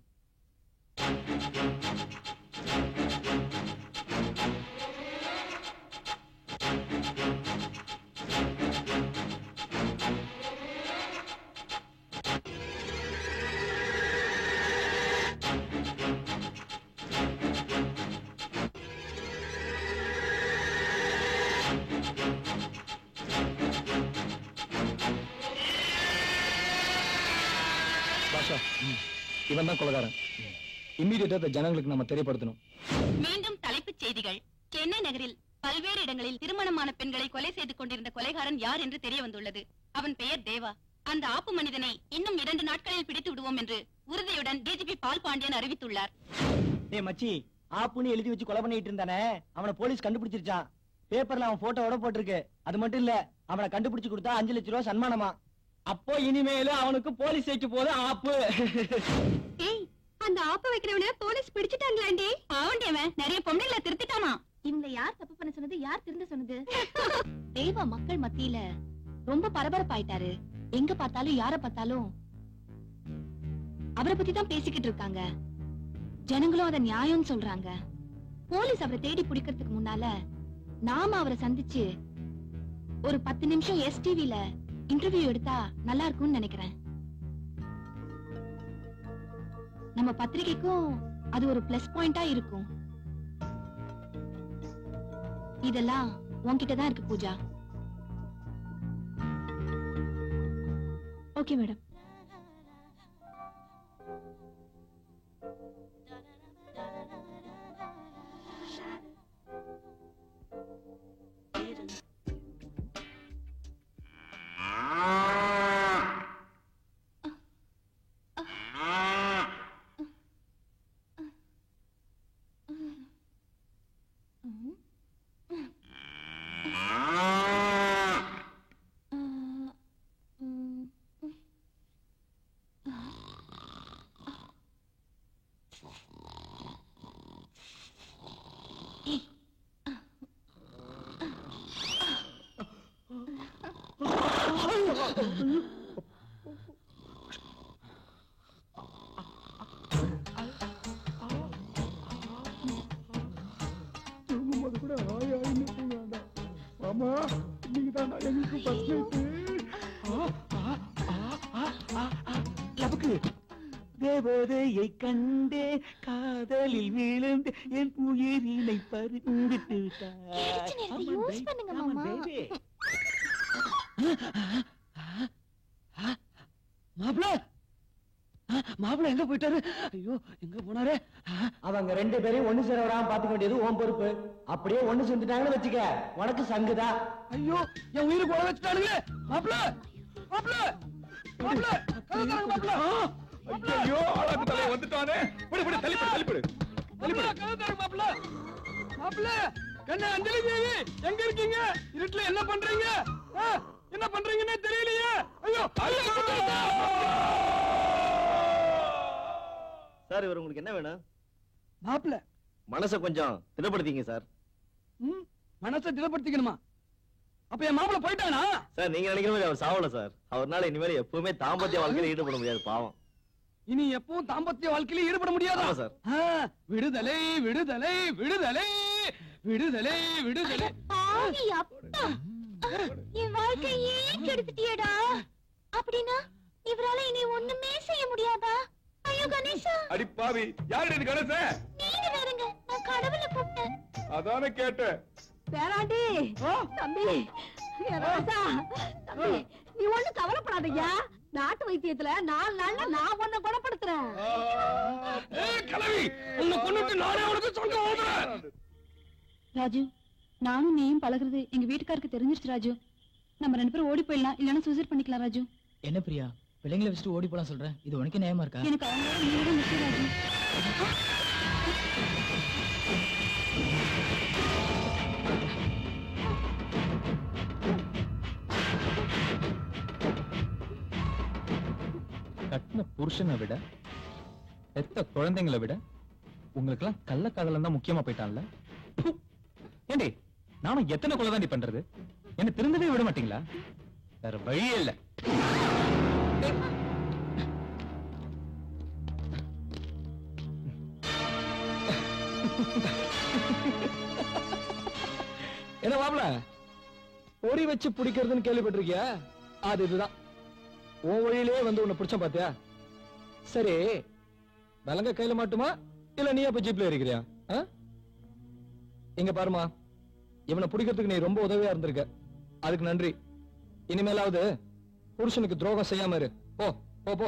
இவன் தான் கொலைகாரன். இம்மீடியட்டா ஜனங்களுக்கு நம்ம தெரியப்படுத்தணும். மீண்டும் தலைப்புச் செய்திகள். சென்னை நகரில் பல்வேறு இடங்களில் திருமணமான பெண்களை கொலை செய்து கொண்டிருந்த கொலைகாரன் யார் என்று தெரிய வந்துள்ளது. அவன் பெயர் தேவா. அந்த ஆப்பு மனிதனை இன்னும் 2 நாட்களில் பிடித்து விடுவோம் என்று உறுதியுடன் டிஜிபி பால் பாண்டியன் அறிவித்துள்ளார். டேய் மச்சி, ஆப்புன்னு எழுதி வச்சு கொலை பண்ணிட்டு இருந்தானே, அவனை போலீஸ் கண்டுபிடிச்சிருச்சான். பேப்பர்ல அவன் போட்டோவோட போட்டிருக்கு. அது மட்டும் இல்ல, அவனை கண்டுபிடிச்சு கொடுத்தா 5 லட்சம் ரூபாய் சன்மானமா. அப்போ இனிமேல அவனுக்கு போலீஸ் வைக்க போது ஆப்பு. ஏய், அந்த ஆப்பு வைக்கிறவன போலீஸ் பிடிச்சிட்டாங்களாண்டி? ஆவண்டியவன் நிறைய பொம்பளைகளை திருத்திட்டானா? இவங்களை யார் தப்பு பண்ண சொன்னது, யார் திருந்த சொன்னது? தேவா மக்கள் மத்தியில ரொம்ப பரபரப்பாயிட்டாரு. எங்க பார்த்தாலும் யார பார்த்தாலும் அவரை பத்தி தான் பேசிக்கிட்டு இருக்காங்க. ஜனங்களும் அத நியாயம்னு சொல்றாங்க. போலீஸ் அவரை தேடி பிடிக்கிறதுக்கு முன்னால நாம அவரை சந்திச்சு ஒரு 10 நிமிஷம் STVல இன்டர்வியூ எடுத்தா நல்லா இருக்கும்னு நினைக்கிறேன். நம்ம பத்திரிகைக்கும் அது ஒரு பிளஸ் பாயிண்டா இருக்கும். இதெல்லாம் உன்கிட்டதான் இருக்கு பூஜா. Okay madam. தூங்கும்போது கூட ஆயாயின்னு தூங்காண்டா. மாமா, நீங்க தாண்டா எங்களுக்கு ஃபர்ஸ்ட் லபக்கு தேவதையை கண்டே காதலில் விழுந்து என் உயிரினை பறிந்துட்டு யூஸ் பண்ணுங்க மாமா. மாப்ள மாப்ள எங்க போயிட்டாரு? ஐயோ, எங்க போனாரு? அவங்க 2 பேரையும் ஒண்ணு சேர விடாம பாத்துக்க வேண்டியது உன் பொறுப்பு. அப்படியே ஒண்ணு சேர்ந்துட்டாங்கன்னு வச்சுக்க, உனக்கு சங்குதா. ஐயோ, என் உயிரை போட வச்சுட்டானுங்களே. மாப்ள மாப்ள மாப்ள கதறாங்க மாப்ள. ஐயோ, ஆளாக்கு தலை வந்துட்டானே. போடு தள்ளிப்படு. கதறாங்க மாப்ள. மாப்ள, கண்ணே அஞ்சலி தேவி, எங்க இருக்கீங்க? இருட்டுல என்ன பண்றீங்க? என்ன பண்றீங்கன்னே தெரியலையே. ஐயோ சார், இவர் உங்களுக்கு என்ன வேணும்? மாப்ள, மனசை கொஞ்சம் திடப்படுத்திங்க சார். மனசை திடப்படுத்திக்கணுமா? அப்ப என் மாப்பிள போயிட்டானா? சார், நீங்க நினைக்கிற மாதிரி அவர் சாவல சார். அவர்னால இனிமேல் எப்பவுமே தாம்பத்திய வாழ்க்கையில ஈடுபட முடியாது, பாவம். இனி எப்பவும் தாம்பத்திய வாழ்க்கையில ஈடுபட முடியாதா சார்? விடுதலை விடுதலை விடுதலை விடுதலை விடுதலை. ஆவி அப்பா, என் வாழ்க்கையே கெடுத்துட்டியடா. அப்படின்னா இவரால இனி ஒண்ணுமே செய்ய முடியாதா? ஐயோ கணேசா. அடி பாவி, யாரு இது கணேசன்? நீங்க வேறங்க, நான் கடவுளை கூப்பிட்டேன். அதானே கேட்டேன். பேராண்டி தம்பி, ராசா தம்பி, நீ ஒண்ணு கவலைப்படாதய்யா. நாட்டு வைத்தியத்துல 4 நாள்ல நான் உன்னை குணப்படுத்துறேன். கிளவி, உன்னை கொன்னுட்டு நானே உனக்கு சொந்த ஓடுறேன். ராஜு, நானும் நீயும் பழகுறது எங்க வீட்டுக்காருக்கு தெரிஞ்சிருச்சு ராஜு. நம்ம 2 பேரும் ஓடி போயிடலாம், இல்லன்னா சூசைட் பண்ணிக்கலாம் ராஜு. என்ன பிரியா, பிள்ளைங்களை வச்சுட்டு ஓடி போலாம் சொல்றேன். இது உனக்கு நியாயமா இருக்கா? எனக்கு அவங்களோட நீங்க முக்கியம் ராஜு. கட்டின புருஷனை விட பெத்த குழந்தைங்களை விட உங்களுக்கெல்லாம் கள்ளக்காதலன் தான் முக்கியமா போயிட்டான்ல. ஏண்டி, நானும் எத்தனை கொலை தாண்டி பண்றது? என்ன திருந்தவே விட மாட்டீங்களா? வேற வழியே இல்ல. என்ன மாப்ள, பொறி வச்சு பிடிக்கிறதுன்னு கேள்விப்பட்டிருக்கியா? அது இதுதான். உன் வழியிலே வந்து உன்னை பிடிச்ச பாத்தியா? சரி, விலங்க கையில மாட்டுமா இல்ல நீ அப்ப ஜீப்ல இருக்கிறியா? இங்க பாருமா, இவனை பிடிக்கிறதுக்கு நீ ரொம்ப உதவியா இருந்திருக்க. அதுக்கு நன்றி. இனிமேலாவது புருஷனுக்கு துரோகம் செய்யாம இரு. போ போ போ.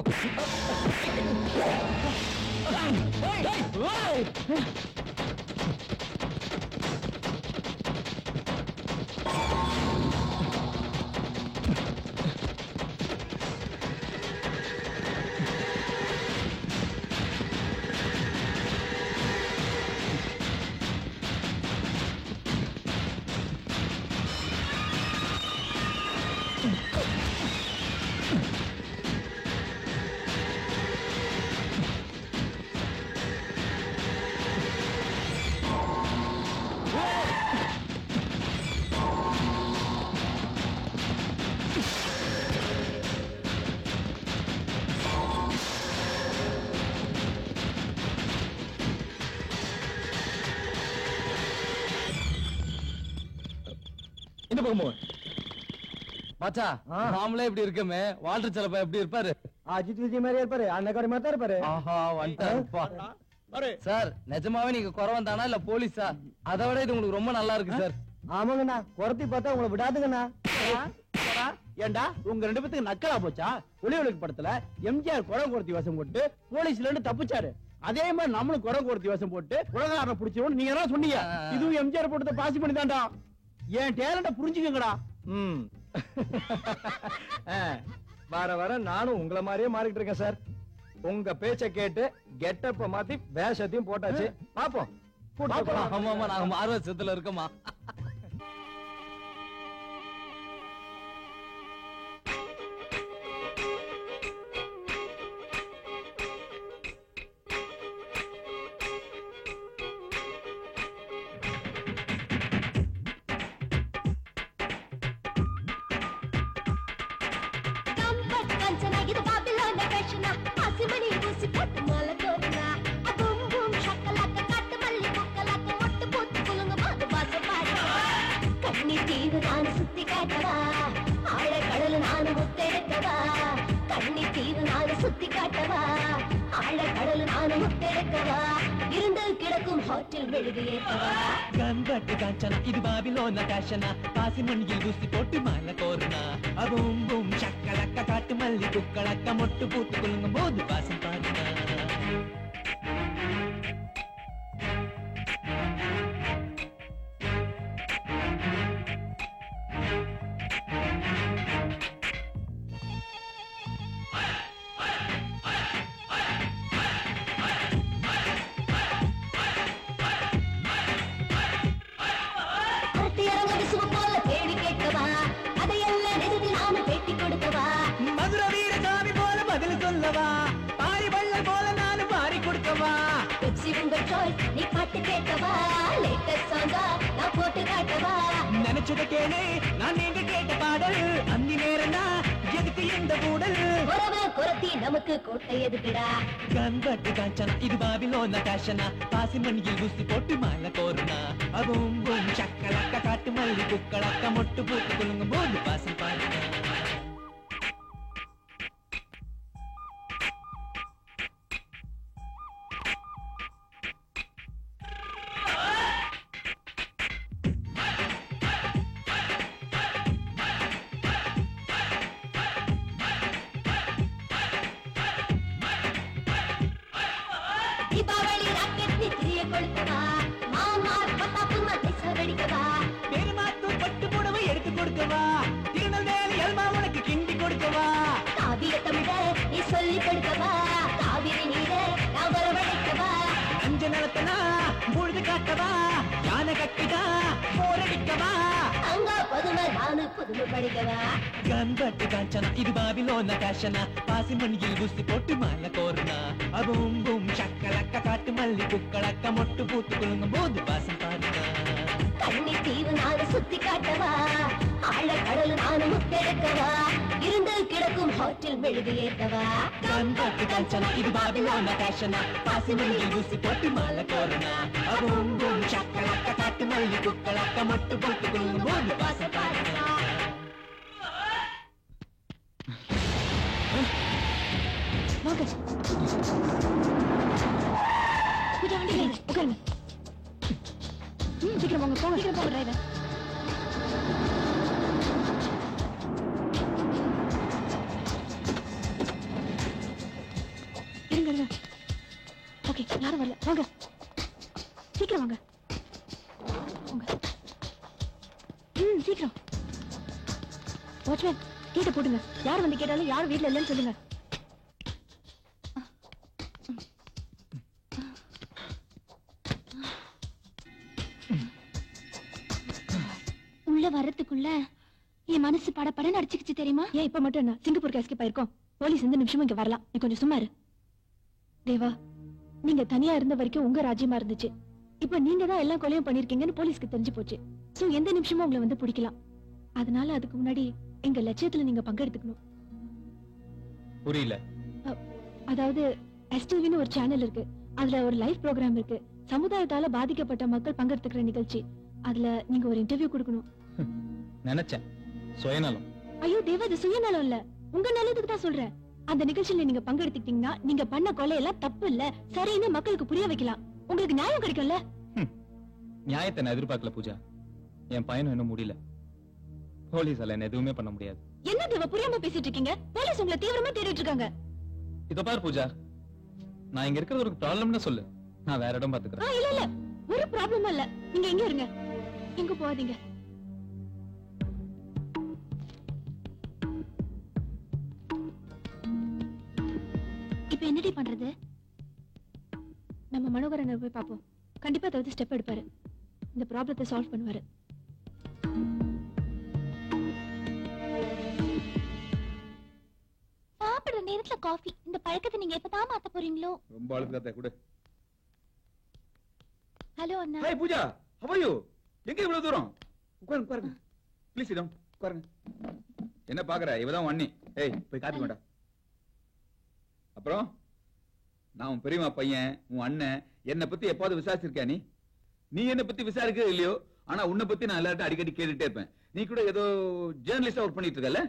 இந்த பக்கம் பாச்சா, நாமளே இப்படி இருக்கமே, வால்டர் செலப்பா எப்படி இருப்பாரு? அஜித் விஜய் மாதிரியா இருப்பாரு, அண்ணக்காரி மாதிரி தான் இருப்பாரு. ஆஹா, வந்துட்டாருப்பா. சார், நிஜமாவே நீங்க குறவன் தானா இல்ல போலீஸா? அதை விட இது உங்களுக்கு ரொம்ப நல்லா இருக்கு சார். ஆமாங்கண்ணா, குறத்தி பார்த்தா உங்களை விடாதுங்கண்ணா. ஏண்டா உங்க 2 பேத்துக்கு நக்கலா போச்சா? ஒளிவலுக்கு படத்துல எம்ஜிஆர் குடம் குறத்தி வேஷம் போட்டு போலீஸ்ல இருந்து தப்பிச்சாரு. அதே மாதிரி நம்மளும் குடம் குறத்தி வேஷம் போட்டு உலகாரனை பிடிச்சவன் நீங்க தான் சொன்னீங்க. இதுவும் எம்ஜிஆர் போட்டதை பாசி பண்ணி தான்டா. என் டேலண்ட புரிஞ்சுக்கங்கடா. வர வர நானும் உங்களை மாதிரியே மாறிட்டு இருக்கேன் சார். உங்க பேச்ச கேட்டு கெட்டப்ப மாத்தி வேஷத்தையும் போட்டாச்சு. பாப்போம். ஆமா ஆமா, நாங்க மார்வசத்துல இருக்கோமா? கண்பட்டு காஞ்சனா இது பாபிலோன காஷனா பாசி மண்ணில் ஊசி போட்டு மாலை கோருனா அவும் பூம் சக்கலக்க காட்டு மல்லி குக்களக்க மொட்டு பூத்து குலுங்கும் போது வாசம் பாருனா நினைச்சத கேளு, நான் நீங்க கேட்ட பாடல் அந்தி நேரம்னா எதுக்கு இந்த கூடல் உறவு குரத்தி நமக்கு கோட்டை எதுக்குடா கண்பட்டு காஞ்சனா இது பாபிலோன காஷனா பாசி மண்ணில் ஊசி போட்டு மாலை கோருனா அவும் பூம் சக்கலக்க காட்டு மல்லி குக்களக்க மொட்டு பூத்து குலுங்கும் போது வாசம் பாருங்க தீபாவளி ராக்கெட் நித்திரிய கொளுத்தவா மாமார் பட்டாப்பு மட்டை சரடிக்கவா பெருமாத்து பட்டு புடவை எடுத்து கொடுக்கவா திருநெல்வேலி அல்வா உனக்கு கிண்டி கொடுக்கவா காவிய தமிழ நீ சொல்லி கொடுக்கவா காவிரி நீர நான் வரவழைக்கவா அஞ்ச நிலத்தனா பொழுது காட்டவா யானை கட்டிதா போரடிக்கவா அங்க பதுமை நானு புதுமை படிக்கவா கண்பட்டு காஞ்சனா இது பாபிலோன காஷனா பாசி மண்ணில் ஊசி போட்டு மாலை கோருனா அவும் பூம் சக்கலக்க காட்டு மல்லி குக்களக்க மொட்டு பூத்து குலுங்கும் போது வாசம் பாருங்க கண்ணி தீவு நானு சுத்தி காட்டவா ஆழ கடல் நானு முத்தெடுக்கவா இருந்து கிடக்கும் ஹோட்டல் மெழுகு ஏத்தவா கண்பட்டு காஞ்சனா இது பாபிலோன காஷனா பாசி மண்ணில் ஊசி போட்டு மாலை கோருனா அவும் பூம் சக்கலக்க காட்டு மல்லி குக்களக்க மொட்டு பூத்து குலுங்கும் போது வாசம் பாருங்க வாங்க பூஜா வண்டியில உட்காருங்க சீக்கிரம் போங்க போங்க சீக்கிரம் போங்க டிரைவர் இருங்க இருங்க ஓகே யாரும் வரல வாங்க சீக்கிரம் வாங்க சீக்கிரம் வாட்ச்மேன் கேட்ட போட்டுங்க யார் வந்து கேட்டாலும் யாரும் வீட்டுல இல்லைன்னு சொல்லுங்க உள்ள வர்றதுக்குள்ள என் மனசு படப்படன்னு அடிச்சுக்கிச்சு தெரியுமா ஏன் இப்ப மட்டும் என்ன சிங்கப்பூர் எஸ்கேப் ஆயிருக்கோம் போலீஸ் எந்த நிமிஷமும் இங்க வரலாம் நீ கொஞ்சம் சும்மா இரு தேவா நீங்க தனியா இருந்த வரைக்கும் உங்க ராஜ்யமா இருந்துச்சு இப்ப நீங்க தான் எல்லா கொலையும் பண்ணிருக்கீங்கன்னு போலீஸ்க்கு தெரிஞ்சு போச்சு சோ எந்த நிமிஷமும் உங்களை வந்து பிடிக்கலாம் அதனால அதுக்கு முன்னாடி எங்க லட்சியத்துல நீங்க பங்கெடுத்துக்கணும் புரியல அதாவது எஸ்டிவின்னு ஒரு சேனல் இருக்கு அதுல ஒரு லைவ் ப்ரோக்ராம் இருக்கு சமுதாயத்தால பாதிக்கப்பட்ட மக்கள் பங்கெடுத்துக்கிற நிகழ்ச்சி அதுல நீங்க ஒரு இன்டர்வியூ கொடுக்கணும் நினைச்சேன் சுயநலம் ஐயோ தேவா இது சுயநலம் இல்ல உங்க நல்லதுக்கு தான் சொல்றேன் அந்த நிகழ்ச்சியில நீங்க பங்கெடுத்துக்கிட்டீங்கன்னா நீங்க பண்ண கொலையெல்லாம் தப்பு இல்ல சரின்னு மக்களுக்கு புரிய வைக்கலாம் உங்களுக்கு நியாயம் கிடைக்கும்ல நியாயத்தை நான் எதிர்பார்க்கல பூஜா என் பையனும் இன்னும் முடியல போலீஸால என்ன எதுவுமே பண்ண முடியாது என்ன தேவா புரியாம பேசிட்டு இருக்கீங்க போலீஸ் உங்களை தீவிரமா தேடிட்டு இருக்காங்க இதோ பாரு பூஜா நான் இங்க இருக்கிறது ஒரு ப்ராப்ளம்னு சொல்லு நான் வேற இடம் பாத்துக்கிறேன் இல்ல இல்ல ஒரு ப்ராப்ளமும் இல்ல நீங்க எங்க இருங்க எங்க போகாதீங்க இப்ப என்னடி பண்றது நம்ம மனோகரனை போய் பாப்போம் கண்டிப்பா தவிர்த்து ஸ்டெப் எடுப்பாரு இந்த ப்ராப்ளத்தை சால்வ் பண்ணுவாரு சாப்பிடுற நேரத்துல காஃபி இந்த பழக்கத்தை நீங்க எப்பதான் மாத்த போறீங்களோ ரொம்ப அழுக்காத கூட. ஹலோ அண்ணா hi Pooja how are you எங்க இவ்வளவு தூரம் உட்காருங்க ப்ளீஸ் இடம் உட்காருங்க என்ன பாக்குற இவதான் அண்ணி ஏய் போய் காப்பி வேண்டாம் அப்புறம் நான் உன் பெரியம்மா பையன் உன் அண்ணன் என்னை பத்தி எப்பாவது விசாரிச்சிருக்கியா நீ என்னை பத்தி விசாரிக்கிறது இல்லையோ ஆனா உன்னை பத்தி நான் எல்லார்ட்டும் அடிக்கடி கேட்டுட்டே இருப்பேன் நீ கூட ஏதோ ஜேர்னலிஸ்டா ஒர்க் பண்ணிட்டு இருக்கல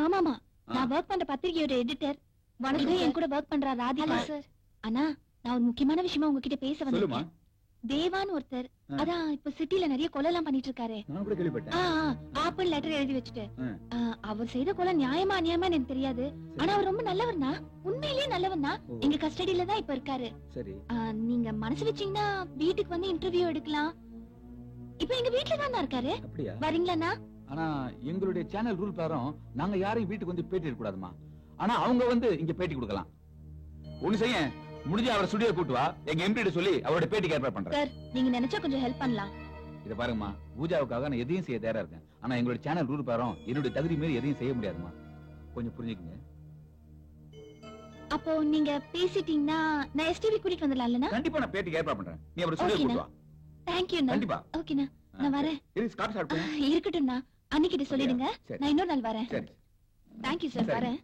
ஆமாமா நான் வர்க் பண்ற பத்திரிகையோட எடிட்டர் வணக்கம் என் கூட வர்க் பண்ற ராதிகா சார் அண்ணா நான் ஒரு முக்கியமான விஷயமா உங்ககிட்ட பேச சொல்லுமா வந்தேன் தேவான்னு ஒருத்தர் அதான் இப்ப சிட்டில நிறைய கொலை எல்லாம் பண்ணிட்டு இருக்காரு நான் கூட கேள்விப்பட்டேன் ஆப்பிள் லெட்டர் எழுதி வச்சுட்டு அவர் செய்த கொலை நியாயமா அநியாயமா எனக்கு தெரியாது ஆனா அவர் ரொம்ப நல்லவர்னா உண்மையிலேயே நல்லவர்னா எங்க கஸ்டடியில தான் இப்ப இருக்காரு சரி நீங்க மனசு வச்சீங்கன்னா வீட்டுக்கு வந்து இன்டர்வியூ எடுக்கலாம் இப்ப எங்க வீட்டுல தான் இருக்காரு அப்படியா வரீங்களாண்ணா ஆனா எங்களுடைய சேனல் ரூல் பிரகாரம் நாங்க யாரையும் வீட்டுக்கு வந்து பேட்டி எடுக்க கூடாதுமா ஆனா அவங்க வந்து இங்க பேட்டி கொடுக்கலாம் ஒண்ணு செய்ய முடிஞ்ச அவரை ஸ்டுடியோ கூட்டு வா எங்க எம்டி சொல்லி அவரோட பேட்டிக்கு ஏற்பாடு பண்றேன் சார் நீங்க நினைச்சா கொஞ்சம் ஹெல்ப் பண்ணலாம் இத பாருங்கம்மா பூஜாவுக்காக நான் எதையும் செய்ய தயாரா இருக்கேன் ஆனா எங்களுடைய சேனல் ரூல் பிரகாரம் என்னுடைய தகுதி மீறி எதையும் செய்ய முடியாதுமா கொஞ்சம் புரிஞ்சுக்கங்க அப்போ நீங்க பேசிட்டீங்கன்னா நான் எஸ்டிவி கூட்டிட்டு வந்துடலாம்லண்ணா கண்டிப்பா நான் பேட்டிக்கு ஏற்பாடு பண்றேன் நீ அவரை ஸ்டுடியோ கூட்டு வா தேங்க்யூண்ணா கண்டிப்பா. ஓகேண்ணா நான் வரேன் இரு ஸ்காட் சாப்பிட்டு இருக்கட்டும்ண்ணா அன்னிக்கிட்ட சொல்லிடுங்க சரி. நான் இன்னொரு நாள் வரேன் சரி தேங்க்யூ சார் சரி. வரேன்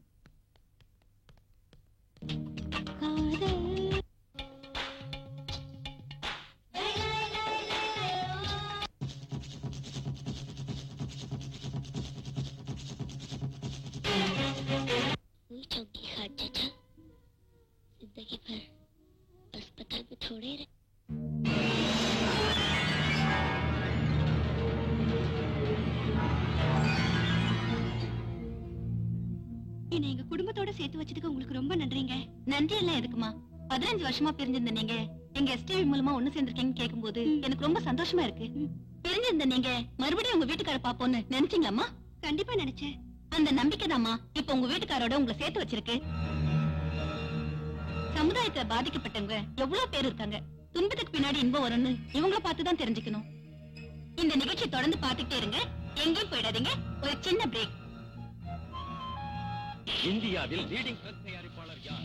என்னை எங்க குடும்பத்தோட சேர்த்து வச்சதுக்கு உங்களுக்கு ரொம்ப நன்றிங்க. நன்றி எல்லாம் எதுக்குமா? 15 வருஷமா பிரிஞ்சிருந்த நீங்க எங்க எஸ்டிவி மூலமா ஒண்ணு சேர்ந்திருக்கீங்கன்னு கேட்கும்போது எனக்கு ரொம்ப சந்தோஷமா இருக்கு. பிரிஞ்சிருந்த நீங்க மறுபடியும் உங்க வீட்டுக்கார பாப்போன்னு நினைச்சீங்களாமா? கண்டிப்பா நினைச்சேன். அந்த நம்பிக்கை தாமா இப்ப உங்க வீட்டுக்காரோட உங்களை சேர்த்து வச்சிருக்கு. சமுதாயத்துல பாதிக்கப்பட்டவங்க எவ்வளவு பேர் இருக்காங்க. துன்பத்துக்கு பின்னாடி இன்பம் வரும்னு இவங்கள பார்த்துதான் தெரிஞ்சுக்கணும். இந்த நிகழ்ச்சி தொடர்ந்து பாத்துக்கிட்டே இருங்க, எங்கேயும் போயிடாதீங்க. ஒரு சின்ன பிரேக். இந்தியாவில் லீடிங் ட்ரக் தயாரிப்பாளர் யார்?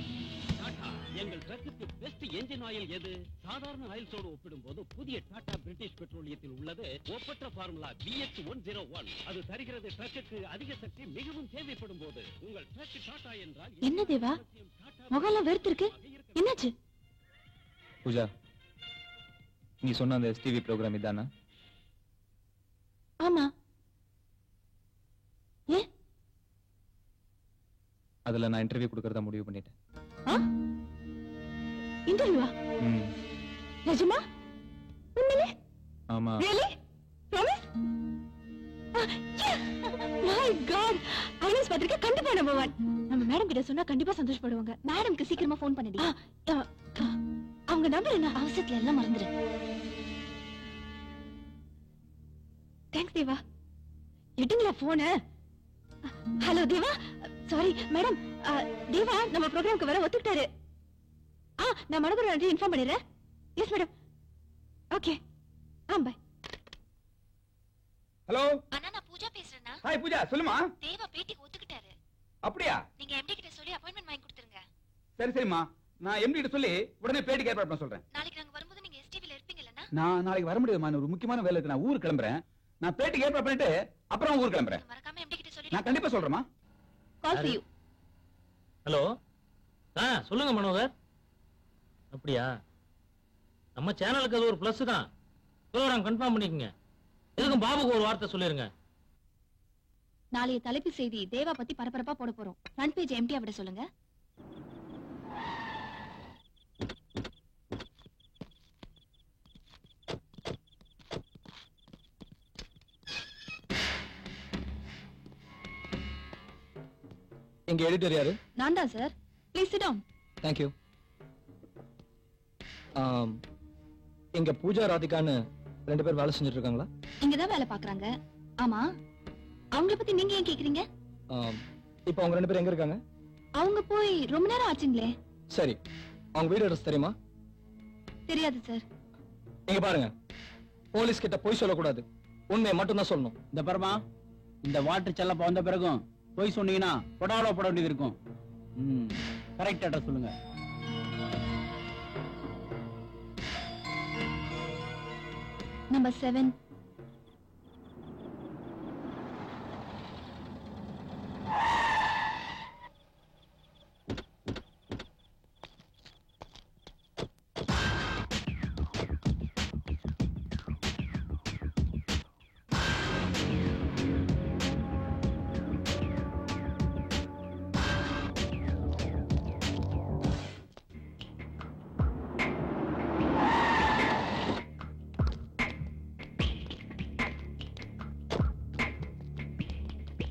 டாடா. எங்கள் ட்ரக்குக்கு பெஸ்ட் என்ஜின் ஆயில் எது? சாதாரண ஆயில்ஸோடு ஒப்பிடும்போது புதிய டாடா பிரிட்டிஷ் பெட்ரோலியத்தில் உள்ளது ஒப்பற்ற ஃபார்முலா BX 101. அது தருகிறது ட்ரக்குக்கு அதிக சக்தி மிகவும் தேவைப்படும் போது. உங்கள் ட்ரக் டாடா என்றால் என்ன தேவா, முகம்லாம் வெறுத்து இருக்கு, என்னாச்சு? பூஜா, நீ சொன்ன அந்த STV ப்ரோக்ராம் இதானா? ஆமா. ஏன்? அதுல நான் இன்டர்வியூ கொடுக்கறதா முடிவு பண்ணிட்டேன். இன்டர்வியூவா? நிஜமா? உண்மையிலே? ஆமா. Really? Promise? My God! ஐனஸ் பத்திரிக்கை கண்டிப்பா நம்பர் 1. நம்ம மேடம் கிட்ட சொன்னா கண்டிப்பா சந்தோஷப்படுவாங்க. மேடம்க்கு சீக்கிரமா ஃபோன் பண்ணிடு. அவங்க நம்பர் என்ன? அவசரத்துல எல்லாம் மறந்துரு. தேங்க்ஸ் தேவா. எடுங்களா போன. Hello Deva, sorry madam. Deva நம்ம ப்ரோக்ராம்க்கு வர ஒத்துக்கிட்டாரு. நான் மனோகர் இன்ஃபார்ம் பண்ணிடுறேன். Yes madam. Okay. Bye. Hello அண்ணா, நான் பூஜா பேசுறேன்னா. ஹாய் பூஜா, சொல்லுமா. தேவா பேட்டிக்கு ஒத்துக்கிட்டாரு. அப்படியா? நீங்க MD கிட்ட சொல்லி அப்பாயின்ட்மென்ட் வாங்கி கொடுத்துருங்க. சரி சரிம்மா, நான் MD கிட்ட சொல்லி உடனே பேட்டிக்கு ஏற்பாடு பண்ண சொல்றேன். நாளைக்கு நாங்க வரும்போது நீங்க STVல இருப்பீங்கலண்ணா? நான் நாளைக்கு வர முடியாதுமா, ஒரு முக்கியமான வேலை இருக்கு. நான் ஊருக்கு கிளம்புறேன். நான் பேட்டிக்கு ஏற்பாடு பண்ணிட்டு அப்புறம் ஊருக்கு கிளம்புறேன். மறக்காம MD கிட்ட சொல்லி. நான் கண்டிப்பா சொல்றேன்மா. Call to you. ஹலோ. சொல்லுங்க மனோகர். அப்படியா? நம்ம சேனலுக்கு அது ஒரு பிளஸ் தான். ப்ரோகிராம் கன்ஃபார்ம் பண்ணிக்கங்க. எதுக்கும் பாபுக்கு ஒரு வார்த்தை சொல்லிருங்க. நாளைய தலைப்பு செய்தி தேவா பத்தி பரபரப்பா போட போறோம். ஃப்ரண்ட் பேஜ் எம்டியா விட சொல்லுங்க. எங்க எடிட்டர் யாரு? நான் தான் sir. Please sit down. Thank you. எங்க பூஜா ராதிகான்னு 2 பேர் வேலை செஞ்சுட்டு இருக்காங்களா? இங்கதான் வேலை பாக்குறாங்க. ஆமா, அவங்கள பத்தி நீங்க ஏன் கேக்குறீங்க? இப்போ அவங்க 2 பேர் எங்க இருக்காங்க? அவங்க போய் ரொம்ப நேரம் ஆச்சுங்களே. சரி, அவங்க வீடு அட்ரஸ் தெரியுமா? தெரியாது சார். நீங்க பாருங்க, போலீஸ் கிட்ட போய் சொல்லக்கூடாது, உண்மையை மட்டும் தான் சொல்லணும். இந்த பரமா, இந்த வாட்டர் செல்லப்ப வந்த பிறகும் போய் சொன்னீங்கன்னா கொடாவள போட வேண்டியது இருக்கும். கரெக்ட் அட்ரஸ் சொல்லுங்க. நம்பர் 7.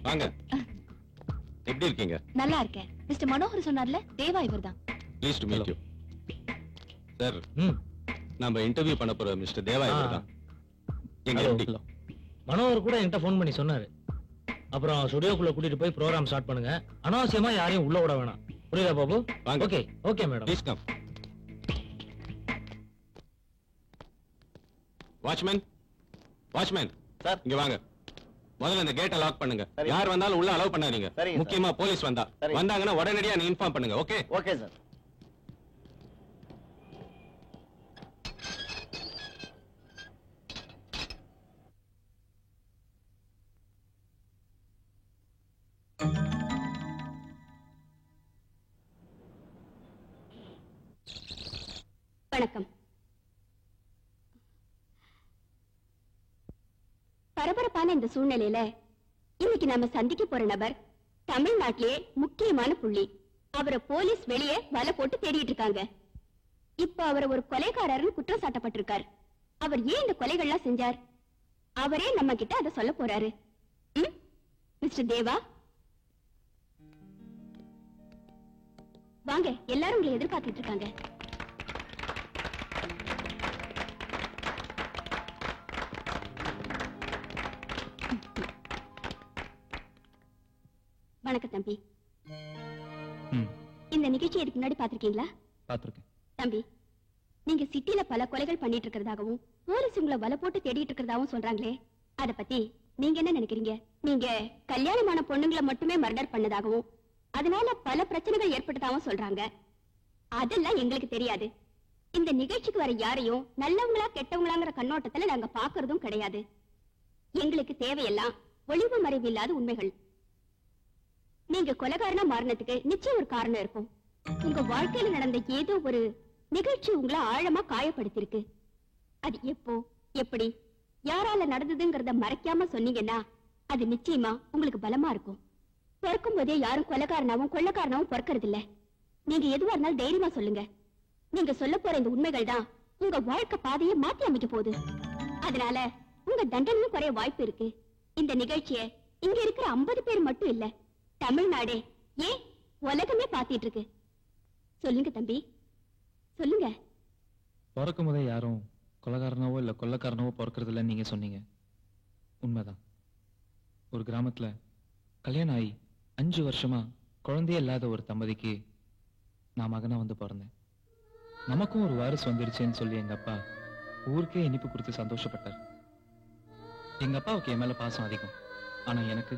வாங்க. எப்படி இருக்கீங்க? நல்லா இருக்கேன். மிஸ்டர் மனோகர் சொன்னார்ல, தேவா இவர்தான். Please to meet you. Sir, நாம இன்டர்வியூ பண்ண போற மிஸ்டர் தேவா இவர்தான். எங்க MD. மனோகர் கூட என்கிட்ட ஃபோன் பண்ணி சொன்னாரு. அப்புறம் ஸ்டுடியோக்குள்ள கூட்டிட்டு போய் ப்ரோகிராம் ஸ்டார்ட் பண்ணுங்க. அனாவசியமா யாரையும் உள்ள விட வேணாம். புரியுதா Babu? Okay okay madam. Please come. Watchman, watchman sir, இங்க வாங்க. முதல்ல இந்த கேட்டை லாக் பண்ணுங்க. யார் வந்தாலும் உள்ள அலோவ் பண்ணாதீங்க. முக்கியமா போலீஸ் வந்தாங்கன்னா உடனடியா நீ இன்ஃபார்ம் பண்ணுங்க. ஓகே? Okay sir. வணக்கம். பரபரப்பான இந்த சூழ்நிலையில இன்னைக்கு நாம சந்திக்க போற நபர் தமிழ்நாட்டிலேயே முக்கியமான புள்ளி. அவரை போலீஸ் வெளியே வலை போட்டு தேடிட்டு இருக்காங்க. இப்ப அவர் ஒரு கொலைகாரர்னு குற்றம் சாட்டப்பட்டிருக்கார். அவர் ஏன் இந்த கொலைகள்லாம் செஞ்சார்? அவரே நம்ம கிட்ட அதை சொல்ல போறாரு. மிஸ்டர் தேவா. வாங்க, எல்லாரும் உங்களை எதிர்பார்த்துட்டு இருக்காங்க. வணக்கம் தம்பி. இந்த நிகழ்ச்சி இதுக்கு முன்னாடி பாத்திருக்கீங்களா? பாத்திருக்கேன். தம்பி, நீங்க சிட்டில பல கொலைகள் பண்ணிட்டு இருக்கிறதாகவும் போலீஸ் உங்களை வலை போட்டு தேடிட்டு இருக்கிறதாவும் சொல்றாங்களே, அத பத்தி நீங்க என்ன நினைக்கிறீங்க? நீங்க கல்யாணமான பொண்ணுங்களை மட்டுமே மர்டர் பண்ணதாகவும் அதனால பல பிரச்சனைகள் ஏற்பட்டதாகவும் சொல்றாங்க. அதெல்லாம் எங்களுக்கு தெரியாது. இந்த நிகழ்ச்சிக்கு வர யாரையும் நல்லவங்களா கெட்டவங்களாங்கிற கண்ணோட்டத்துல நாங்க பாக்குறதும் கிடையாது. எங்களுக்கு தேவையெல்லாம் ஒளிவு மறைவு இல்லாத உண்மைகள். நீங்க கொலைகாரனா மாறினதுக்கு நிச்சயம் ஒரு காரணம் இருக்கும். உங்க வாழ்க்கையில நடந்த ஏதோ ஒரு நிகழ்ச்சி உங்களை ஆழமா காயப்படுத்திருக்கு. அது எப்போ, எப்படி, யாரால நடந்ததுங்கிறத மறைக்காம சொன்னீங்கன்னா அது நிச்சயமா உங்களுக்கு பலமா இருக்கும். பிறக்கும் போதே யாரும் கொலைகாரனாவும் கொள்ளக்காரனாவும் பிறக்கிறது இல்ல. நீங்க எதுவா இருந்தாலும் தைரியமா சொல்லுங்க. நீங்க சொல்ல போற இந்த உண்மைகள் தான் உங்க வாழ்க்கை பாதையை மாத்தி அமைக்க போகுது. அதனால உங்க தண்டனையும் குறைய வாய்ப்பு இருக்கு. இந்த நிகழ்ச்சியை இங்க இருக்கிற 50 பேர் மட்டும் இல்ல, தமிழ்நாடே, ஏன் உலகமே பாத்திட்டு இருக்கு. சொல்லுங்க தம்பி, சொல்லுங்க. பிறக்கும் போதே யாரும் கொலைகாரனாவோ இல்ல கொள்ளக்காரனாவோ பிறக்கிறது இல்லைன்னு நீங்க சொன்னீங்க. உண்மைதான். ஒரு கிராமத்துல கல்யாணம் ஆகி 5 வருஷமா குழந்தையே இல்லாத ஒரு தம்பதிக்கு நான் மகனா வந்து பிறந்தேன். நமக்கும் ஒரு வாரிசு வந்துருச்சேன்னு சொல்லி எங்க அப்பா ஊருக்கே இனிப்பு கொடுத்து சந்தோஷப்பட்டார். எங்க அப்பாவுக்கு என் மேல பாசம் அதிகம். ஆனா எனக்கு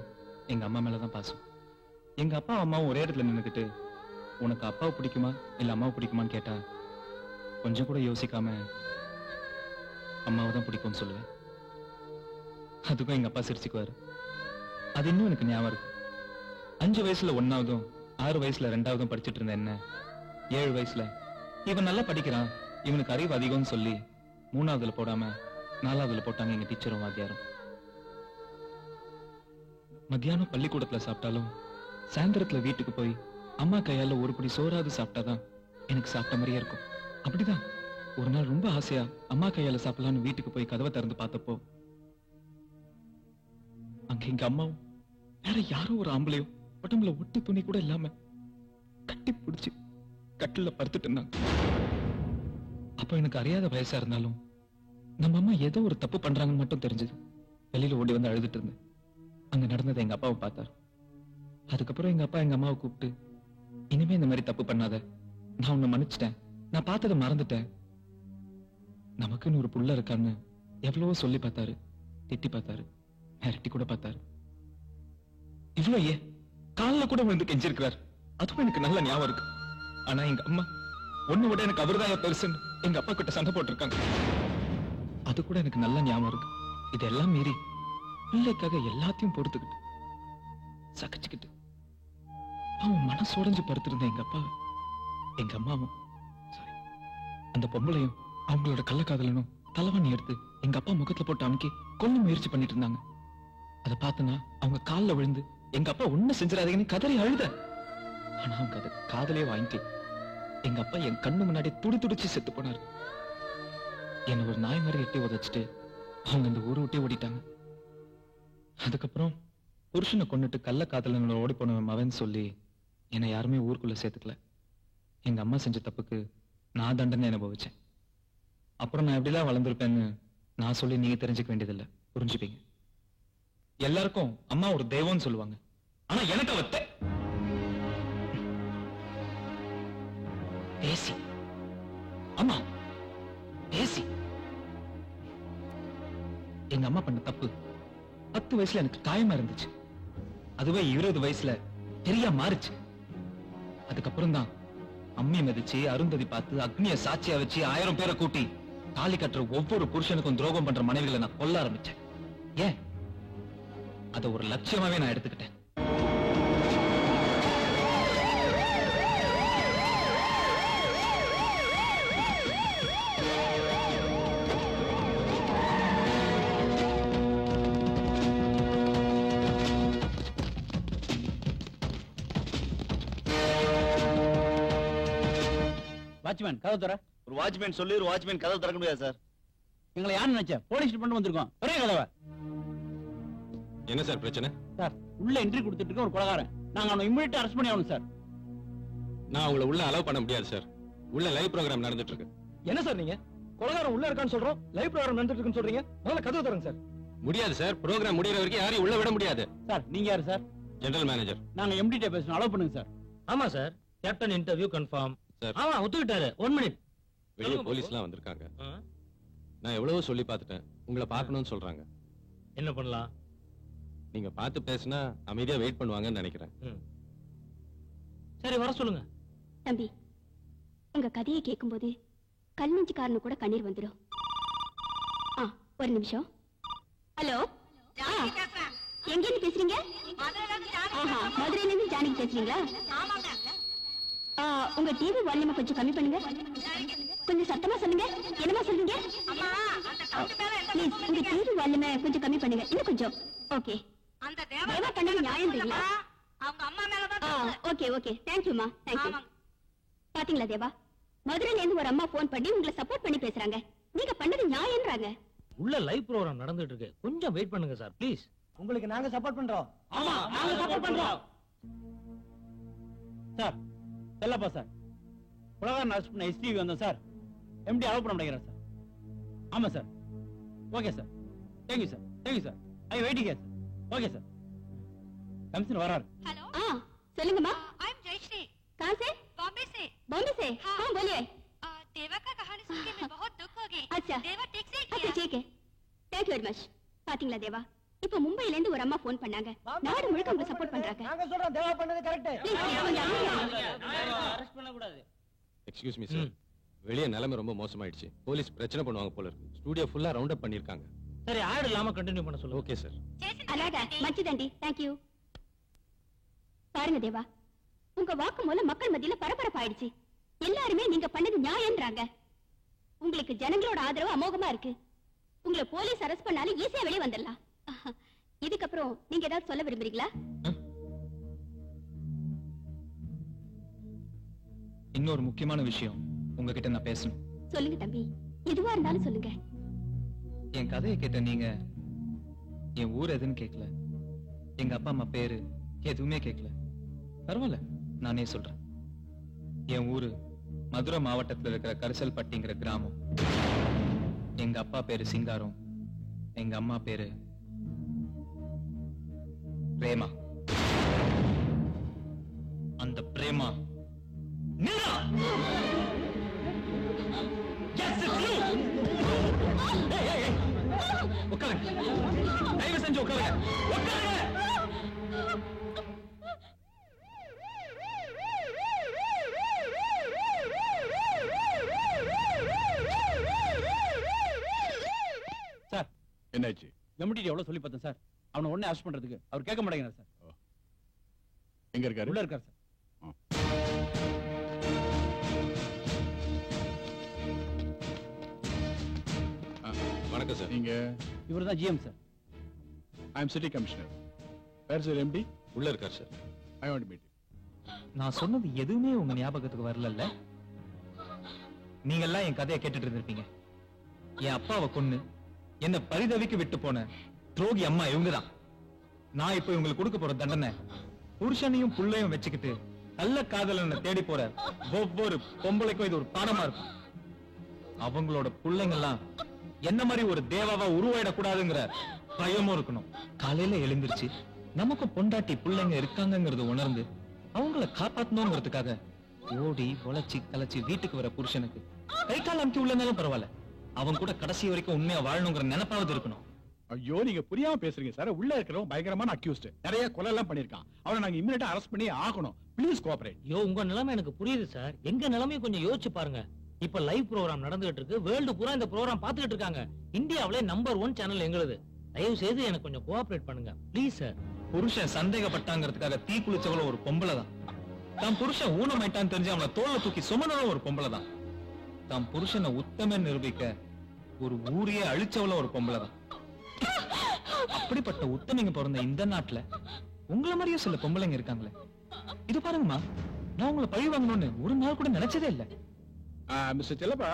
எங்க அம்மா மேலதான் பாசம். எங்க அப்பா அம்மாவும் ஒரே இடத்துல நின்னுக்கிட்டு உனக்கு அப்பாவை பிடிக்குமா இல்ல அம்மாவை பிடிக்குமான்னு கேட்டா கொஞ்சம் கூட யோசிக்காம அம்மாவை தான் பிடிக்கும்னு சொல்லுவேன். அதுக்கும் எங்க அப்பா சிரிச்சுக்குவாரு. அது இன்னும் எனக்கு ஞாபகம் இருக்கு. 5 வயசுல 1ஆவதும் 6 வயசுல 2ஆவதும் படிச்சுட்டு இருந்த என்ன 7 வயசுல இவன் நல்லா படிக்கிறான், இவனுக்கு அறிவு அதிகம்னு சொல்லி 3ஆவதுல போடாம 4ஆவதுல போட்டாங்க எங்க டீச்சரும் வாத்தியாரும். மத்தியானம் பள்ளிக்கூடத்துல சாப்பிட்டாலும் சாயந்தரத்துல வீட்டுக்கு போய் அம்மா கையால ஒரு படி சோறாவது சாப்பிட்டாதான் எனக்கு சாப்பிட்ட மாதிரியே இருக்கும். அப்படிதான் ஒரு நாள் ரொம்ப ஆசையா அம்மா கையால சாப்பிடலான்னு வீட்டுக்கு போய் கதவை திறந்து பார்த்தப்போ அங்க எங்க அம்மாவும் வேற யாரோ ஒரு ஆம்பளையும் உடம்புல ஒட்டு துணி கூட இல்லாம கட்டி பிடிச்சு கட்டில படுத்துட்டு இருந்தாங்க. அப்ப எனக்கு அறியாத வயசா இருந்தாலும் நம்ம அம்மா ஏதோ ஒரு தப்பு பண்றாங்கன்னு மட்டும் தெரிஞ்சது. வெளியில ஓடி வந்து அழுதுட்டு இருந்தேன். அங்க நடந்ததை எங்க அப்பாவை பார்த்தார். அதுக்கப்புறம் எங்க அப்பா எங்க அம்மாவை கூப்பிட்டு, இனிமே இந்த மாதிரி தப்பு பண்ணாத, நான் உன்னை மன்னிச்சிட்டேன், நான் பார்த்ததை மறந்துட்டேன், நமக்குன்னு ஒரு புள்ள இருக்கான்னு எவ்வளவோ சொல்லி பார்த்தாரு, திட்டி பார்த்தாரு, மிரட்டி கூட பார்த்தாரு. இவ்வளவு ஏன் காலில் கூட விழுந்து கெஞ்சிருக்கிறார். அதுவும் எனக்கு நல்ல ஞாபகம் இருக்கு. ஆனா எங்க அம்மா ஒண்ணு விட எனக்கு அவர்தான் பெருசுன்னு எங்க அப்பா கிட்ட சண்டை போட்டிருக்காங்க. அது கூட எனக்கு நல்ல ஞாபகம் இருக்கு. இதெல்லாம் மீறி பிள்ளைக்காக எல்லாத்தையும் பொறுத்துக்கிட்டு சகிச்சுக்கிட்டு அவன் மனசோடைஞ்சு படுத்திருந்த எங்க அப்பா எங்க அம்மாவும் சாரி அந்த பொம்பளையும் அவங்களோட கள்ளக்காதலனும் தலைவணி எடுத்து எங்க அப்பா முகத்துல போட்டு அமுக்கி கொல்ல முயற்சி பண்ணிட்டு இருந்தாங்க. அதை பார்த்தனா அவங்க காலில் விழுந்து எங்க அப்பா ஒண்ணு செஞ்சிடாதீங்கன்னு கதறி அழுத. ஆனா அவங்க அதை காதலே வாங்கிட்டு எங்க அப்பா என் கண்ணு முன்னாடி துடி துடிச்சு செத்து போனாரு. என்ன ஒரு நாய் மாதிரி எட்டி உதச்சிட்டு அவங்க அந்த ஊரை விட்டே ஓடிட்டாங்க. அதுக்கப்புறம் புருஷனை கொண்டுட்டு கள்ள காதலனோட ஓடி போன மவன் சொல்லி என்னை யாருமே ஊருக்குள்ள சேர்த்துக்கல. எங்க அம்மா செஞ்ச தப்புக்கு நான் தண்டனை அனுபவிச்சேன். அப்புறம் நான் எப்படிலாம் வளர்ந்துருப்பேன்னு நான் சொல்லி நீங்க தெரிஞ்சுக்க வேண்டியதில்லை, புரிஞ்சுப்பீங்க. எல்லாருக்கும் அம்மா ஒரு தெய்வம்னு சொல்லுவாங்க. ஆனா எனக்கு அவ பேசி அம்மா பேசி எங்க அம்மா பண்ண தப்பு 10 வயசுல எனக்கு காயமா இருந்துச்சு. அதுவே 20 வயசுல தெரியா மாறுச்சு. அதுக்கப்புறம் தான் அம்மி மதிச்சு அருந்ததி பார்த்து அக்னிய சாட்சியா வச்சு 1000 பேரை கூட்டி தாலி கட்டுற ஒவ்வொரு புருஷனுக்கும் துரோகம் பண்ற மனைவிகளை நான் கொல்ல ஆரம்பிச்சேன். ஏன் அத ஒரு லட்சியமாவே நான் எடுத்துக்கிட்டேன். வாட்ச்மேன் கதவு தர. ஒரு வாட்ச்மேன் சொல்லி ஒரு வாட்ச்மேன் கதவு திறக்க முடியாது சார். எங்களை யாரு நினைச்ச? போலீஸ் டிபார்ட்மெண்ட் வந்திருக்கோம். ஒரே கதவை. என்ன சார் பிரச்சனை? சார் உள்ள என்ட்ரி கொடுத்துட்டு இருக்க ஒரு கொலைகாரன். நாங்க அவனை இமிடியேட்டா அரெஸ்ட் பண்ணி ஆகணும் சார். நான் உங்களை உள்ள அலோவ் பண்ண முடியாது சார். உள்ள லைவ் ப்ரோகிராம் நடந்துட்டு இருக்கு. என்ன சார் நீங்க கொலகாரம் உள்ள இருக்கான்னு சொல்றோம், லைவ் ப்ரோகிராம் நடந்துட்டு இருக்குன்னு சொல்றீங்க. முதல்ல கதவு தரங்க சார். முடியாது சார். ப்ரோகிராம் முடியற வரைக்கும் யாரையும் உள்ள விட முடியாது. சார் நீங்க யாரு சார்? General manager. நாங்க எம்டி டே பேசணும், அலோவ் பண்ணுங்க சார். ஆமா sir, captain interview confirm sir. ஆமா ஒத்துக்கிட்டாரு. 1 மினிட். வெளிய போலீஸ்லாம் வந்திருக்காங்க. நான் எவ்வளவோ சொல்லி பார்த்துட்டேன். உங்களை பார்க்கணும்னு சொல்றாங்க. என்ன பண்ணலாம்? நீங்க பார்த்து பேசினா அமைதியா வெயிட் பண்ணுவாங்கன்னு நினைக்கிறேன். சரி வர சொல்லுங்க. தம்பி, உங்க கதையை கேட்கும்போது கல் நெஞ்சுக்காரனு கூட கண்ணீர் வந்துடும். ஒரு நிமிஷம். ஹலோ, எங்க இருந்து பேசுறீங்க? மதுரையில இருந்து ஜானகி பேசுறீங்களா? உங்க டிவி வால்யூமை கொஞ்சம் கம்மி பண்ணுங்க. கொஞ்சம் சத்தமா சொல்லுங்க. என்னமா சொல்றீங்க? ப்ளீஸ் உங்க டிவி வால்யூமை கொஞ்சம் கம்மி பண்ணுங்க. இன்னும் கொஞ்சம். ஓகே. தேவா பண்ணது நியாயம்ன்றீங்களா? அவங்க அம்மா மேலதான். ஓகே ஓகே, தேங்க்யூமா, தேங்க்யூ. பாத்தீங்களா தேவா, மதுரையில இருந்து ஒரு அம்மா போன் பண்ணி உங்களை சப்போர்ட் பண்ணி பேசுறாங்க. நீங்க பண்ணது நியாயம்ன்றாங்க. உள்ள லைவ் ப்ரோகிராம் நடந்துட்டு இருக்கு, கொஞ்சம் வெயிட் பண்ணுங்க சார் ப்ளீஸ். உங்களுக்கு நாங்க சப்போர்ட் பண்றோம். ஆமா, நாங்க சப்போர்ட் பண்றோம் சார். செல்லப்பா சார், உலகம் நர்ஸ் பண்ண எஸ்டிவி வந்தோம் சார். எம்டி அலோவ் பண்ண மாட்டேங்கிறார் சார். ஆமா sir. Okay sir, thank you sir, thank you sir. I waiting sir. Okay sir. Commissioner वरार। हेलो। சொல்லுங்கம்மா। I am Jayashree. कहां से? बॉम्बे से। बॉम्बे से? हाँ बोलिए। देवा का कहानी सुन के मैं बहुत दुख हो गई। अच्छा। देवा ठीक से किया। अच्छा ठीक है। Thank you very much. பாத்தீங்களா தேவா, இப்ப மும்பைல இருந்து ஒரு அம்மா போன் பண்ணாங்க. நாடு முழுக்க உங்களுக்கு சப்போர்ட் பண்றாங்க. நாங்க சொல்றோம் தேவா பண்ணது கரெக்ட். அரெஸ்ட் பண்ண கூடாது. எக்ஸ்கியூஸ் மீ சார், வெளிய நிலைமை ரொம்ப மோசமாயிடுச்சு. போலீஸ் பிரச்சனை பண்ணுவாங்க போல இருக்கு. ஸ்டுடியோ ஃபுல்லா ரவுண்ட் அப் பண்ணிருக்காங்க. சரி, ஆட் இல்லாம கண்டினியூ பண்ண சொல்லுங்க. Okay sir. அலாடா மச்சிதண்டி, थैंक यू. பாருங்க தேவா, உங்க வாக்குமூலம் மக்கள் மத்தியில பரபரப்பாயிடுச்சு. எல்லாருமே நீங்க பண்ணது நியாயம்ன்றாங்க. உங்களுக்கு ஜனங்களோட ஆதரவு அமோகமா இருக்கு. உங்களை போலீஸ் அரெஸ்ட் பண்ணாலும் ஈஸியா வெளியே வந்துடலாம். இதுக்கப்புறம் நீங்க ஏதாவது சொல்ல விரும்புறீங்களா? இன்னொரு முக்கியமான விஷயம் உங்ககிட்ட நான் பேசணும். சொல்லுங்க தம்பி, எதுவா இருந்தாலும் சொல்லுங்க. என் கதையை கேட்ட நீங்க என் ஊர் எதுன்னு கேட்கல, எங்க அப்பா அம்மா பேரு எதுவுமே கேட்கல. பரவாயில்ல, நானே சொல்றேன். என் ஊரு மதுரை மாவட்டத்தில் இருக்கிற கரிசல்பட்டிங்கிற கிராமம். எங்க அப்பா பேரு சிங்காரம், எங்க அம்மா பேரு பிரேமா. அந்த பிரேமா உட்காருங்க, தயவு செஞ்சு உட்காருங்க. சார் என்னாச்சு? எம்டி எவ்வளவு சொல்லி பார்த்தேன் சார். அவனை உடனே அரெஸ்ட் பண்றதுக்கு அவர் கேட்க மாட்டேங்கிறார் சார். எங்க இருக்காரு? உள்ள இருக்கார் சார். வணக்கம் சார். நீங்க? இவர்தான் GM sir. I am city commissioner. Where is your MD? உள்ள இருக்கார் sir. I want to meet. நான் சொன்னது எதுவுமே உங்க ஞாபகத்துக்கு வரலல்ல? நீங்க எல்லாம் என் கதையை கேட்டுட்டு இருந்திருப்பீங்க. என் அப்பாவை கொன்னு என்ன பரிதவிக்கு விட்டு போன துரோகி அம்மா இவங்கதான். நான் இப்ப இவங்களுக்கு கொடுக்க போற தண்டனை, புருஷனையும் புள்ளையும் வச்சுக்கிட்டு நல்ல காதலனை தேடி போற ஒவ்வொரு பொம்பளைக்கும் இது ஒரு பாடமா இருக்கும். அவங்களோட பிள்ளைங்கெல்லாம் என்ன மாதிரி ஒரு தேவாவா உருவாயிடக்கூடாதுங்கிற பயமும் இருக்கணும். காலையில எழுந்திருச்சு நமக்கு பொண்டாட்டி பிள்ளைங்க இருக்காங்கிறது உணர்ந்து அவங்கள காப்பாத்தணுங்கிறதுக்காக ஓடி உழைச்சி கலைச்சி வீட்டுக்கு வர புருஷனுக்கு கை கால் அமுக்கி உள்ளனாலும் பரவாயில்ல, அவன் கூட கடைசி வரைக்கும் உண்மையா வாழணுங்கிற நினைப்பாவது இருக்கணும். ஐயோ, நீங்க புரியாம பேசுறீங்க சார். உள்ள இருக்கிறவன் பயங்கரமான அக்யூஸ்ட், நிறைய கொலை எல்லாம் பண்ணிருக்கான். அவனை நாங்க இமிடியேட்டா அரெஸ்ட் பண்ணி ஆகணும். Please cooperate. ஐயோ, உங்க நிலைமை எனக்கு புரியுது சார். எங்க நிலைமையை கொஞ்சம் யோசிச்சு பாருங்க. இப்ப லைவ் ப்ரோகிராம் நடந்துகிட்டு இருக்கு. வேர்ல்டு பூரா இந்த ப்ரோகிராம் பாத்துக்கிட்டு இருக்காங்க. இந்தியாவிலே நம்பர் 1 சேனல் எங்களுது. தயவு செய்து எனக்கு கொஞ்சம் கோஆபரேட் பண்ணுங்க ப்ளீஸ் சார். புருஷன் சந்தேகப்பட்டாங்கிறதுக்காக தீ குளிச்சவள ஒரு பொம்பளை தான். தான் புருஷன் ஊனமாயிட்டான்னு தெரிஞ்சு அவனை தோல்ல தூக்கி சுமந்தவள ஒரு பொம்பளை தான். தான் புருஷனை உத்தம நிரூபிக்க ஒரு ஊரையே அழிச்சவள ஒரு பொம்பளை தான். அப்படிப்பட்ட உத்தமிங்க பிறந்த இந்த நாட்டுல உங்கள மாதிரியே சில பொம்பளைங்க இருக்காங்களே. இது பாருங்கம்மா, நான் உங்களை பழி வாங்கணும்னு ஒரு நாள் கூட நினைச்சதே இல்ல. மிஸ்டர் செல்லப்பா,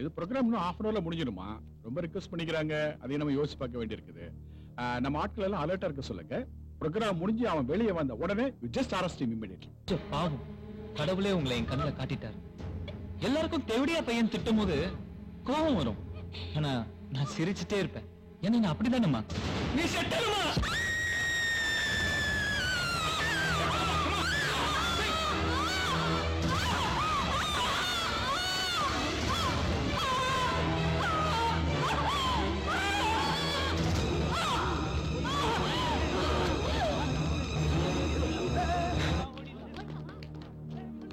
இது ப்ரோகிராம் இன்னும் half an hourல முடிஞ்சிடுமா? ரொம்ப ரிக்வெஸ்ட் பண்ணிக்கிறாங்க. அதையும் நம்ம யோசிச்சு பார்க்க வேண்டியிருக்குது. நம்ம ஆட்கள் எல்லாம் அலர்ட்டா இருக்க சொல்லுங்க. ப்ரோகிராம் முடிஞ்சு அவன் வெளியே வந்த உடனே ஜஸ்ட் அரெஸ்ட் ஹிம் இமிடியேட்லி. பாவம், கடவுளே உங்களை என் கண்ணுல காட்டிட்டாரு. எல்லாருக்கும் தேவடியா பையன் திட்டும் போது கோபம் வரும். ஆனா நான் சிரிச்சுட்டே இருப்பேன். ஏன்னா நான் அப்படிதானம்மா. நீ செட்டலுமா?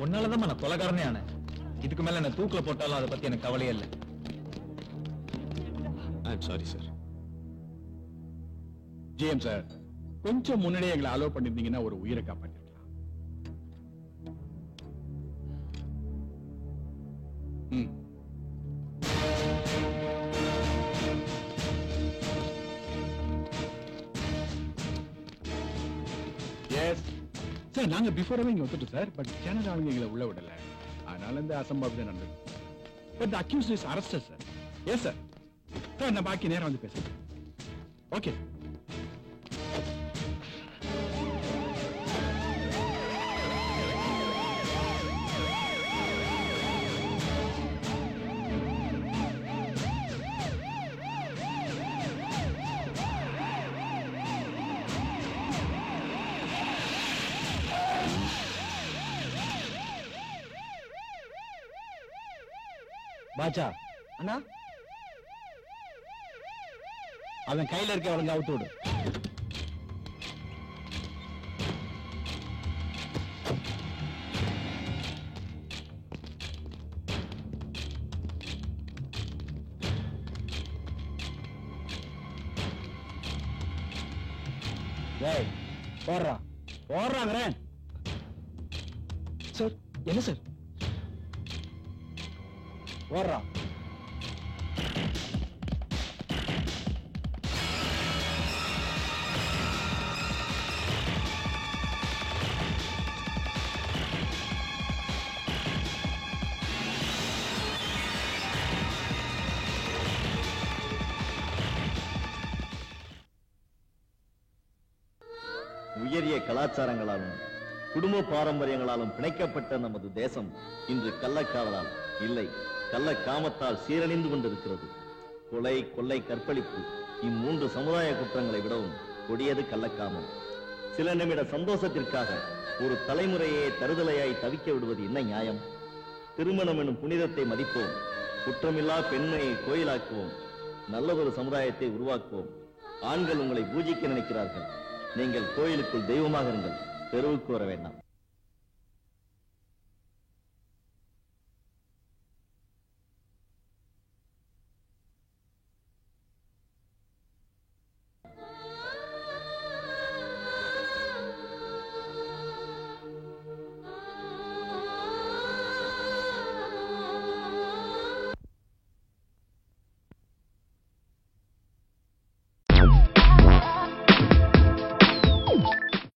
உன்னாலதான் நான் கொலைகாரனே ஆனேன். இதுக்கு மேல என்ன தூக்குல போட்டாலும் அதை பத்தி எனக்கு கவலையே இல்லை. I'm sorry sir. GM sir, கொஞ்சம் முன்னாடியே எங்களை அலோவ் பண்ணிருந்தீங்கன்னா ஒரு உயிரை காப்பாற்றிருக்கலாம். எஸ் சார், நாங்க பிஃபோராவே இங்க வந்துட்டோம் சார். பட் சேனல் ஆளுங்க எங்களை உள்ள விடல. அதனால இந்த அசம்பாவிதம் நடந்தது. But the accused is arrested sir. Yes sir. Sir, நான் பாக்கி நேரம் வந்து பேசுறேன். ஓகே. பாச்சா அண்ணா, அவன் கையில இருக்க அவளுங்க அவுத்து விடு. டேய் போடுறா போடுறாங்கிறேன். சார் என்ன சார்? போடுறா. உயரிய கலாச்சாரங்களாலும் குடும்ப பாரம்பரியங்களாலும் பிணைக்கப்பட்ட நமது தேசம் இன்று கள்ளக்காதலால் இல்லை, கள்ளக்காமத்தால் சீரழிந்து கொண்டிருக்கிறது. கொலை, கொள்ளை, கற்பழிப்பு இம்மூன்று சமுதாய குற்றங்களை விடவும் கொடியது கள்ளக்காமம். சில நிமிட சந்தோஷத்திற்காக ஒரு தலைமுறையே தருதலையாய் தவிக்க விடுவது என்ன நியாயம்? திருமணம் எனும் புனிதத்தை மதிப்போம். குற்றமில்லா பெண்மையை கோயிலாக்குவோம். நல்லதொரு சமுதாயத்தை உருவாக்குவோம். ஆண்கள் உங்களை பூஜிக்க நினைக்கிறார்கள். நீங்கள் கோயிலுக்குள் தெய்வமாக இருங்கள், தெருவுக்கு வர வேண்டாம்.